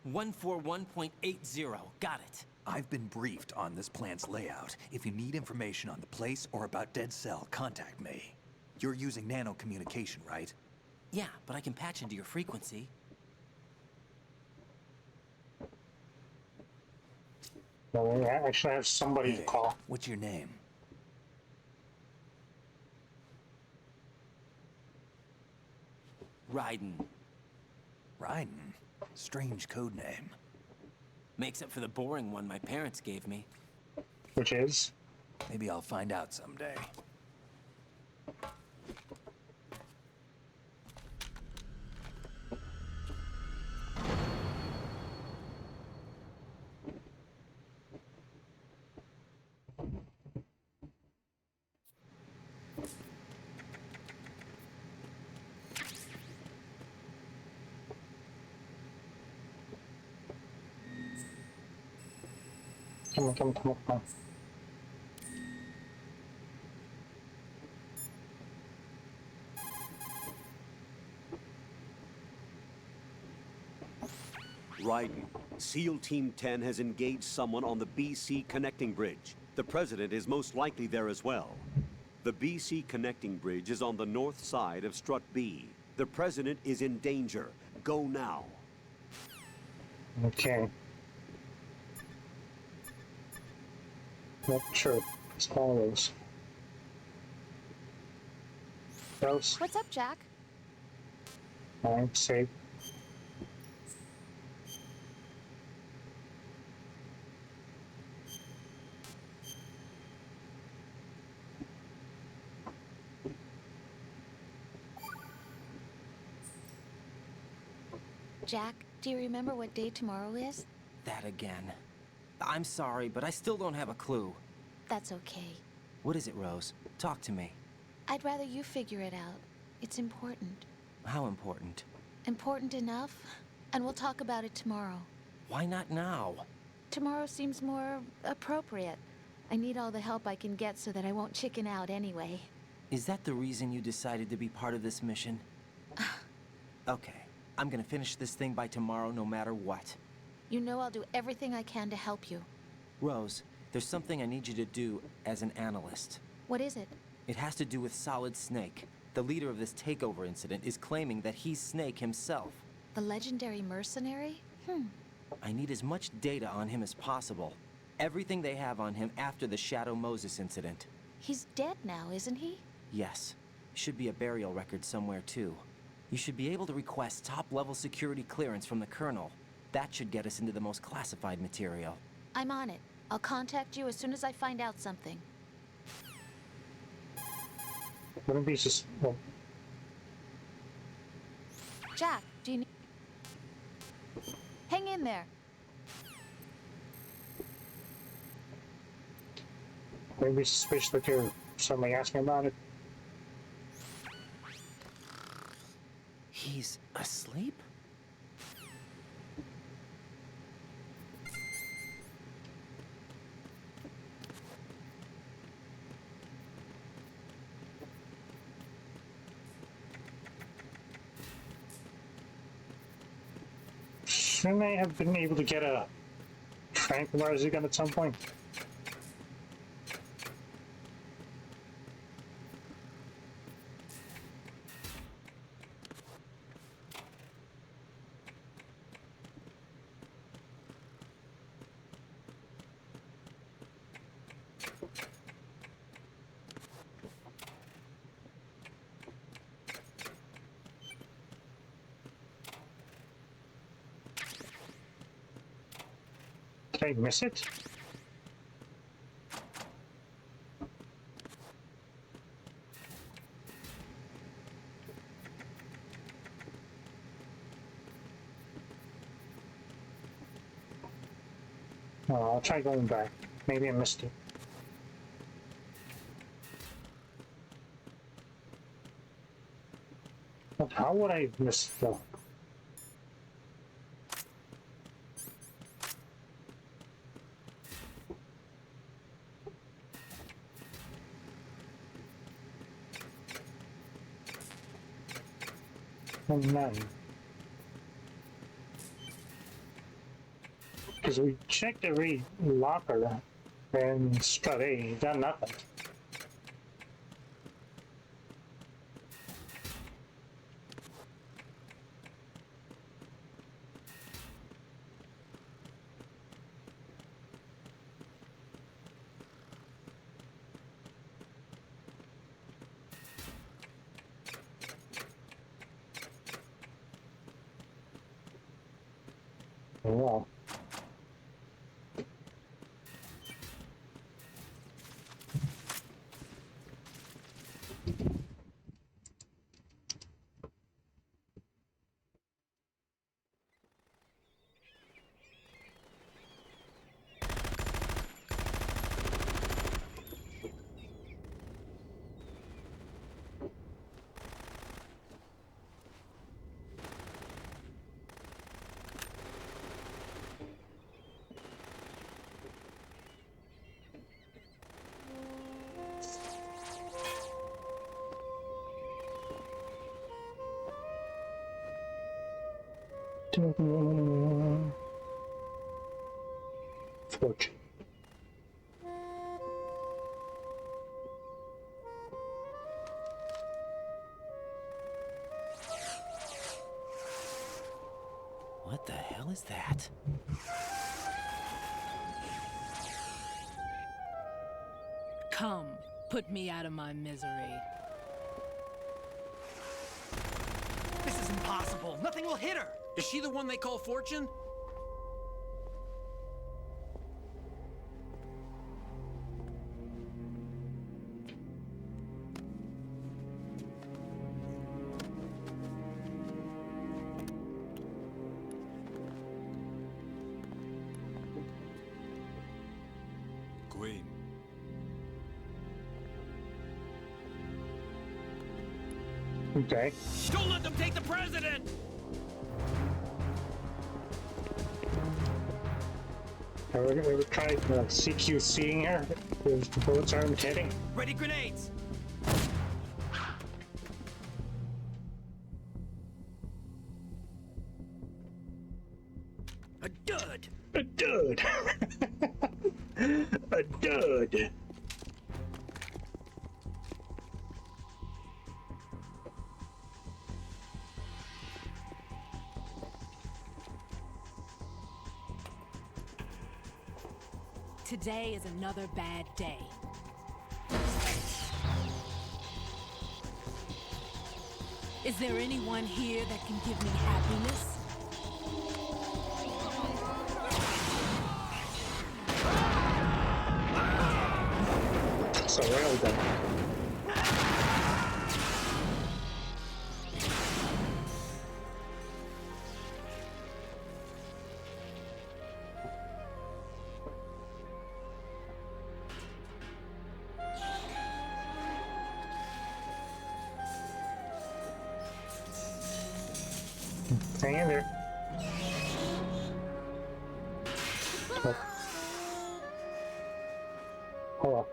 141.80. Got it.
I've been briefed on this plant's layout. If you need information on the place or about Dead Cell, contact me. You're using nano communication, right?
Yeah, but I can patch into your frequency.
Well, we actually have somebody to call.
What's your name?
Raiden.
Raiden? Strange code name.
Makes up for the boring one my parents gave me.
Which is?
Maybe I'll find out someday.
Come on.
Raiden, SEAL Team 10 has engaged someone on the BC connecting bridge. The President is most likely there as well. The BC connecting bridge is on the north side of Strut B. The President is in danger. Go now.
Okay. Not sure. Let's call those.
What's up, Jack?
I'm safe.
Jack, do you remember what day tomorrow is?
That again. I'm sorry, but I still don't have a clue.
That's okay.
What is it, Rose? Talk to me.
I'd rather you figure it out. It's important.
How important?
Important enough, and we'll talk about it tomorrow.
Why not now?
Tomorrow seems more appropriate. I need all the help I can get so that I won't chicken out anyway.
Is that the reason you decided to be part of this mission? Okay, I'm gonna finish this thing by tomorrow no matter what.
You know I'll do everything I can to help you.
Rose, there's something I need you to do as an analyst.
What is it?
It has to do with Solid Snake. The leader of this takeover incident is claiming that he's Snake himself.
The legendary mercenary?
I need as much data on him as possible. Everything they have on him after the Shadow Moses incident.
He's dead now, isn't he?
Yes. Should be a burial record somewhere, too. You should be able to request top-level security clearance from the Colonel. That should get us into the most classified material.
I'm on it. I'll contact you as soon as I find out something.
Wouldn't be just... Well,
Jack, do you need... Hang in there.
maybe suspicious that you're suddenly asking about it.
He's asleep?
Shouldn't I have been able to get a tranquilizer gun at some point? Did I miss it? Oh, I'll try going back. Maybe I missed it. But how would I miss it though? None. Because we checked every locker and Strut A, done nothing. Wow. Fortune.
What the hell is that?
Come, put me out of my misery.
This is impossible. Nothing will hit her. Is she the one they call Fortune?
Queen.
Okay.
Don't let them take the president!
We were trying CQCing her. The bullets aren't hitting.
Ready grenades!
A dud!
A dud! A dud!
Today is another bad day. Is there anyone here that can give me happiness?
So well done. Hang in there. Oh. Hold on.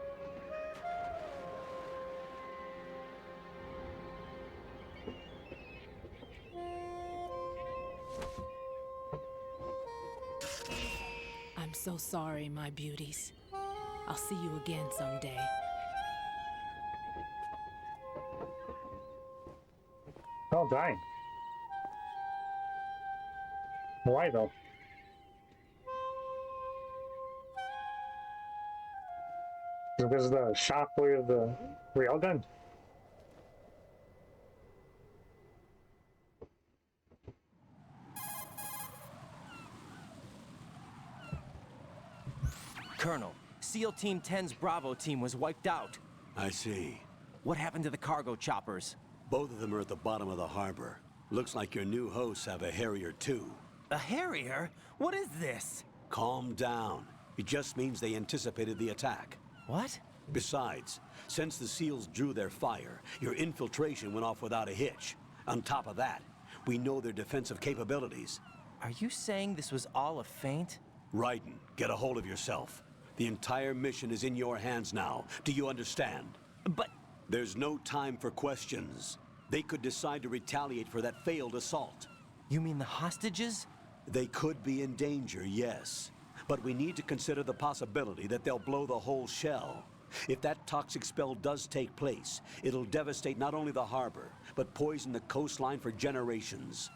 I'm so sorry, my beauties. I'll see you again someday.
Oh, dying. Why though? Because of the shockwave of the railgun?
Colonel, SEAL Team 10's Bravo team was wiped out.
I see.
What happened to the cargo choppers?
Both of them are at the bottom of the harbor. Looks like your new hosts have a Harrier too.
A Harrier? What is this?
Calm down. It just means they anticipated the attack.
What?
Besides, since the SEALs drew their fire, your infiltration went off without a hitch. On top of that, we know their defensive capabilities.
Are you saying this was all a feint?
Raiden, get a hold of yourself. The entire mission is in your hands now. Do you understand?
But...
There's no time for questions. They could decide to retaliate for that failed assault.
You mean the hostages?
They could be in danger, yes. But we need to consider the possibility that they'll blow the whole shell. If that toxic spell does take place, it'll devastate not only the harbor, but poison the coastline for generations.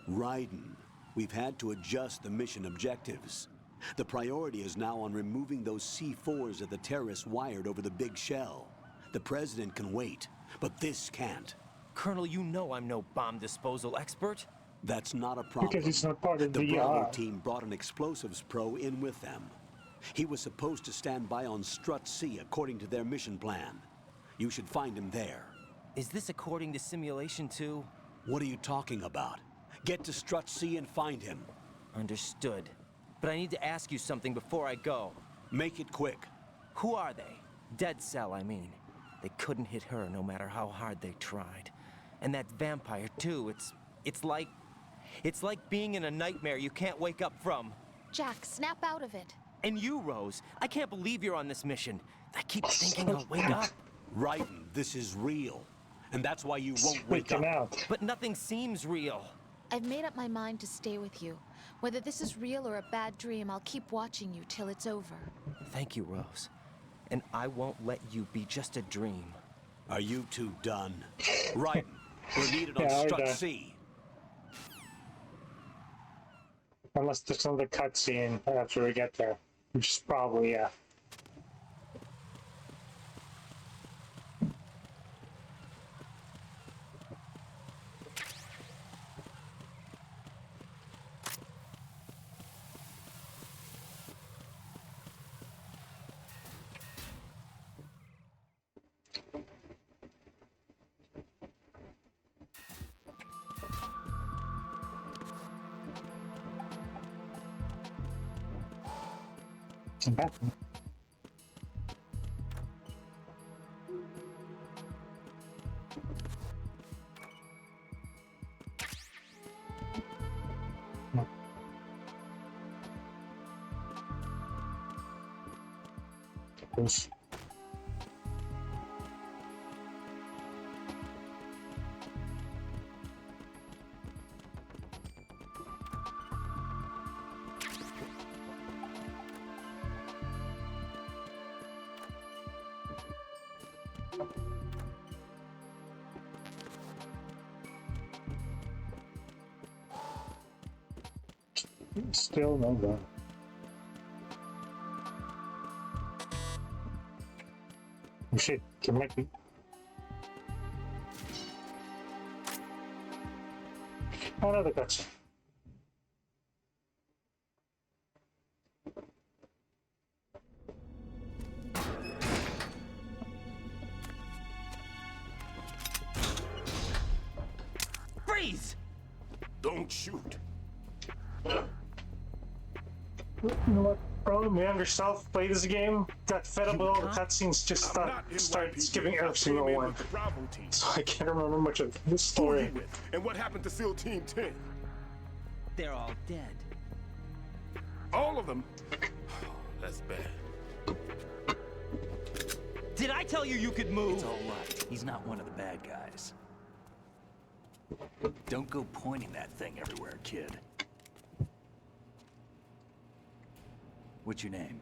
Raiden, we've had to adjust the mission objectives. The priority is now on removing those C4s that the terrorists wired over the big shell. The President can wait, but this can't.
Colonel, you know I'm no bomb disposal expert.
That's not a problem.
Because he's not part of
the Bravo team brought an explosives pro in with them. He was supposed to stand by on Strut C according to their mission plan. You should find him there.
Is this according to simulation 2?
What are you talking about? Get to Strut C and find him.
Understood. But I need to ask you something before I go.
Make it quick.
Who are they? Dead Cell, I mean. They couldn't hit her no matter how hard they tried. And that vampire, too, it's like being in a nightmare you can't wake up from.
Jack, snap out of it.
And you, Rose, I can't believe you're on this mission. I keep thinking I'll wake up.
Raiden, this is real. And that's why you won't wake up.
Out.
But nothing seems real.
I've made up my mind to stay with you. Whether this is real or a bad dream, I'll keep watching you till it's over.
Thank you, Rose. And I won't let you be just a dream.
Are you two done? Raiden, we're needed on Strut C.
Unless there's another cutscene after we get there. Which is probably, yeah. Bathroom. Oops. Still no go. Oh shit, there might be. Another cutscene.
Freeze!
Don't shoot.
You know what? Probably me and yourself played this game, got fed up with all the cutscenes, just started skipping every single one. So I can't remember much of this story.
And what happened to SEAL Team 10?
They're all dead.
All of them? That's bad.
Did I tell you you could move?
It's all right. He's not one of the bad guys. Don't go pointing that thing everywhere, kid. What's your name?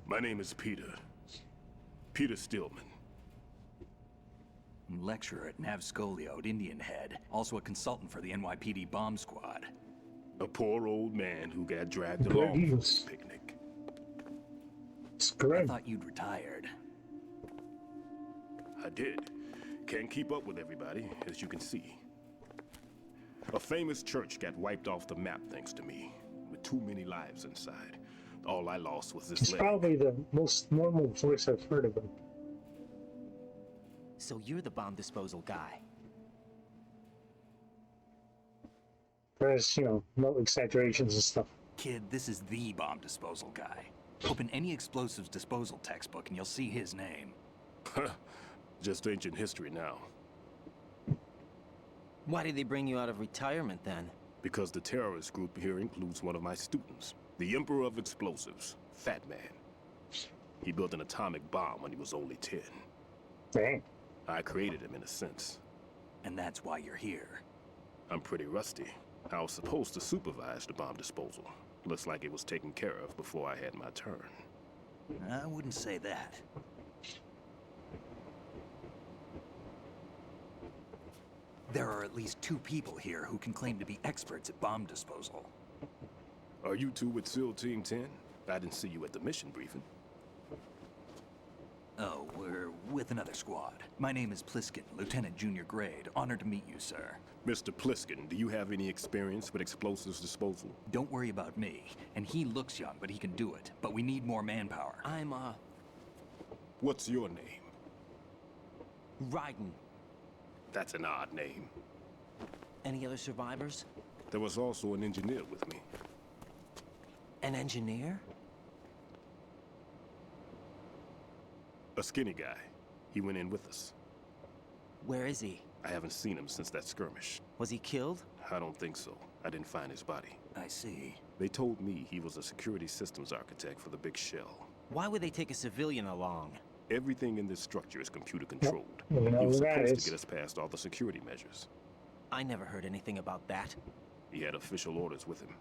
My name is Peter. Peter Stillman.
Lecturer at Nav Scolio at Indian Head. Also a consultant for the NYPD bomb squad.
A poor old man who got dragged along for this picnic.
I thought you'd retired.
I did. Can't keep up with everybody, as you can see. A famous church got wiped off the map thanks to me, with too many lives inside. All I lost was this
It's
leg.
probably the most normal voice I've heard of him.
So you're the bomb disposal guy.
There's, you know, no exaggerations and stuff.
Kid, this is the bomb disposal guy. Open any explosives disposal textbook and you'll see his name.
Just ancient history now.
Why did they bring you out of retirement then?
Because the terrorist group here includes one of my students, the Emperor of Explosives, Fat Man. He built an atomic bomb when he was only 10.
Dang.
I created him in a sense.
And that's why you're here.
I'm pretty rusty. I was supposed to supervise the bomb disposal. Looks like it was taken care of before I had my turn.
I wouldn't say that. There are at least 2 people here who can claim to be experts at bomb disposal.
Are you two with SEAL Team 10? I didn't see you at the mission briefing.
Oh, we're with another squad. My name is Pliskin, Lieutenant Junior Grade. Honored to meet you, sir.
Mr. Pliskin, do you have any experience with explosives disposal?
Don't worry about me. And he looks young, but he can do it. But we need more manpower.
I'm,
What's your name?
Raiden.
That's an odd name.
Any other survivors?
There was also an engineer with me.
An engineer?
A skinny guy. He went in with us.
Where is he?
I haven't seen him since that skirmish.
Was he killed?
I don't think so. I didn't find his body.
I see.
They told me he was a security systems architect for the big shell.
Why would they take a civilian along?
Everything in this structure is computer controlled.
Well,
He was supposed
is.
to get us past all the security measures.
I never heard anything about that.
He had official orders with him.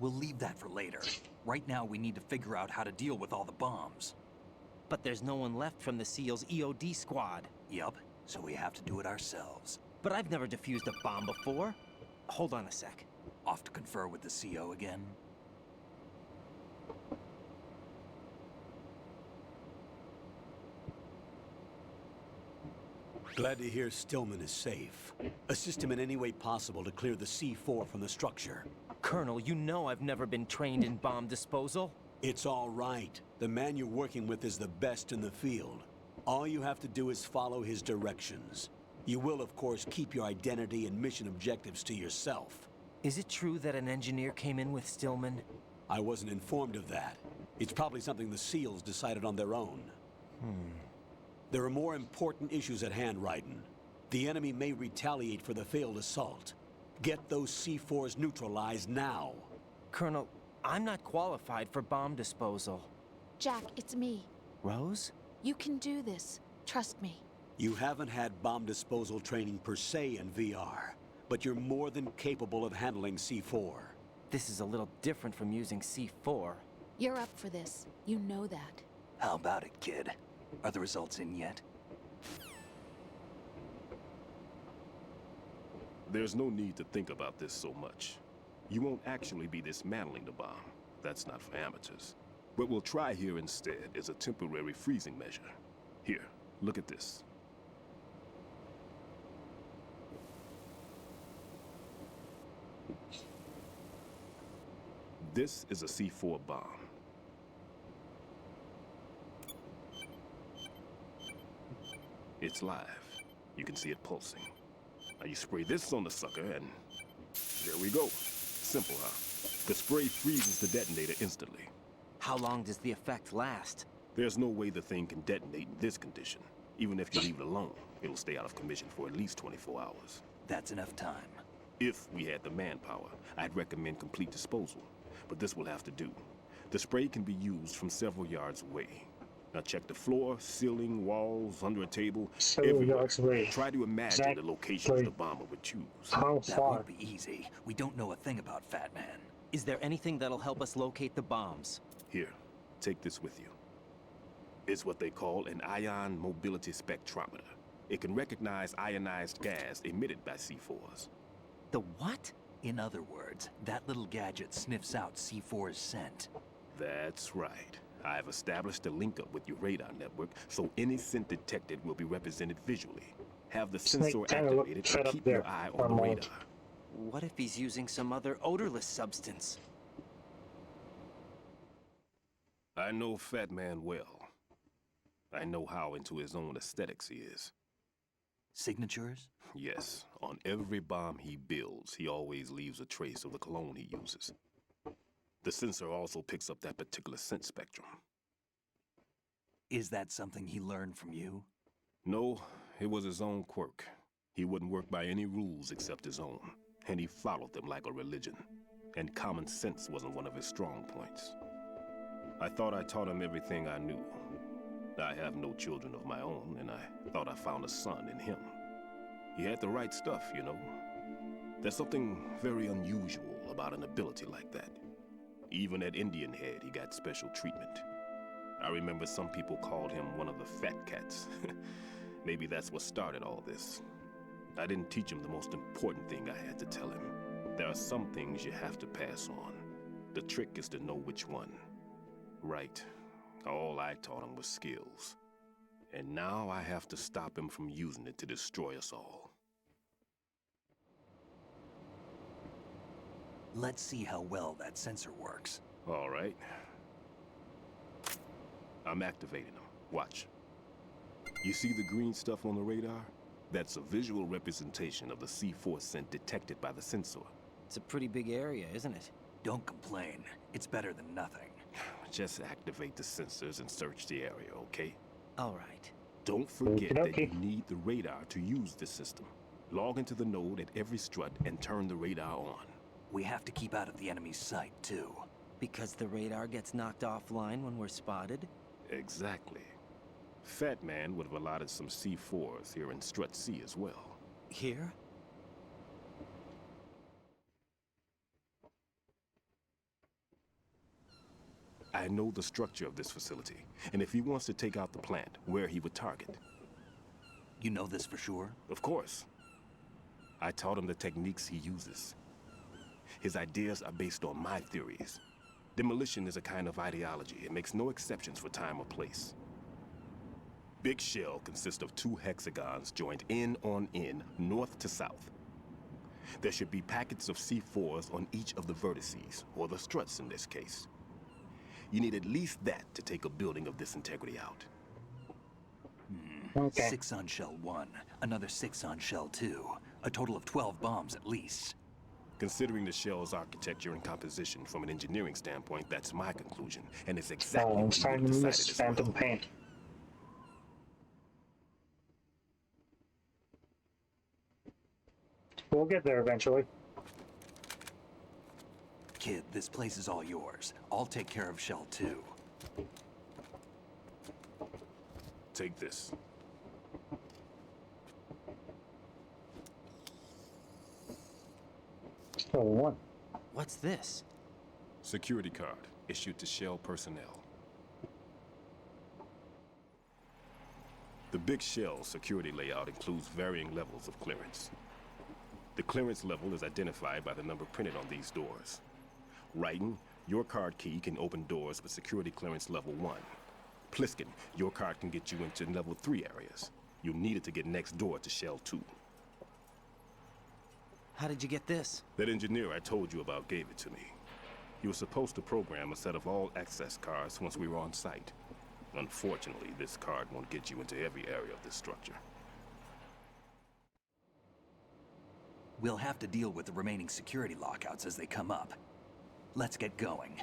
We'll leave that for later. Right now, we need to figure out how to deal with all the bombs.
But there's no one left from the SEAL's EOD squad.
Yup, so we have to do it ourselves.
But I've never defused a bomb before. Hold on a sec.
Off to confer with the CO again?
Glad to hear Stillman is safe. Assist him in any way possible to clear the C4 from the structure.
Colonel, you know I've never been trained in bomb disposal.
It's all right. The man you're working with is the best in the field. All you have to do is follow his directions. You will, of course, keep your identity and mission objectives to yourself.
Is it true that an engineer came in with Stillman?
I wasn't informed of that. It's probably something the SEALs decided on their own. There are more important issues at hand, Raiden. The enemy may retaliate for the failed assault. Get those C4s neutralized now.
Colonel, I'm not qualified for bomb disposal.
Jack, it's me.
Rose?
You can do this. Trust me.
You haven't had bomb disposal training per se in VR, but you're more than capable of handling C4.
This is a little different from using C4.
You're up for this. You know that.
How about it, kid? Are the results in yet?
There's no need to think about this so much. You won't actually be dismantling the bomb. That's not for amateurs. What we'll try here instead is a temporary freezing measure. Here, look at this. This is a C4 bomb. It's live. You can see it pulsing. Now you spray this on the sucker and there we go. Simple, huh? The spray freezes the detonator instantly.
How long does the effect last?
There's no way the thing can detonate in this condition. Even if you leave it alone, it'll stay out of commission for at least 24 hours.
That's enough time.
If we had the manpower, I'd recommend complete disposal. But this will have to do. The spray can be used from several yards away. Now check the floor, ceiling, walls, under a table, everywhere. Try to imagine the locations the bomber would choose.
That won't be easy. We don't know a thing about Fat Man.
Is there anything that'll help us locate the bombs?
Here, take this with you. It's what they call an ion mobility spectrometer. It can recognize ionized gas emitted by C4s.
The what?
In other words, that little gadget sniffs out C4's scent.
That's right. I've established a link up with your radar network, so any scent detected will be represented visually. Have the sensor activated and keep your eye on the radar.
What if he's using some other odorless substance?
I know Fat Man well. I know how into his own aesthetics he is.
Signatures?
Yes. On every bomb he builds, he always leaves a trace of the cologne he uses. The sensor also picks up that particular scent spectrum.
Is that something he learned from you?
No, it was his own quirk. He wouldn't work by any rules except his own, and he followed them like a religion. And common sense wasn't one of his strong points. I thought I taught him everything I knew. I have no children of my own, and I thought I found a son in him. He had the right stuff, you know. There's something very unusual about an ability like that. Even at Indian Head, he got special treatment. I remember some people called him one of the fat cats. Maybe that's what started all this. I didn't teach him the most important thing I had to tell him. There are some things you have to pass on. The trick is to know which one. Right. All I taught him was skills. And now I have to stop him from using it to destroy us all.
Let's see how well that sensor works.
All right. I'm activating them. Watch. You see the green stuff on the radar? That's a visual representation of the C4 scent detected by the sensor.
It's a pretty big area, isn't it?
Don't complain. It's better than nothing.
Just activate the sensors and search the area, okay?
All right.
Don't forget that you need the radar to use this system. Log into the node at every strut and turn the radar on.
We have to keep out of the enemy's sight, too.
Because the radar gets knocked offline when we're spotted?
Exactly. Fat Man would have allotted some C4s here in Strut C as well.
Here?
I know the structure of this facility, and if he wants to take out the plant, where he would target.
You know this for sure?
Of course. I taught him the techniques he uses. His ideas are based on my theories. Demolition is a kind of ideology. It makes no exceptions for time or place. Big shell consists of 2 hexagons joined end on end, north to south. There should be packets of C4s on each of the vertices, or the struts in this case. You need at least that to take a building of this integrity out.
Okay. 6 on shell 1, another 6 on shell 2. A total of 12 bombs at least.
Considering the shell's architecture and composition from an engineering standpoint, that's my conclusion, and it's exactly what he would have decided as
Phantom paint. We'll get there eventually.
Kid, this place is all yours. I'll take care of shell 2.
Take this.
Oh, what?
What's this?
Security card issued to Shell personnel. The big Shell security layout includes varying levels of clearance. The clearance level is identified by the number printed on these doors. Writing, your card key can open doors with security clearance level 1. Pliskin, your card can get you into level 3 areas. You'll need it to get next door to Shell 2.
How did you get this?
That engineer I told you about gave it to me. He was supposed to program a set of all access cards once we were on site. Unfortunately, this card won't get you into every area of this structure.
We'll have to deal with the remaining security lockouts as they come up. Let's get going.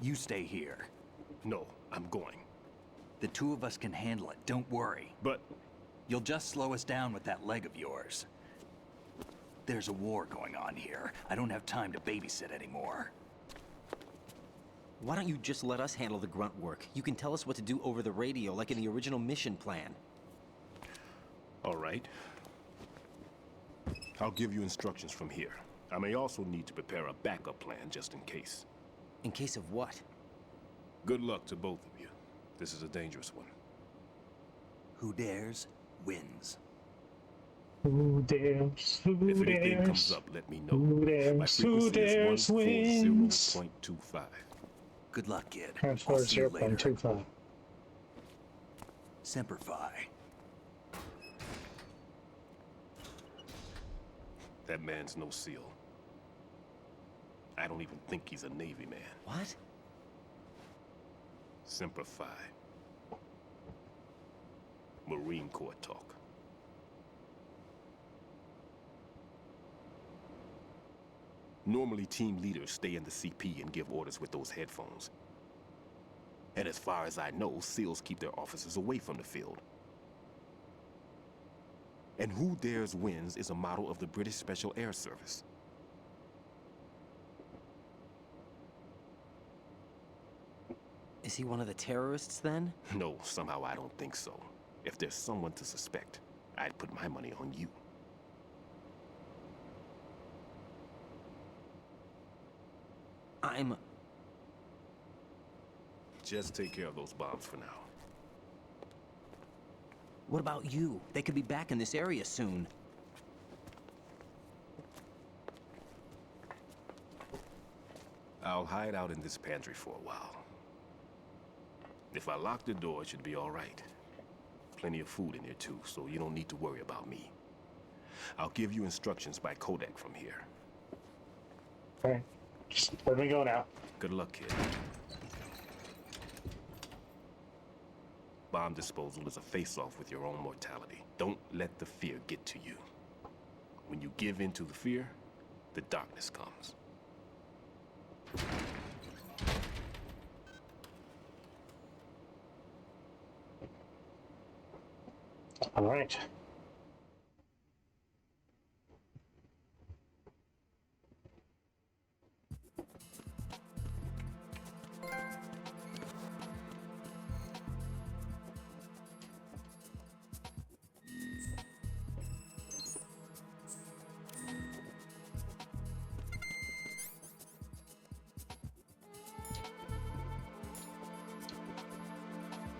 You stay here.
No, I'm going.
The two of us can handle it, don't worry.
But...
You'll just slow us down with that leg of yours. There's a war going on here. I don't have time to babysit anymore.
Why don't you just let us handle the grunt work? You can tell us what to do over the radio, like in the original mission plan.
All right. I'll give you instructions from here. I may also need to prepare a backup plan just in case.
In case of what?
Good luck to both of you. This is a dangerous one.
Who dares, wins.
Who dares? Who
if anything
dares?
comes up, let me know.
Who dares?
My frequency is 140.25.
Good luck, kid.
That's
I'll see you later.
0.25.
Semper Fi.
That man's no SEAL. I don't even think he's a Navy man.
What?
Semper Fi. Marine Corps talk. Normally, team leaders stay in the CP and give orders with those headphones. And as far as I know, SEALs keep their officers away from the field. And Who Dares Wins is a model of the British Special Air Service.
Is he one of the terrorists, then?
No, somehow I don't think so. If there's someone to suspect, I'd put my money on you. Just take care of those bombs for now.
What about you? They could be back in this area soon.
I'll hide out in this pantry for a while. If I lock the door, it should be all right. Plenty of food in here too, so you don't need to worry about me. I'll give you instructions by Kodak from here.
Okay. Just let me go now.
Good luck, kid. Bomb disposal is a face-off with your own mortality. Don't let the fear get to you. When you give in to the fear, the darkness comes.
All right.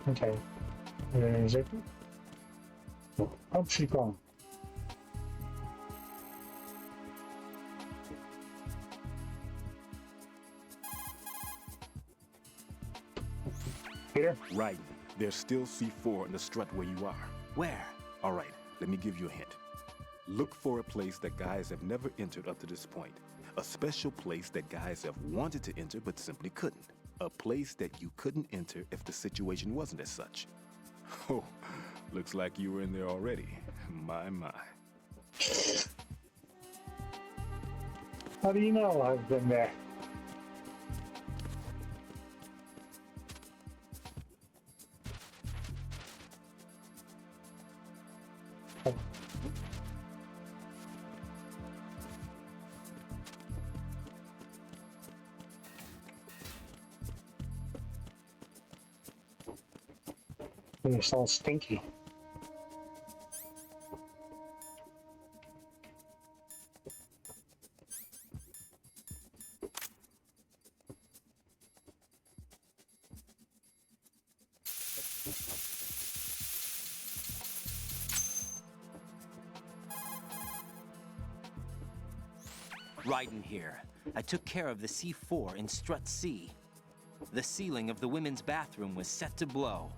Okay. Is it? Oh, she's gone. Peter?
Right. There's still C4 in the strut where you are.
Where?
All right, let me give you a hint. Look for a place that guys have never entered up to this point. A special place that guys have wanted to enter but simply couldn't. A place that you couldn't enter if the situation wasn't as such. Oh, looks like you were in there already. My.
How do you know I've been there? It's all stinky.
Raiden here. I took care of the C4 in Strut C. The ceiling of the women's bathroom was set to blow.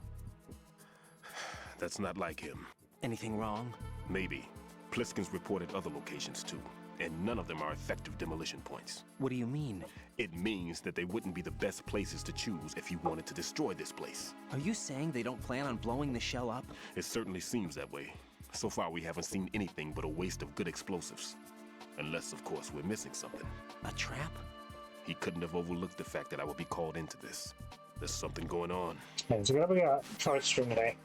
That's not like him.
Anything wrong?
Maybe. Pliskin's reported other locations too, and none of them are effective demolition points.
What do you mean?
It means that they wouldn't be the best places to choose if you wanted to destroy this place.
Are you saying they don't plan on blowing the shell up?
It certainly seems that way. So far, we haven't seen anything but a waste of good explosives. Unless, of course, we're missing something.
A trap?
He couldn't have overlooked the fact that I would be called into this. There's something going on.
It's gonna be a short stream today.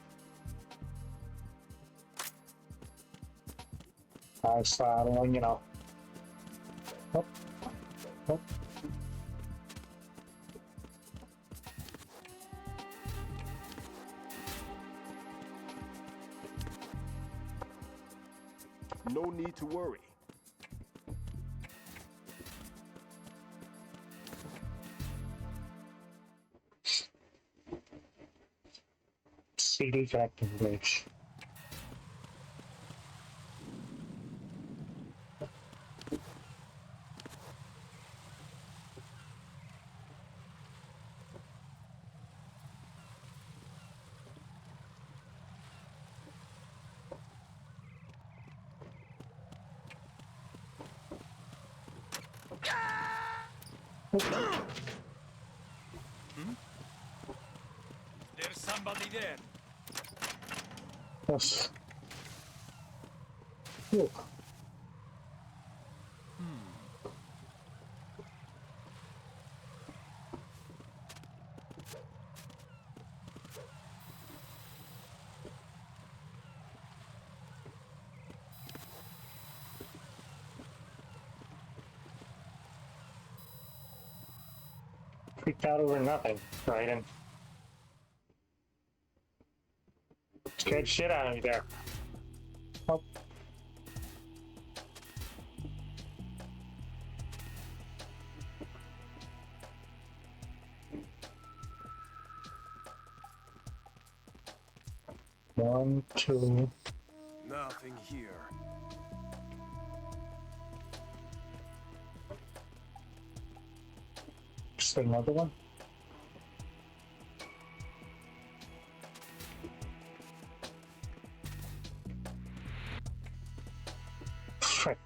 I saw, you know. Oh. Oh.
No need to worry.
CD connecting bridge.
There's somebody there.
Yes. Ooh. Freaked out over nothing, right? And scared shit out of me there. Oh. One, two.
Nothing here.
Just another one. Frick.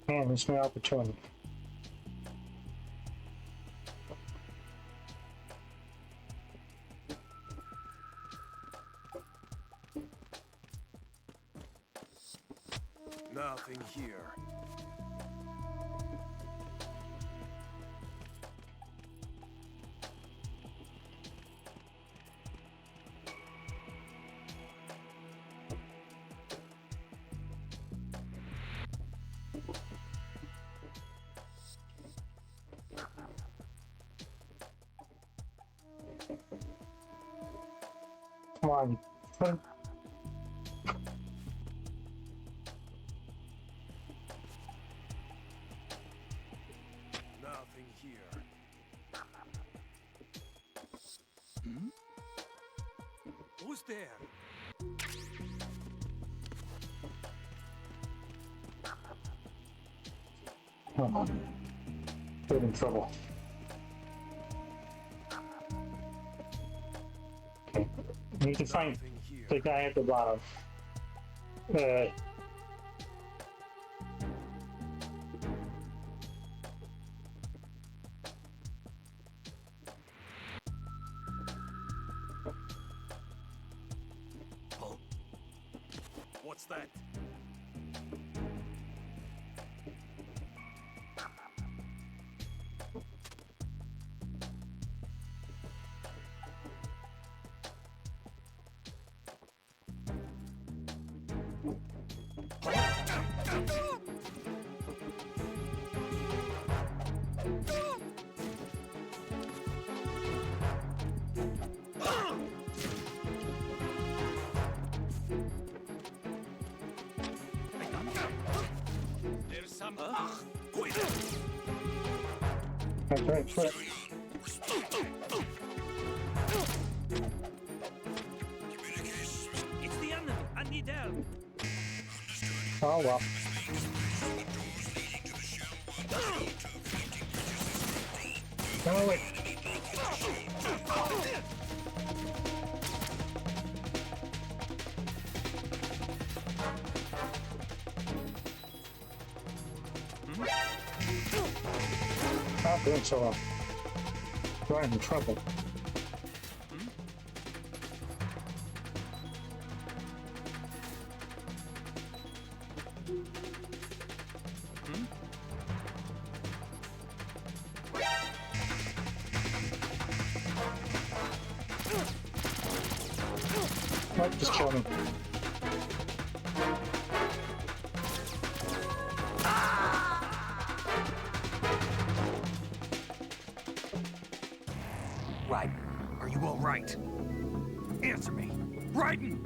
Man, there's no opportunity.
Nothing here.
Come on.
Nothing here.
Who's there?
Oh. Get in trouble. Okay. We need to find the guy at the bottom.
What's that? There's some.
Okay, flip.
It's the enemy. I need help.
Oh well. No, wait. Not doing so well. We're in trouble. Nope, just kill me.
Right. Are you all right? Answer me. Raiden!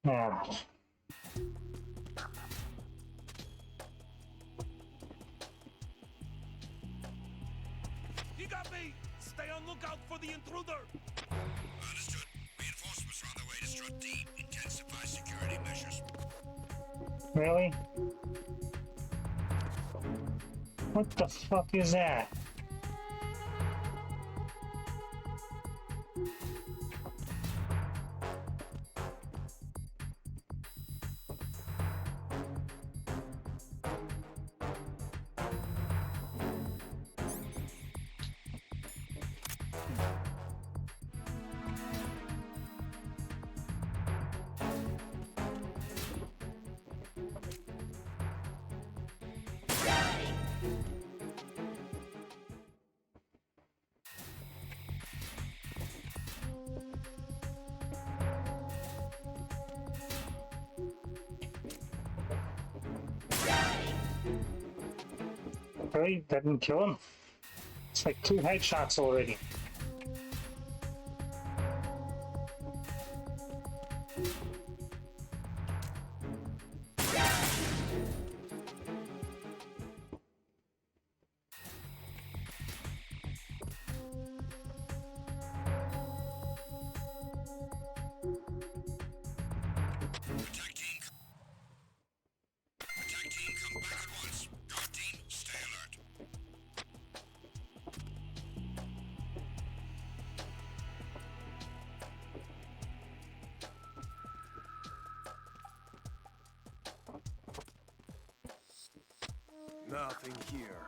Yeah.
You got me. Stay on lookout for the intruder.
Understood. Reinforcements are on their way to Strut D. Intensify security measures.
Really? What the fuck is that? Really? That didn't kill him? It's like 2 headshots already.
Attack team, come back at once. Guard team, stay alert.
Nothing here.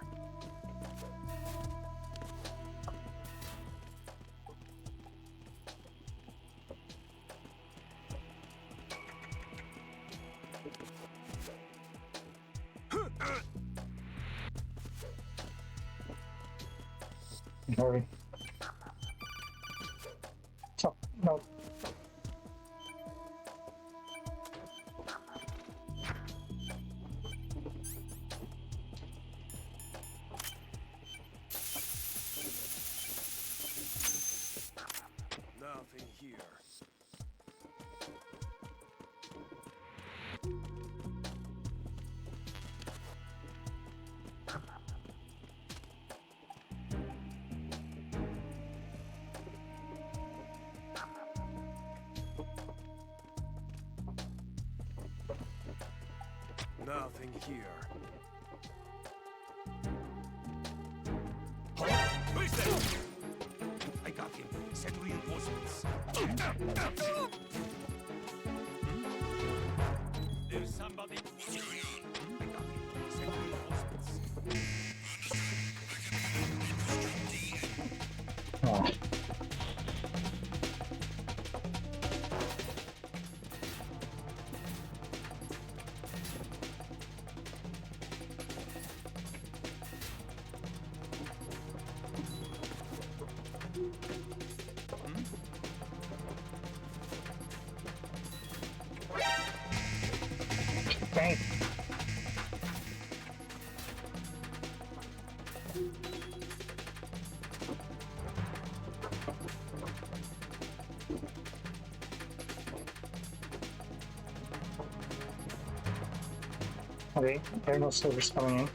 Hurry. So, no.
Nothing here. Nothing here.
Who is that? I got him. Send reinforcements.
There's somebody.
What's going on?
I got him. Send reinforcements.
Oh. Dang. Okay, there are no soldiers coming in.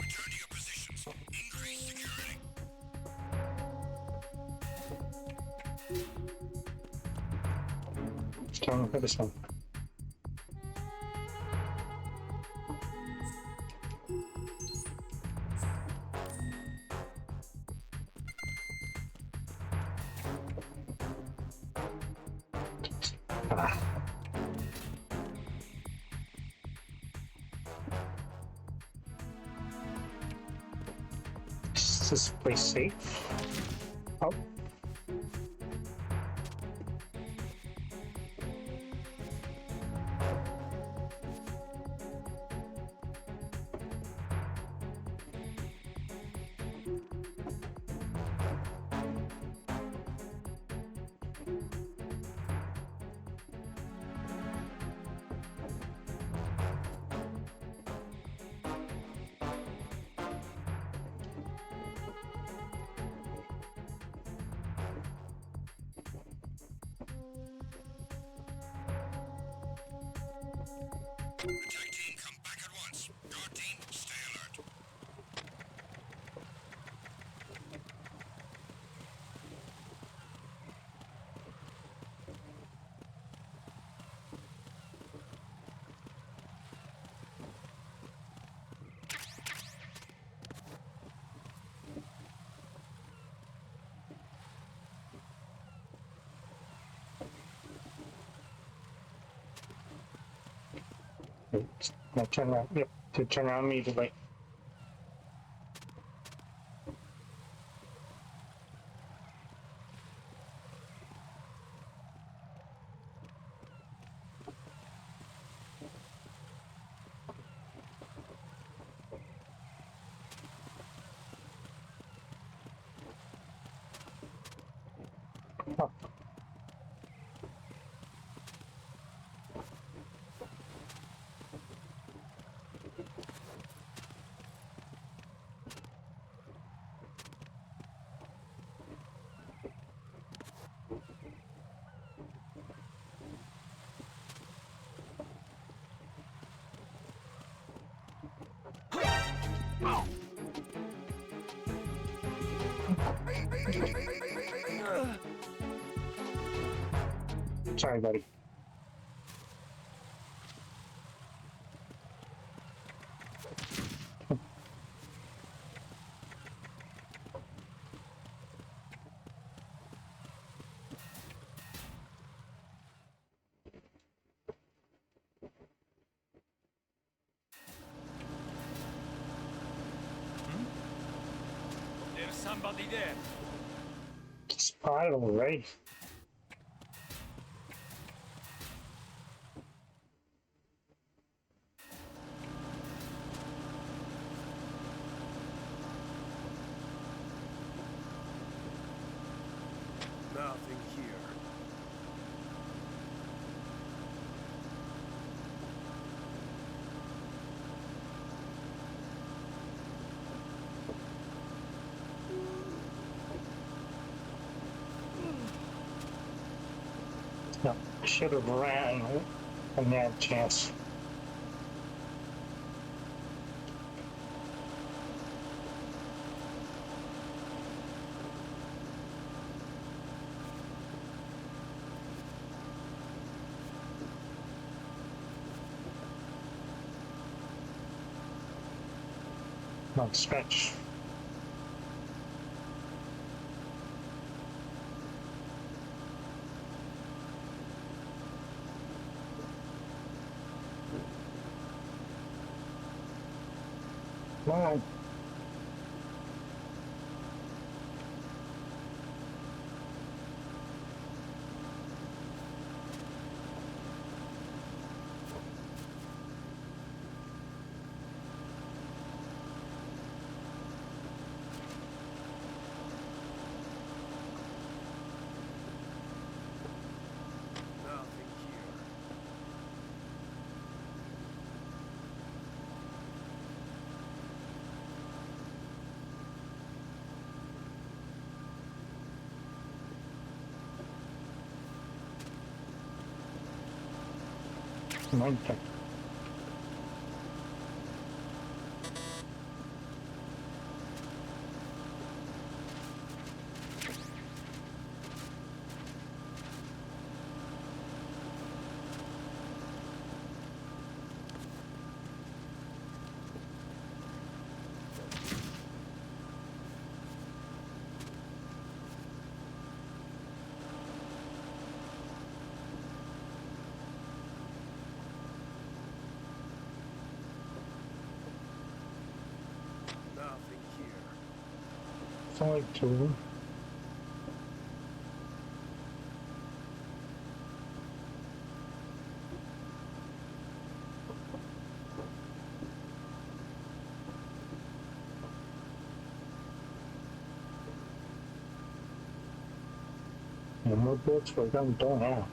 Return to your positions. Increase security.
It's time for this one. Ah. Is this place safe? Oh.
Attack team, come back at once. Guard team, stay alert.
Now turn around. Yep, to turn around immediately. Oh. Sorry, buddy.
There's somebody there.
Spotted already.
Nothing here.
No, I should have ran and had a chance. Not stretch. Come on.
Nothing here.
Okay.
Nothing here.
It's only two. And more bullets for a gun we don't have.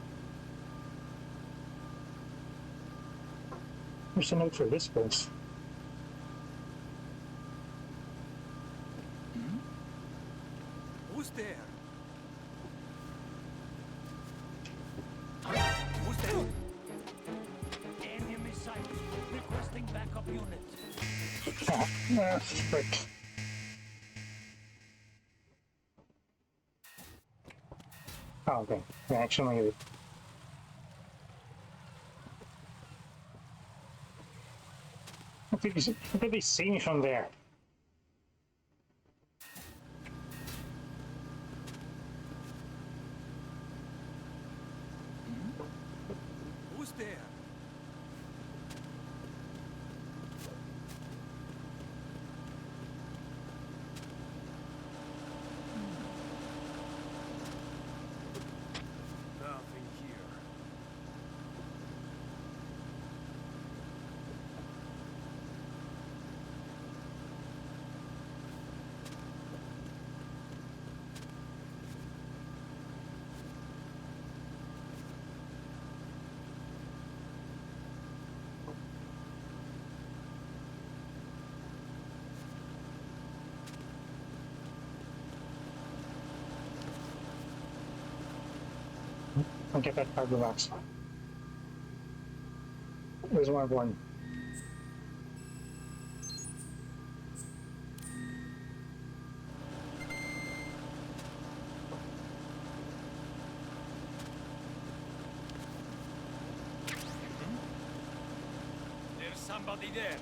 Where's the note for this place?
Who's there? Who's there?
Enemy sight. Requesting backup unit.
Ah, frick. Oh, okay. Actually, how could they see me from there?
Who's there?
Nothing here.
I'll get that cargo box. There's one.
There's somebody there.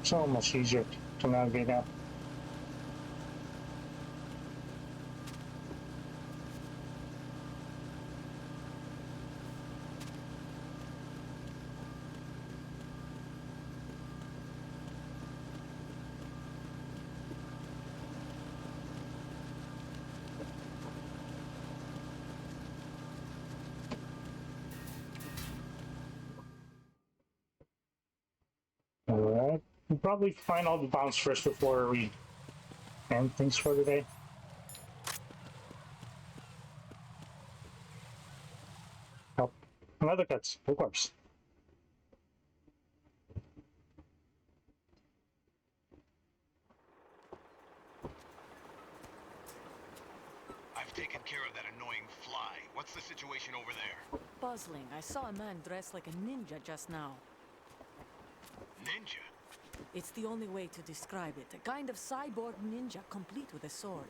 So much easier to navigate out. Alright. We'll probably find all the bombs first before we end things for today. Oh, another cuts, of course.
I've taken care of that annoying fly. What's the situation over there?
Puzzling. I saw a man dressed like a ninja just now.
Ninja?
It's the only way to describe it. A kind of cyborg ninja complete with a sword.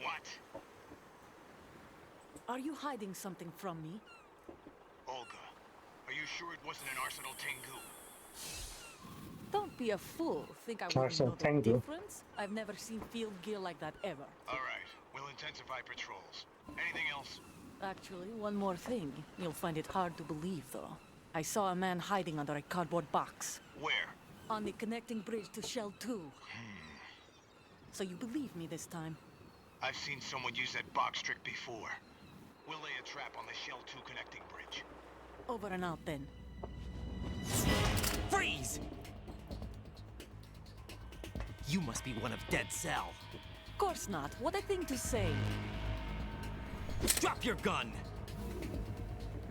What?
Are you hiding something from me?
Olga, are you sure it wasn't an Arsenal Tengu?
Don't be a fool. Think I wouldn't know the difference? I've never seen field gear like that ever.
All right, we'll intensify patrols. Anything else?
Actually, one more thing. You'll find it hard to believe, though. I saw a man hiding under a cardboard box.
Where?
On the connecting bridge to Shell 2. So you believe me this time?
I've seen someone use that box trick before. We'll lay a trap on the Shell 2 connecting bridge.
Over and out, then.
Freeze! You must be one of Dead Cell.
Of course not. What a thing to say.
Drop your gun!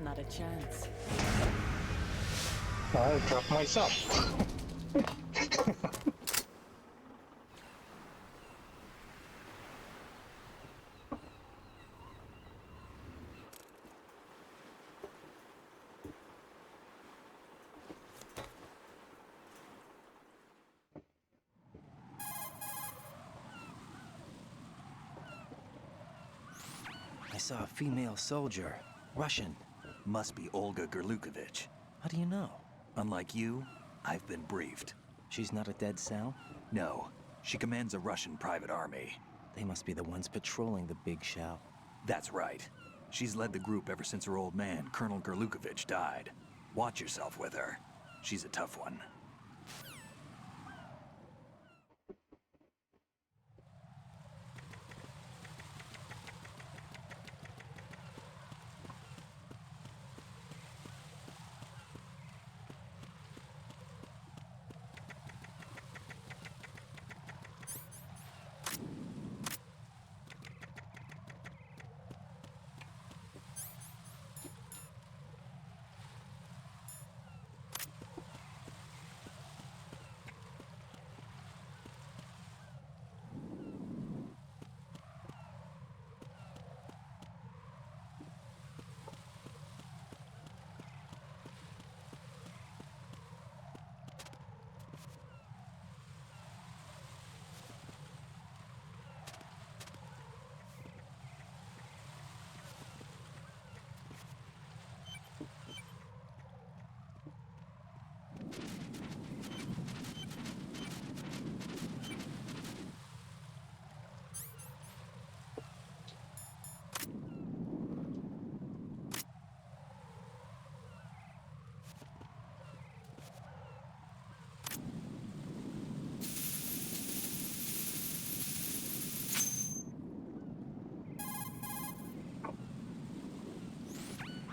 Not a chance.
I'll drop myself.
saw a female soldier. Russian.
Must be Olga Gerlukovich.
How do you know?
Unlike you, I've been briefed.
She's not a dead cell?
No. She commands a Russian private army.
They must be the ones patrolling the big shell.
That's right. She's led the group ever since her old man, Colonel Gerlukovich, died. Watch yourself with her. She's a tough one.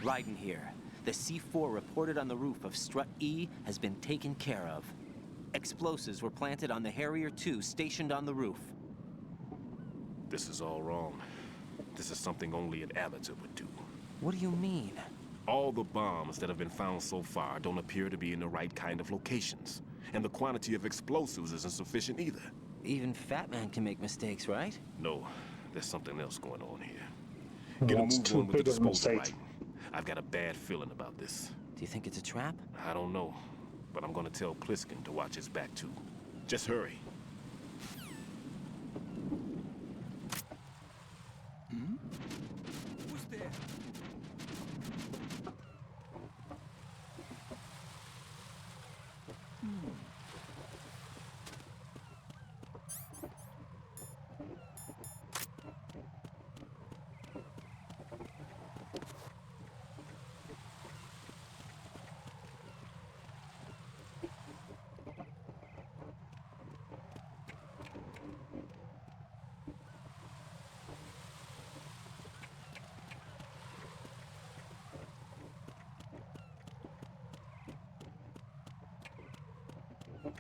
Raiden here. The C4 reported on the roof of Strut E has been taken care of. Explosives were planted on the Harrier 2 stationed on the roof.
This is all wrong. This is something only an amateur would do.
What do you mean?
All the bombs that have been found so far don't appear to be in the right kind of locations. And the quantity of explosives isn't sufficient either.
Even Fat Man can make mistakes, right?
No, there's something else going on here. Get a move on with the disposal, right? I've got a bad feeling about this.
Do you think it's a trap?
I don't know, but I'm gonna tell Pliskin to watch his back too. Just hurry.
Who's there?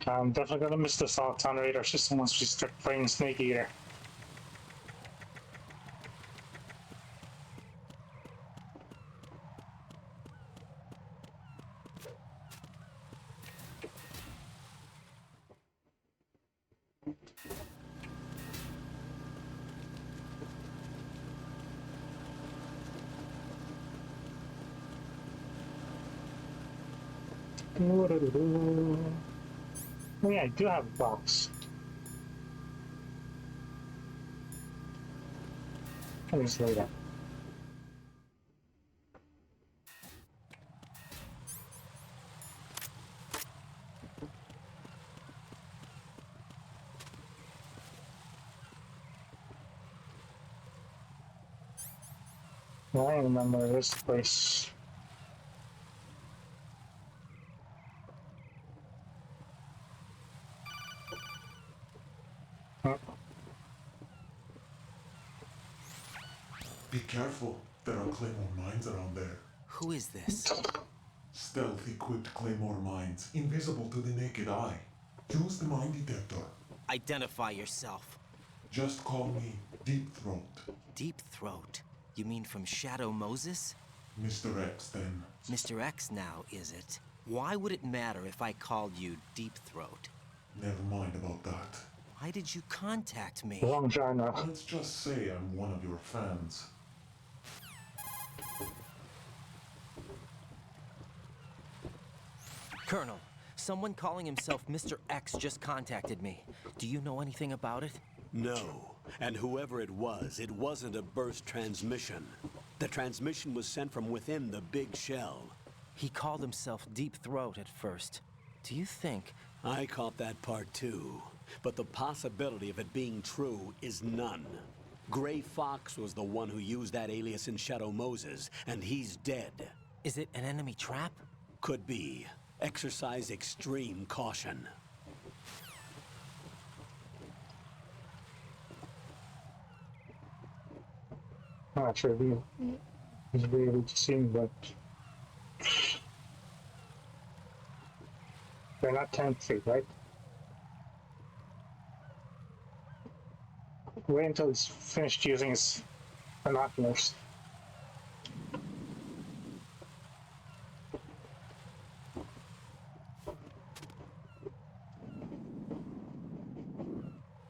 I'm definitely gonna miss this on radar system once we start playing Snake Eater. Oh yeah, I do have a box. Let me just lay that. I remember this place.
Be careful. There are Claymore mines around there.
Who is this?
Stealth-equipped Claymore mines, invisible to the naked eye. Use the mine detector.
Identify yourself.
Just call me Deep Throat.
Deep Throat? You mean from Shadow Moses?
Mr. X, then.
Mr. X now, is it? Why would it matter if I called you Deep Throat?
Never mind about that.
Why did you contact me?
Wrong genre.
Let's just say I'm one of your fans.
Colonel, someone calling himself Mr. X just contacted me. Do you know anything about it?
No. And whoever it wasn't a burst transmission. The transmission was sent from within the big shell.
He called himself Deep Throat at first. Do you think...
I caught that part too. But the possibility of it being true is none. Gray Fox was the one who used that alias in Shadow Moses, and he's dead.
Is it an enemy trap?
Could be. Exercise extreme caution.
I'm not sure if he's able to see me, but they're not 10 feet, right? Wait until he's finished using his binoculars.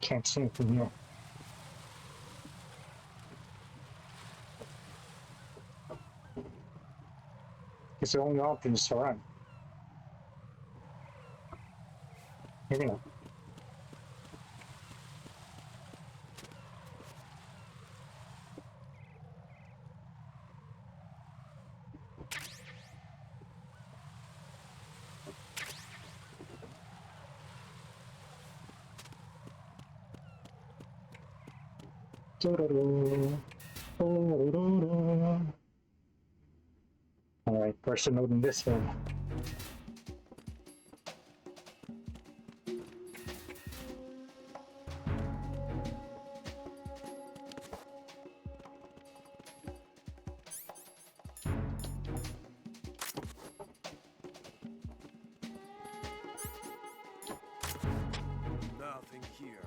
Can't see him from here. It's the only option is to run. Maybe not. Alright, first a note in this one.
Nothing here.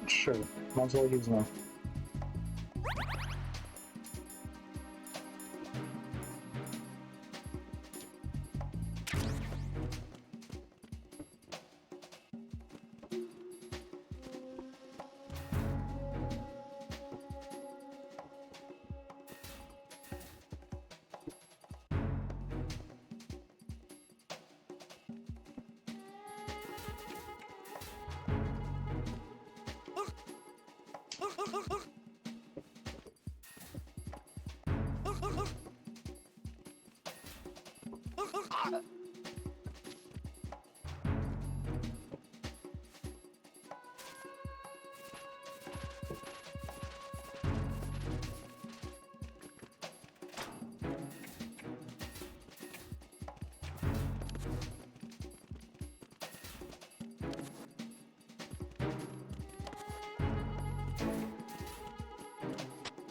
Sure, might as well use one.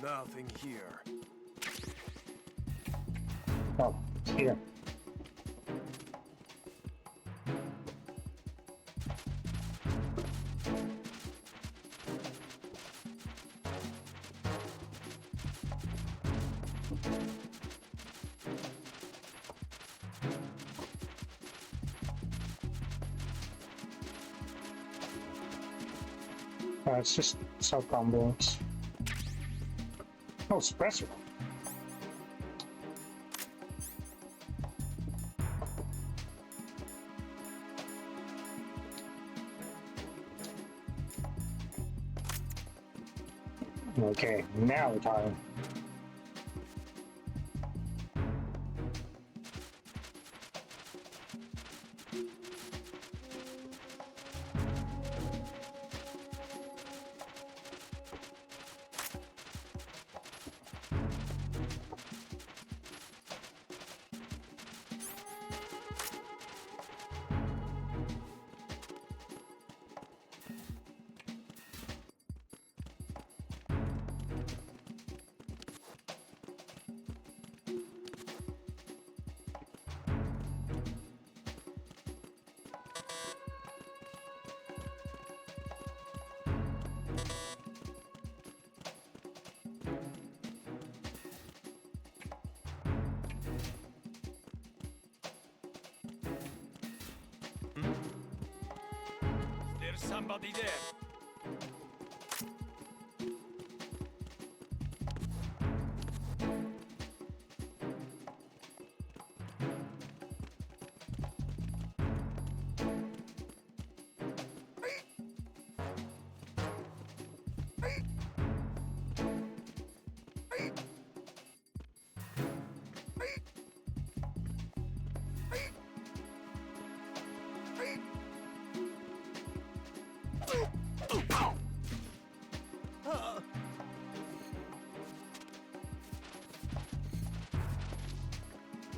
Nothing here.
Oh, here. It's just cell combos. Oh, suppressor. Okay, now we're talking.
There's somebody there.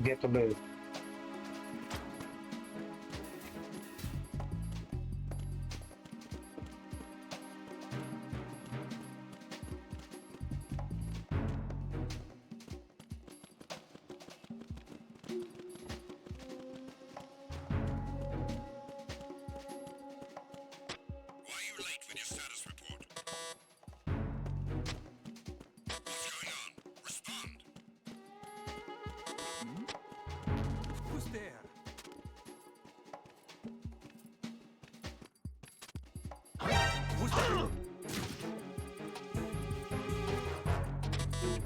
Get the move.
Why are you late with your status report? What's going on? Respond.
Who's there? Who's there?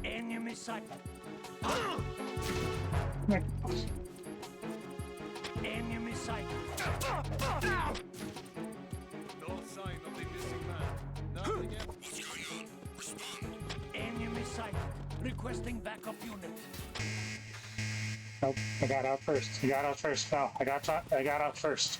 Enemy sight. Enemy sight. No sign of the missing man. Nothing else.
What's going on? Respond.
Enemy sight. Requesting backup unit.
Nope, I got out first. I got out first. No, I got out first.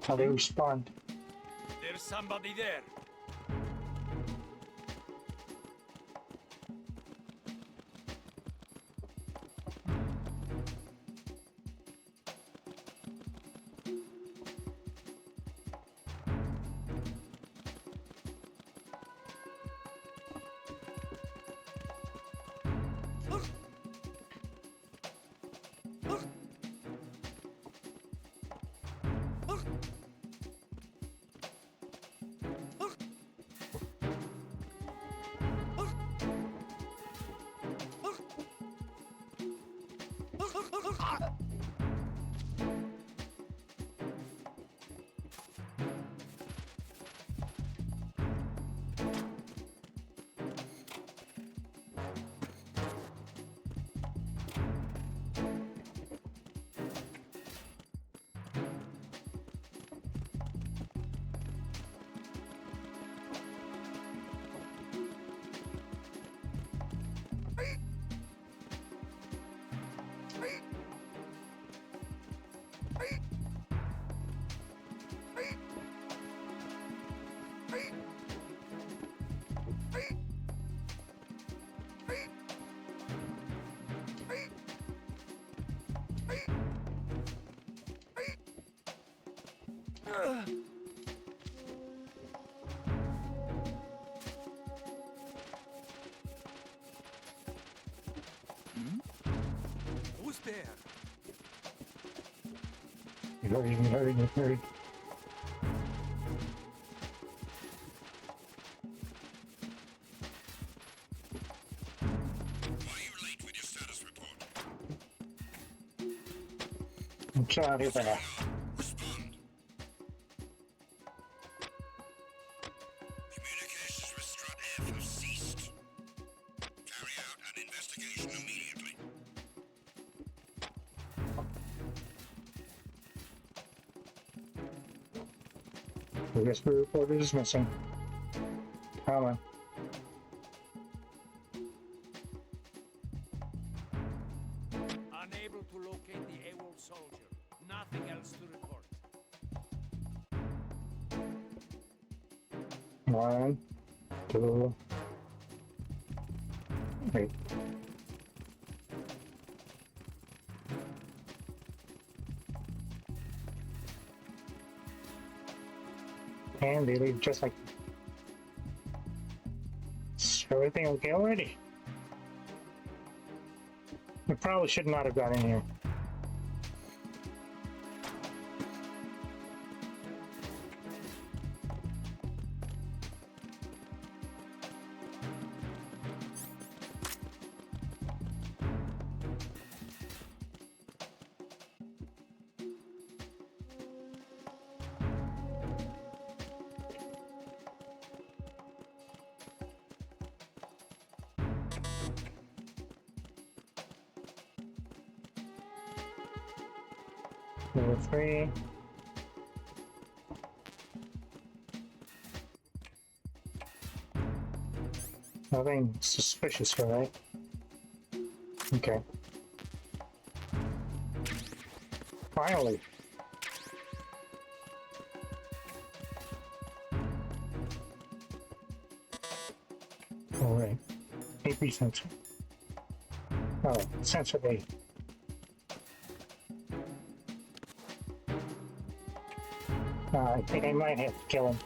How they respond?
There's somebody there. Who's there?
Hurry. I'm trying to that.
Respond. Communications with Strut F have ceased. Carry out an investigation immediately.
I guess the reporter is missing. Come on.
Unable to locate the AWOL soldier. Nothing else to report.
1, 2, 3. And they leave just like is everything okay already? We probably should not have got in here. Number 3. Nothing suspicious here, right? Okay. Finally. Alright. AP sensor. Oh, sensor A. I think I might have to kill him.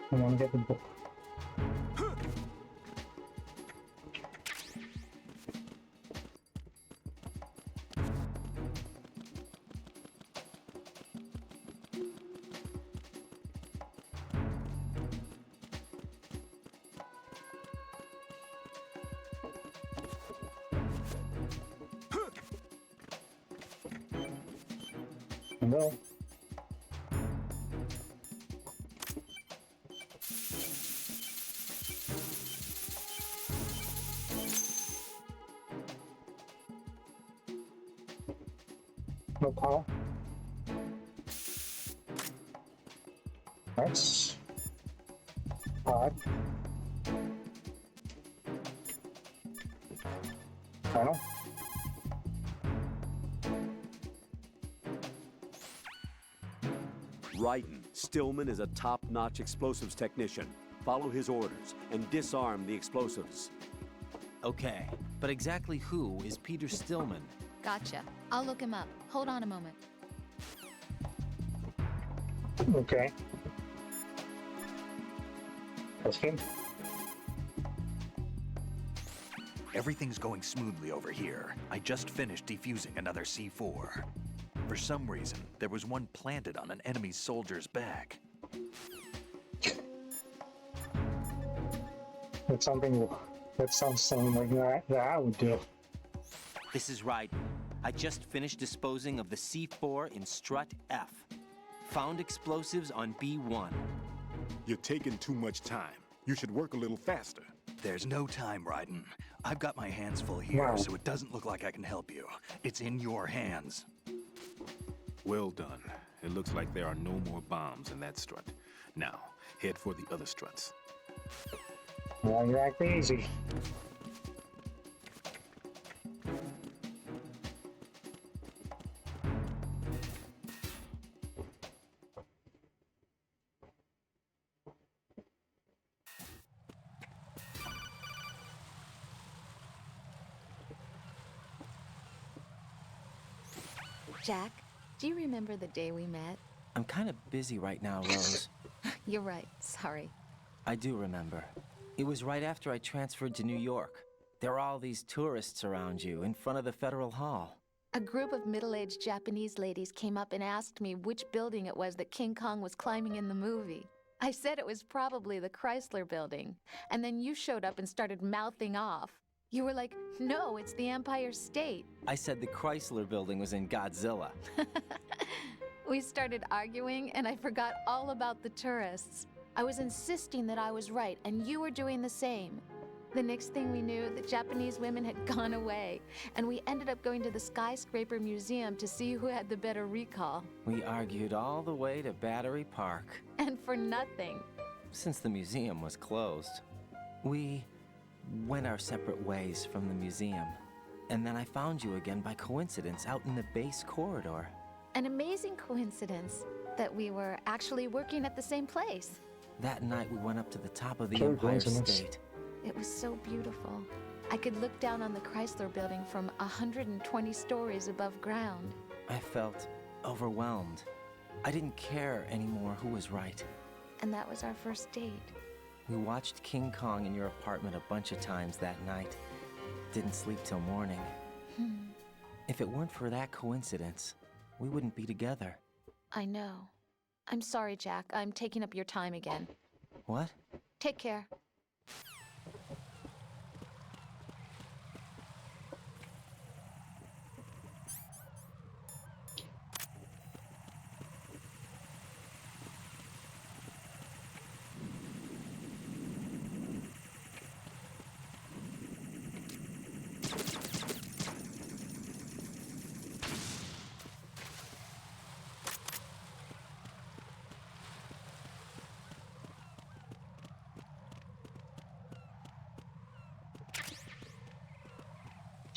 I want to get the book. No. No call. That's odd. Well.
Ryden, Stillman is a top-notch explosives technician. Follow his orders and disarm the explosives.
Okay, but exactly who is Peter Stillman?
Gotcha. I'll look him up. Hold on a moment.
Okay. That's him.
Everything's going smoothly over here. I just finished defusing another C4. For some reason, there was one planted on an enemy soldier's back.
That's something that sounds something like that I would do.
This is Ryden. I just finished disposing of the C4 in strut F. Found explosives on B1.
You're taking too much time. You should work a little faster.
There's no time, Ryden. I've got my hands full here, so it doesn't look like I can help you. It's in your hands.
Well done. It looks like there are no more bombs in that strut. Now, head for the other struts.
Well, you're acting easy.
Jack, do you remember the day we met?
I'm kind of busy right now, Rose.
You're right. Sorry.
I do remember. It was right after I transferred to New York. There are all these tourists around you in front of the Federal Hall.
A group of middle-aged Japanese ladies came up and asked me which building it was that King Kong was climbing in the movie. I said it was probably the Chrysler Building. And then you showed up and started mouthing off. You were like, no, it's the Empire State.
I said the Chrysler Building was in Godzilla.
We started arguing, and I forgot all about the tourists. I was insisting that I was right, and you were doing the same. The next thing we knew, the Japanese women had gone away, and we ended up going to the Skyscraper Museum to see who had the better recall.
We argued all the way to Battery Park.
And for nothing.
Since the museum was closed. We went our separate ways from the museum. And then I found you again by coincidence out in the base corridor.
An amazing coincidence that we were actually working at the same place.
That night we went up to the top of the
True
Empire
coincidence.
State.
It was so beautiful. I could look down on the Chrysler building from 120 stories above ground.
I felt overwhelmed. I didn't care anymore who was right.
And that was our first date.
We watched King Kong in your apartment a bunch of times that night. Didn't sleep till morning. If it weren't for that coincidence, we wouldn't be together.
I know. I'm sorry, Jack. I'm taking up your time again.
What?
Take care.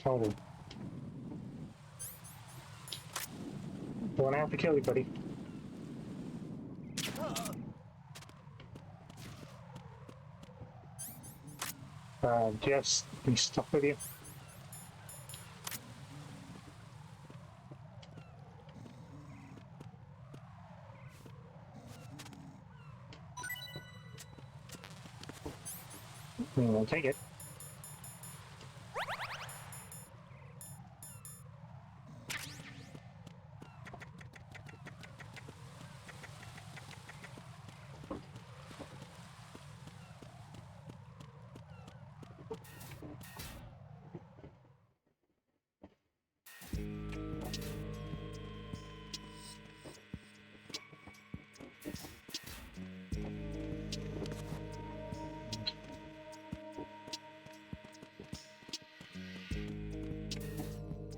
Totally. Don't have to kill you, buddy. Jess, be stuck with you. We'll take it.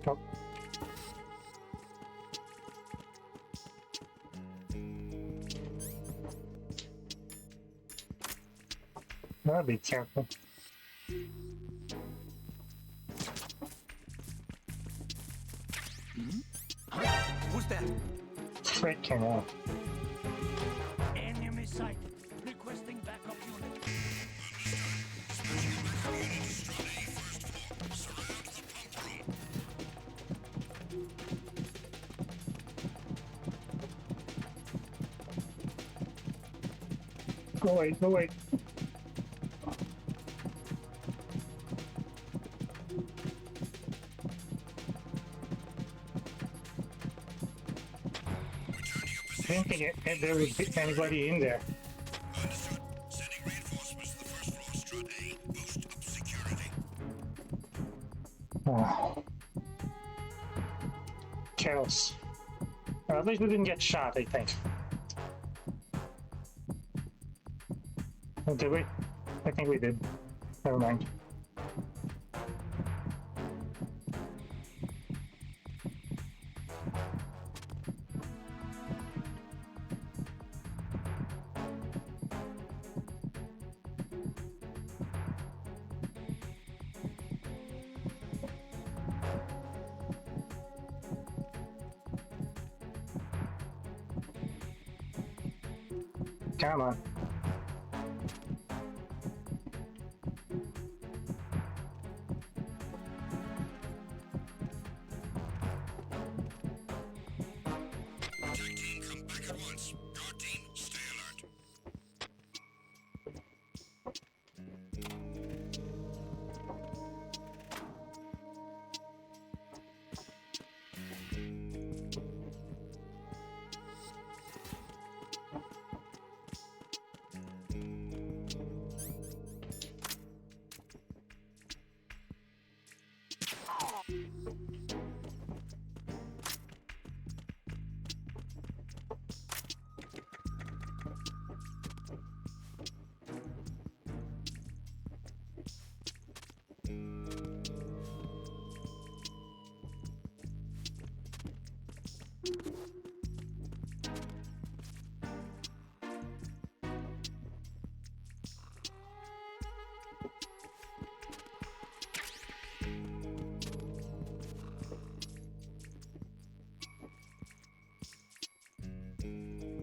Oh. Gotta be careful.
Who's that?
Freaking hell.
Enemy sighted. Requesting backup unit.
Go away, go away. I didn't think there would be anybody in there.
Understood. Sending reinforcements to the first floor, strut A. Boost up security.
Oh. Chaos. At least we didn't get shot, I think. Oh, did we? I think we did. Never mind. Come on.
Attack team, come back at once. Guard team, stay alert.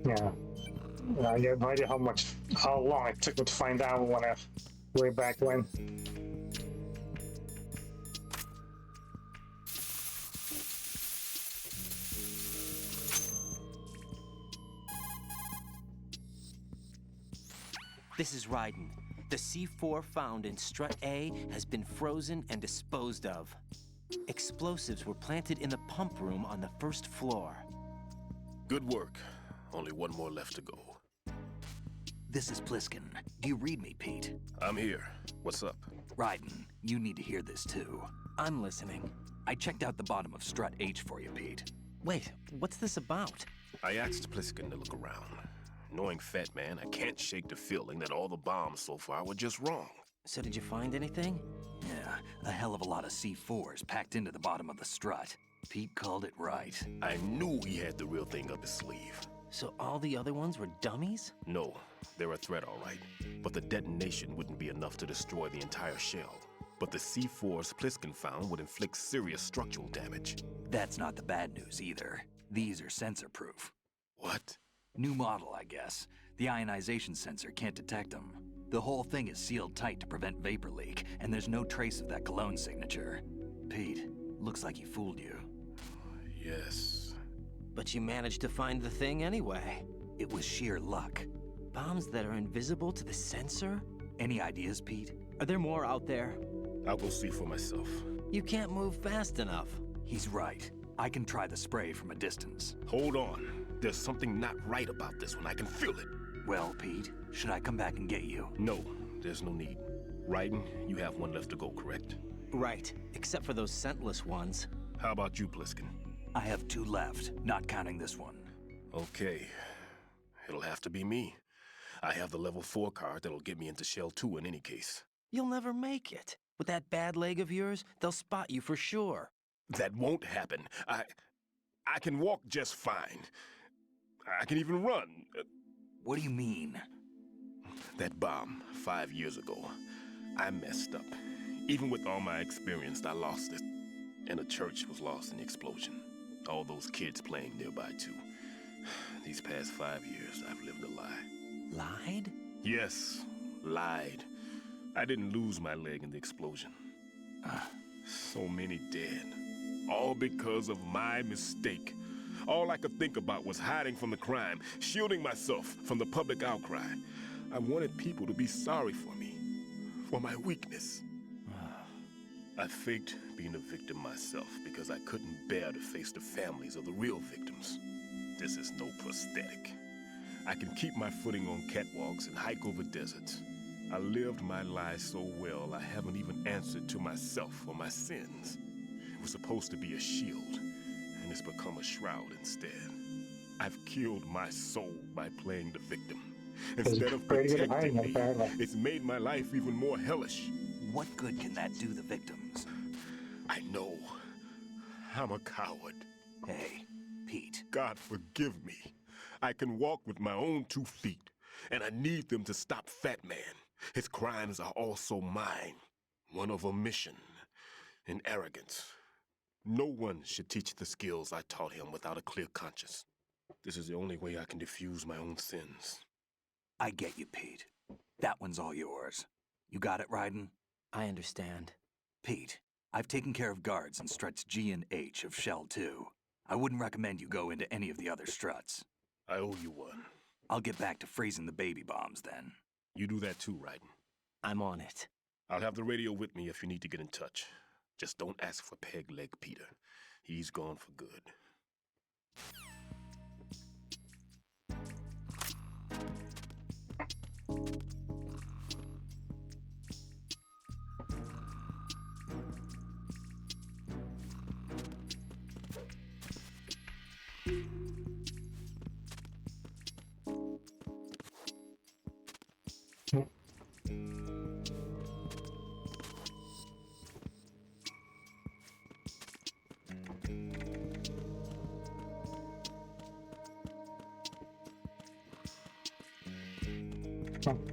Yeah. I have no idea how long it took me to find out way back when.
This is Raiden. The C4 found in Strut A has been frozen and disposed of. Explosives were planted in the pump room on the first floor.
Good work. Only one more left to go.
This is Pliskin. Do you read me, Pete?
I'm here. What's up?
Raiden, you need to hear this too.
I'm listening.
I checked out the bottom of Strut H for you, Pete.
Wait, what's this about?
I asked Pliskin to look around. Knowing Fat Man, I can't shake the feeling that all the bombs so far were just wrong.
So did you find anything?
Yeah, a hell of a lot of C4s packed into the bottom of the strut. Pete called it right.
I knew he had the real thing up his sleeve.
So all the other ones were dummies?
No, they're a threat, all right. But the detonation wouldn't be enough to destroy the entire shell. But the C4s Pliskin found would inflict serious structural damage.
That's not the bad news either. These are sensor-proof.
What?
New model, I guess. The ionization sensor can't detect them. The whole thing is sealed tight to prevent vapor leak, and there's no trace of that cologne signature. Pete, looks like he fooled you.
Yes.
But you managed to find the thing anyway.
It was sheer luck.
Bombs that are invisible to the sensor?
Any ideas, Pete?
Are there more out there?
I'll go see for myself.
You can't move fast enough.
He's right. I can try the spray from a distance.
Hold on. There's something not right about this one. I can feel it.
Well, Pete, should I come back and get you?
No, there's no need. Raiden, you have one left to go, correct?
Right, except for those scentless ones.
How about you, Pliskin?
I have 2 left, not counting this one.
Okay. It'll have to be me. I have the level 4 card that'll get me into Shell 2 in any case.
You'll never make it. With that bad leg of yours, they'll spot you for sure.
That won't happen. I can walk just fine. I can even run.
What do you mean?
That bomb 5 years ago, I messed up. Even with all my experience, I lost it. And the church was lost in the explosion. All those kids playing nearby, too. These past 5 years, I've lived a lie.
Lied?
Yes, lied. I didn't lose my leg in the explosion. So many dead. All because of my mistake. All I could think about was hiding from the crime, shielding myself from the public outcry. I wanted people to be sorry for me, for my weakness. I faked being a victim myself because I couldn't bear to face the families of the real victims. This is no prosthetic. I can keep my footing on catwalks and hike over deserts. I lived my life so well, I haven't even answered to myself for my sins. It was supposed to be a shield, and it's become a shroud instead. I've killed my soul by playing the victim. Instead of protecting me, it's made my life even more hellish.
What good can that do the victims?
I know. I'm a coward.
Hey, Pete.
God forgive me. I can walk with my own 2 feet, and I need them to stop Fat Man. His crimes are also mine. One of omission and arrogance. No one should teach the skills I taught him without a clear conscience. This is the only way I can diffuse my own sins.
I get you, Pete. That one's all yours. You got it, Raiden?
I understand.
Pete, I've taken care of guards in struts G and H of Shell 2. I wouldn't recommend you go into any of the other struts.
I owe you one.
I'll get back to freezing the baby bombs then.
You do that too, Raiden.
I'm on it.
I'll have the radio with me if you need to get in touch. Just don't ask for Peg Leg Peter. He's gone for good.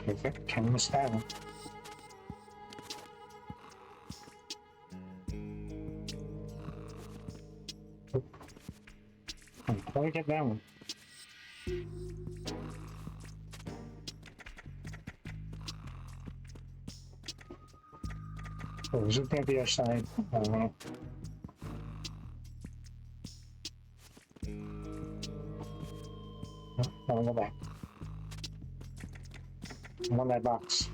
Okay, can miss that one. How do I get that one? Oh, is it gonna be outside? I don't know. No, I'll go back. I'm on that box.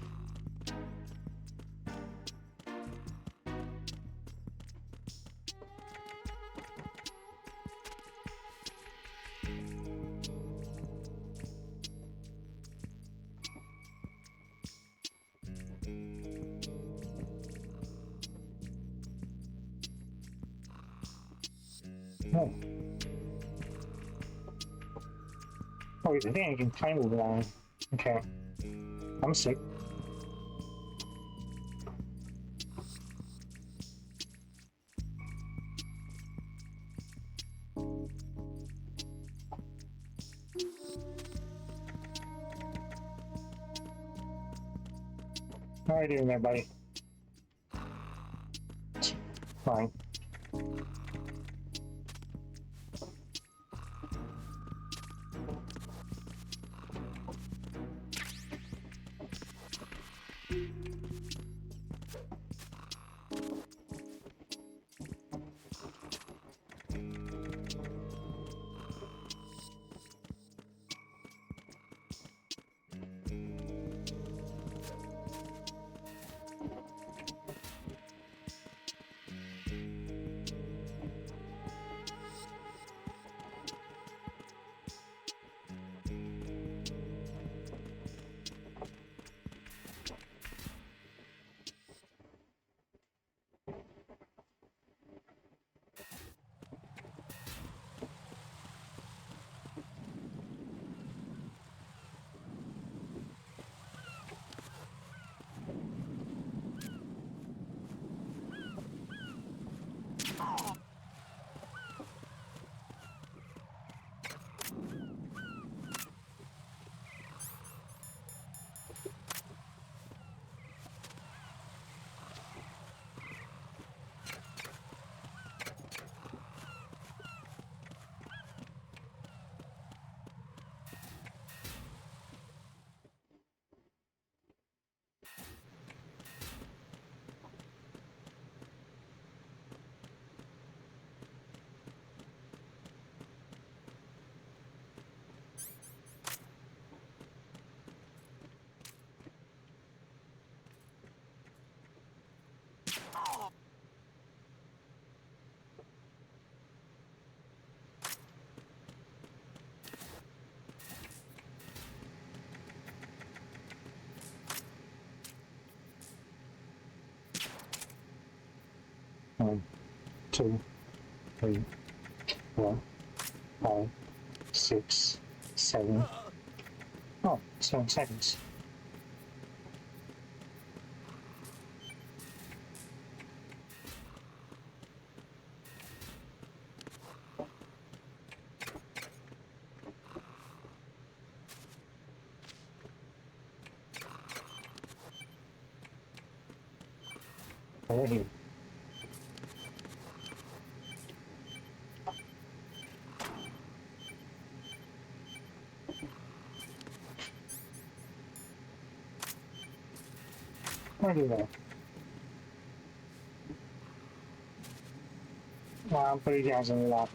Oh. Oh, I think I can time move around. Okay. I'm sick. How are you doing there, buddy? Fine. One, 2, 3, 4, 5, 6, 7. Oh, 7 seconds. Over here. Where do you go? Well, I'm pretty guys in the lava.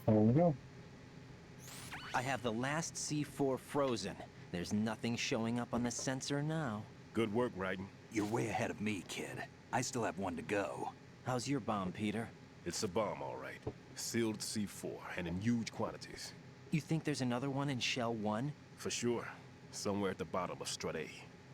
There we go.
I have the last C4 frozen. There's nothing showing up on the sensor now.
Good work, Raiden.
You're way ahead of me, kid. I still have one to go.
How's your bomb, Peter?
It's a bomb, all right. Sealed C4, and in huge quantities.
You think there's another one in Shell 1?
For sure. Somewhere at the bottom of Strut A.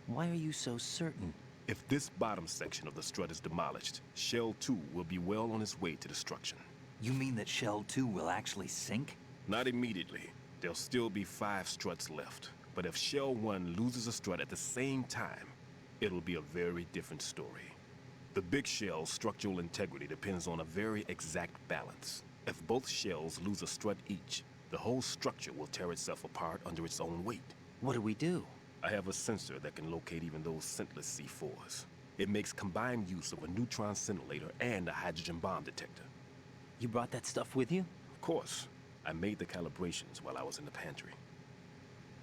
Why are you so certain?
If this bottom section of the strut is demolished, Shell 2 will be well on its way to destruction.
You mean that Shell 2 will actually sink?
Not immediately. There'll still be 5 struts left. But if Shell 1 loses a strut at the same time, it'll be a very different story. The big shell's structural integrity depends on a very exact balance. If both shells lose a strut each, the whole structure will tear itself apart under its own weight.
What do we do?
I have a sensor that can locate even those scentless C4s. It makes combined use of a neutron scintillator and a hydrogen bomb detector.
You brought that stuff with you?
Of course. I made the calibrations while I was in the pantry.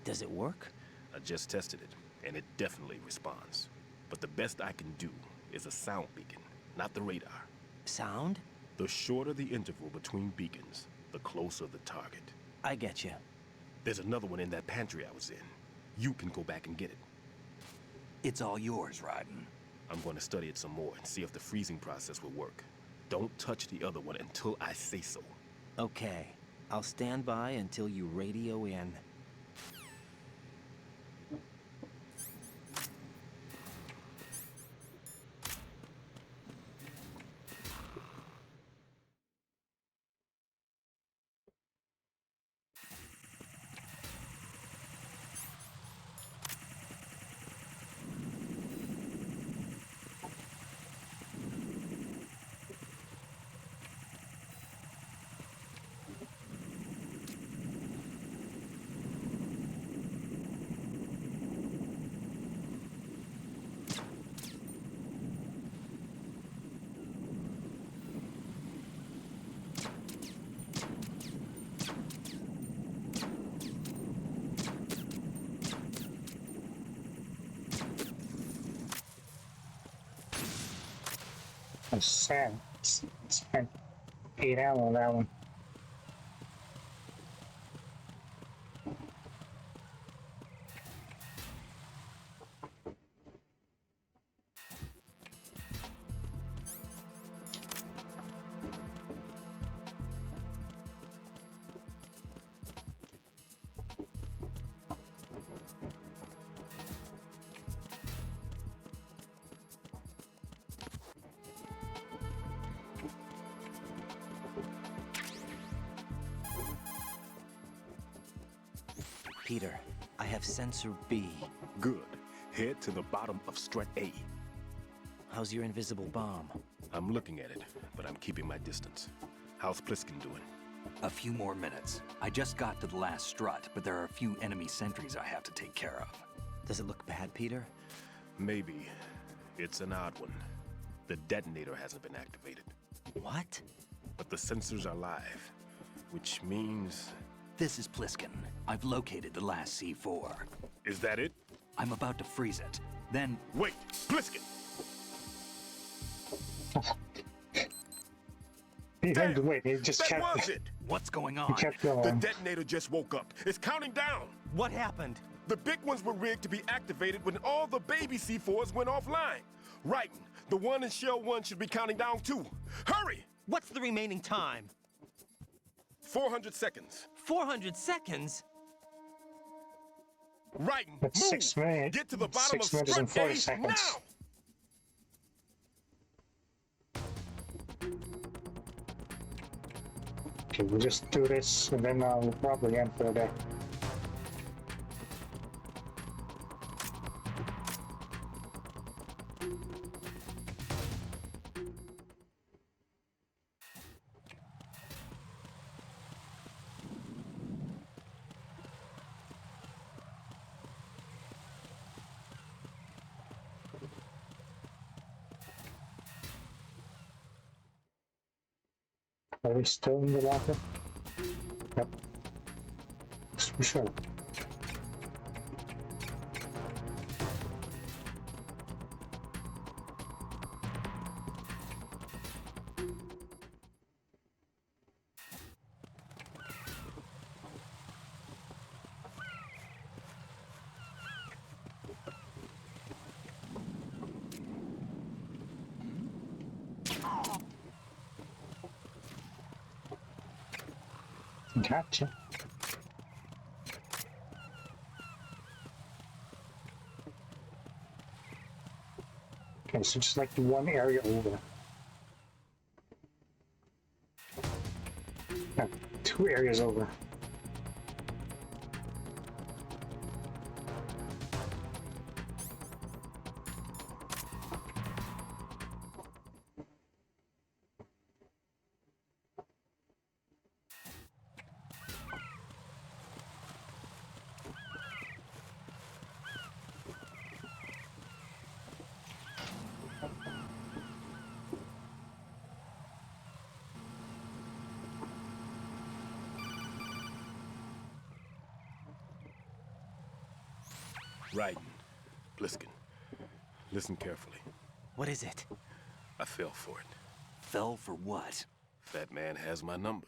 Does it work?
I just tested it, and it definitely responds. But the best I can do is a sound beacon, not the radar.
Sound?
The shorter the interval between beacons, the closer the target.
I get you.
There's another one in that pantry I was in. You can go back and get it.
It's all yours, Raiden.
I'm going to study it some more and see if the freezing process will work. Don't touch the other one until I say so.
Okay. I'll stand by until you radio in.
I spent 8 ammo on that one.
Peter, I have sensor B.
Good. Head to the bottom of Strut A.
How's your invisible bomb?
I'm looking at it, but I'm keeping my distance. How's Pliskin doing?
A few more minutes. I just got to the last strut, but there are a few enemy sentries I have to take care of.
Does it look bad, Peter?
Maybe. It's an odd one. The detonator hasn't been activated.
What?
But the sensors are live, which means...
This is Pliskin. I've located the last C4.
Is that it?
I'm about to freeze it. Then...
Wait! Pliskin!
He had to wait. He just
that
kept...
was it!
What's going on?
He kept going.
The detonator just woke up. It's counting down!
What happened?
The big ones were rigged to be activated when all the baby C4s went offline. Right. The one in Shell 1 should be counting down too. Hurry!
What's the remaining time?
400 seconds.
400 seconds?
Right.
That's
Move.
6 minutes.
Get to the bottom
6
of
minutes and
Strut
40
A
seconds.
now!
Okay, we'll just do this and then we'll probably end for the day. Are we still in the locker? Yep. For sure. Gotcha. Okay, so just like one area over. No, 2 areas over.
Raiden, Bliskin, listen carefully.
What is it?
I fell for it.
Fell for what?
Fat man has my number.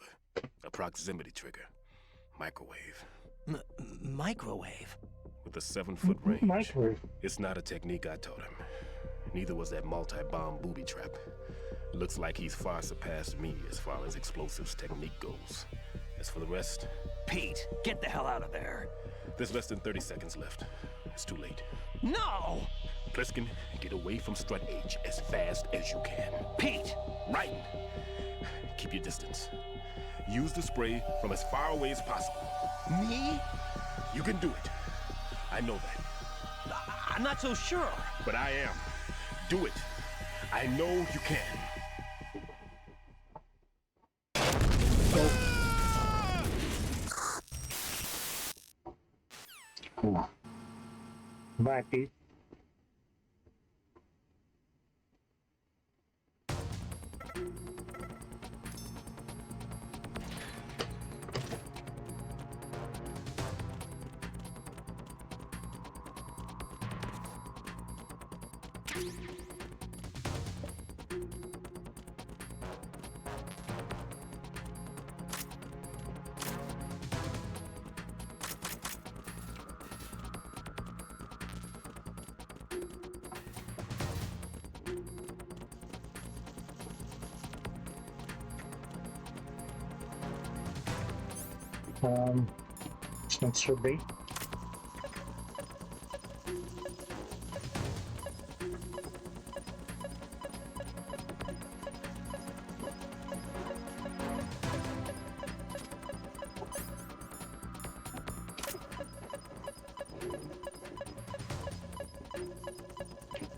A proximity trigger. Microwave.
Microwave?
With a 7-foot range.
Microwave.
It's not a technique I taught him. Neither was that multi-bomb booby trap. Looks like he's far surpassed me as far as explosives technique goes. As for the rest...
Pete, get the hell out of there.
There's less than 30 seconds left. It's too late.
No!
Pliskin, get away from Strut H as fast as you can.
Pete!
Raiden, keep your distance. Use the spray from as far away as possible.
Me?
You can do it. I know that.
I'm not so sure.
But I am. Do it. I know you can.
Bye, Pete. Sensor B.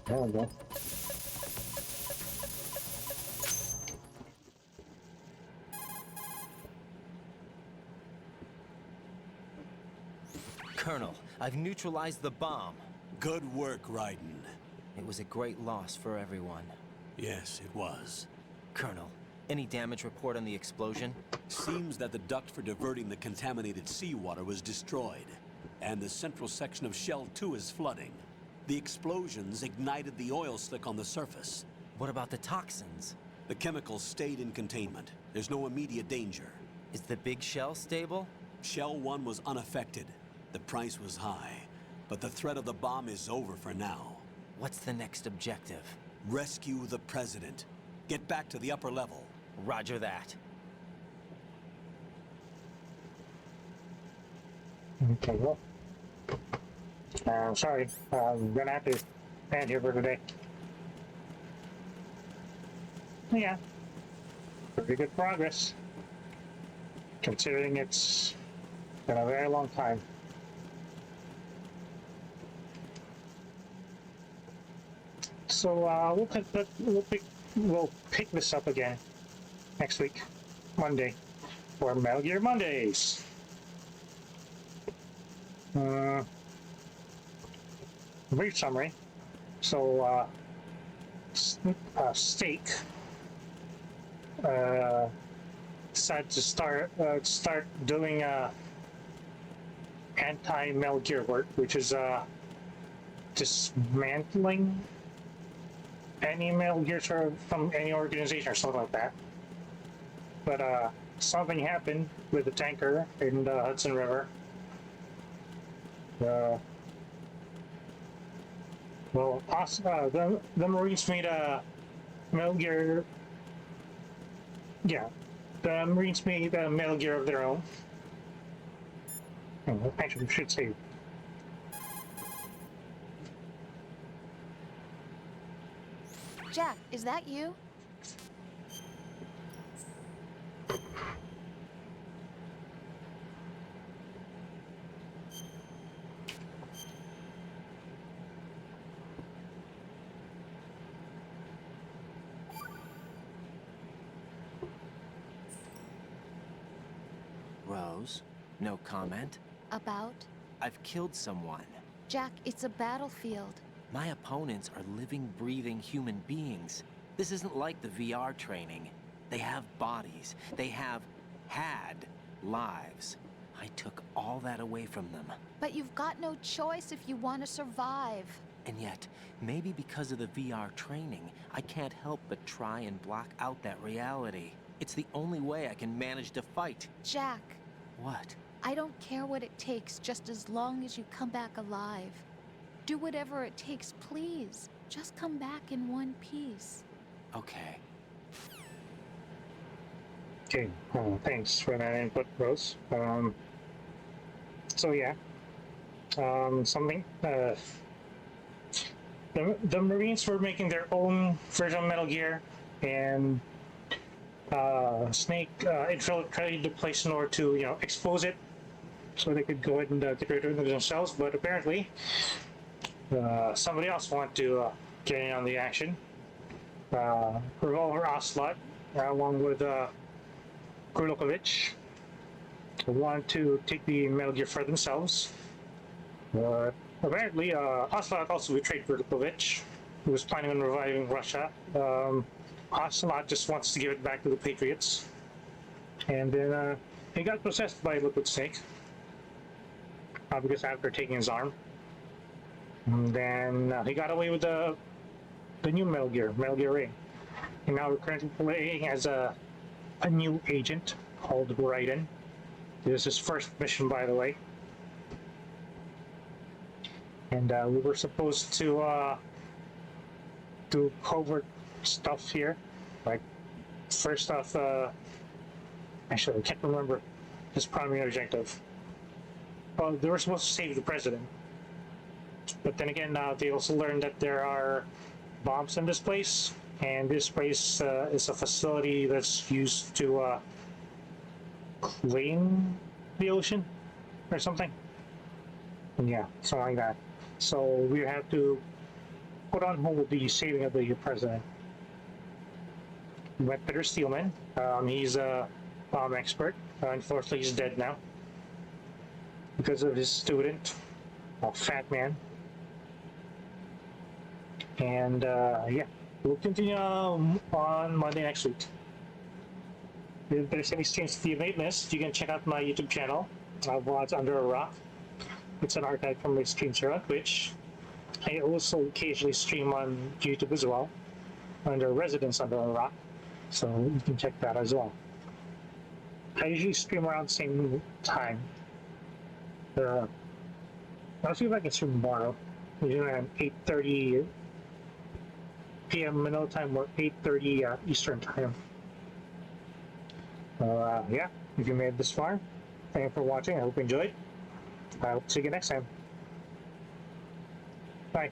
There we go.
Colonel, I've neutralized the bomb.
Good work, Raiden.
It was a great loss for everyone.
Yes, it was.
Colonel, any damage report on the explosion?
Seems that the duct for diverting the contaminated seawater was destroyed, and the central section of Shell 2 is flooding. The explosions ignited the oil slick on the surface.
What about the toxins?
The chemicals stayed in containment. There's no immediate danger.
Is the big shell stable?
Shell 1 was unaffected. The price was high, but the threat of the bomb is over for now.
What's the next objective?
Rescue the president. Get back to the upper level.
Roger that.
Okay, well. Sorry, I'm gonna have to end here for today. Yeah. Pretty good progress. Considering it's been a very long time. So we'll pick this up again next week, Monday, for Metal Gear Mondays. Brief summary. So, Stake decided to start doing anti-Metal Gear work, which is dismantling any Metal Gear from any organization or something like that. But something happened with the tanker in the Hudson River. Well, the Marines made a Metal Gear. Yeah, the Marines made a Metal Gear of their own. Actually, we should say.
Jack, is that you?
Rose, no comment?
About?
I've killed someone.
Jack, it's a battlefield.
My opponents are living, breathing human beings. This isn't like the VR training. They have bodies. They have had lives. I took all that away from them.
But you've got no choice if you want to survive.
And yet, maybe because of the VR training, I can't help but try and block out that reality. It's the only way I can manage to fight.
Jack.
What?
I don't care what it takes, just as long as you come back alive. Do whatever it takes, please. Just come back in one piece.
Okay.
Okay, thanks for that input, Rose. So yeah, something, the Marines were making their own version of Metal Gear, and Snake infiltrated the place in order to, you know, expose it, so they could go ahead and get rid of it themselves. But apparently, somebody else wanted to get in on the action. Revolver Ocelot, along with Kurlokovich, wanted to take the Metal Gear for themselves. Apparently, Ocelot also betrayed Kurlokovich, who was planning on reviving Russia. Ocelot just wants to give it back to the Patriots. And then he got possessed by Liquid Snake, because after taking his arm. And then he got away with the new Metal Gear Ray. And now we're currently playing as a new agent called Raiden. This is his first mission, by the way. And we were supposed to do covert stuff here. Like, first off, actually, I can't remember his primary objective. Well, they were supposed to save the president. But then again, they also learned that there are bombs in this place, and this place is a facility that's used to clean the ocean or something. Yeah, something like that. So we have to put on hold the saving of the president. We met Peter Steelman. He's a bomb expert. Unfortunately, he's dead now because of his student, Fat Man. And yeah, we'll continue on Monday next week. If there's any streams that you may have missed, you can check out my YouTube channel, VODs Under a Rock. It's an archive from my streams here on Twitch. I also occasionally stream on YouTube as well, under Residence Under a Rock, so you can check that as well. I usually stream around the same time. I'll see if I can stream tomorrow, usually around 8:30 p.m. Manila time or 8:30 Eastern time. Yeah, if you made it this far, thank you for watching. I hope you enjoyed. I hope to see you next time. Bye.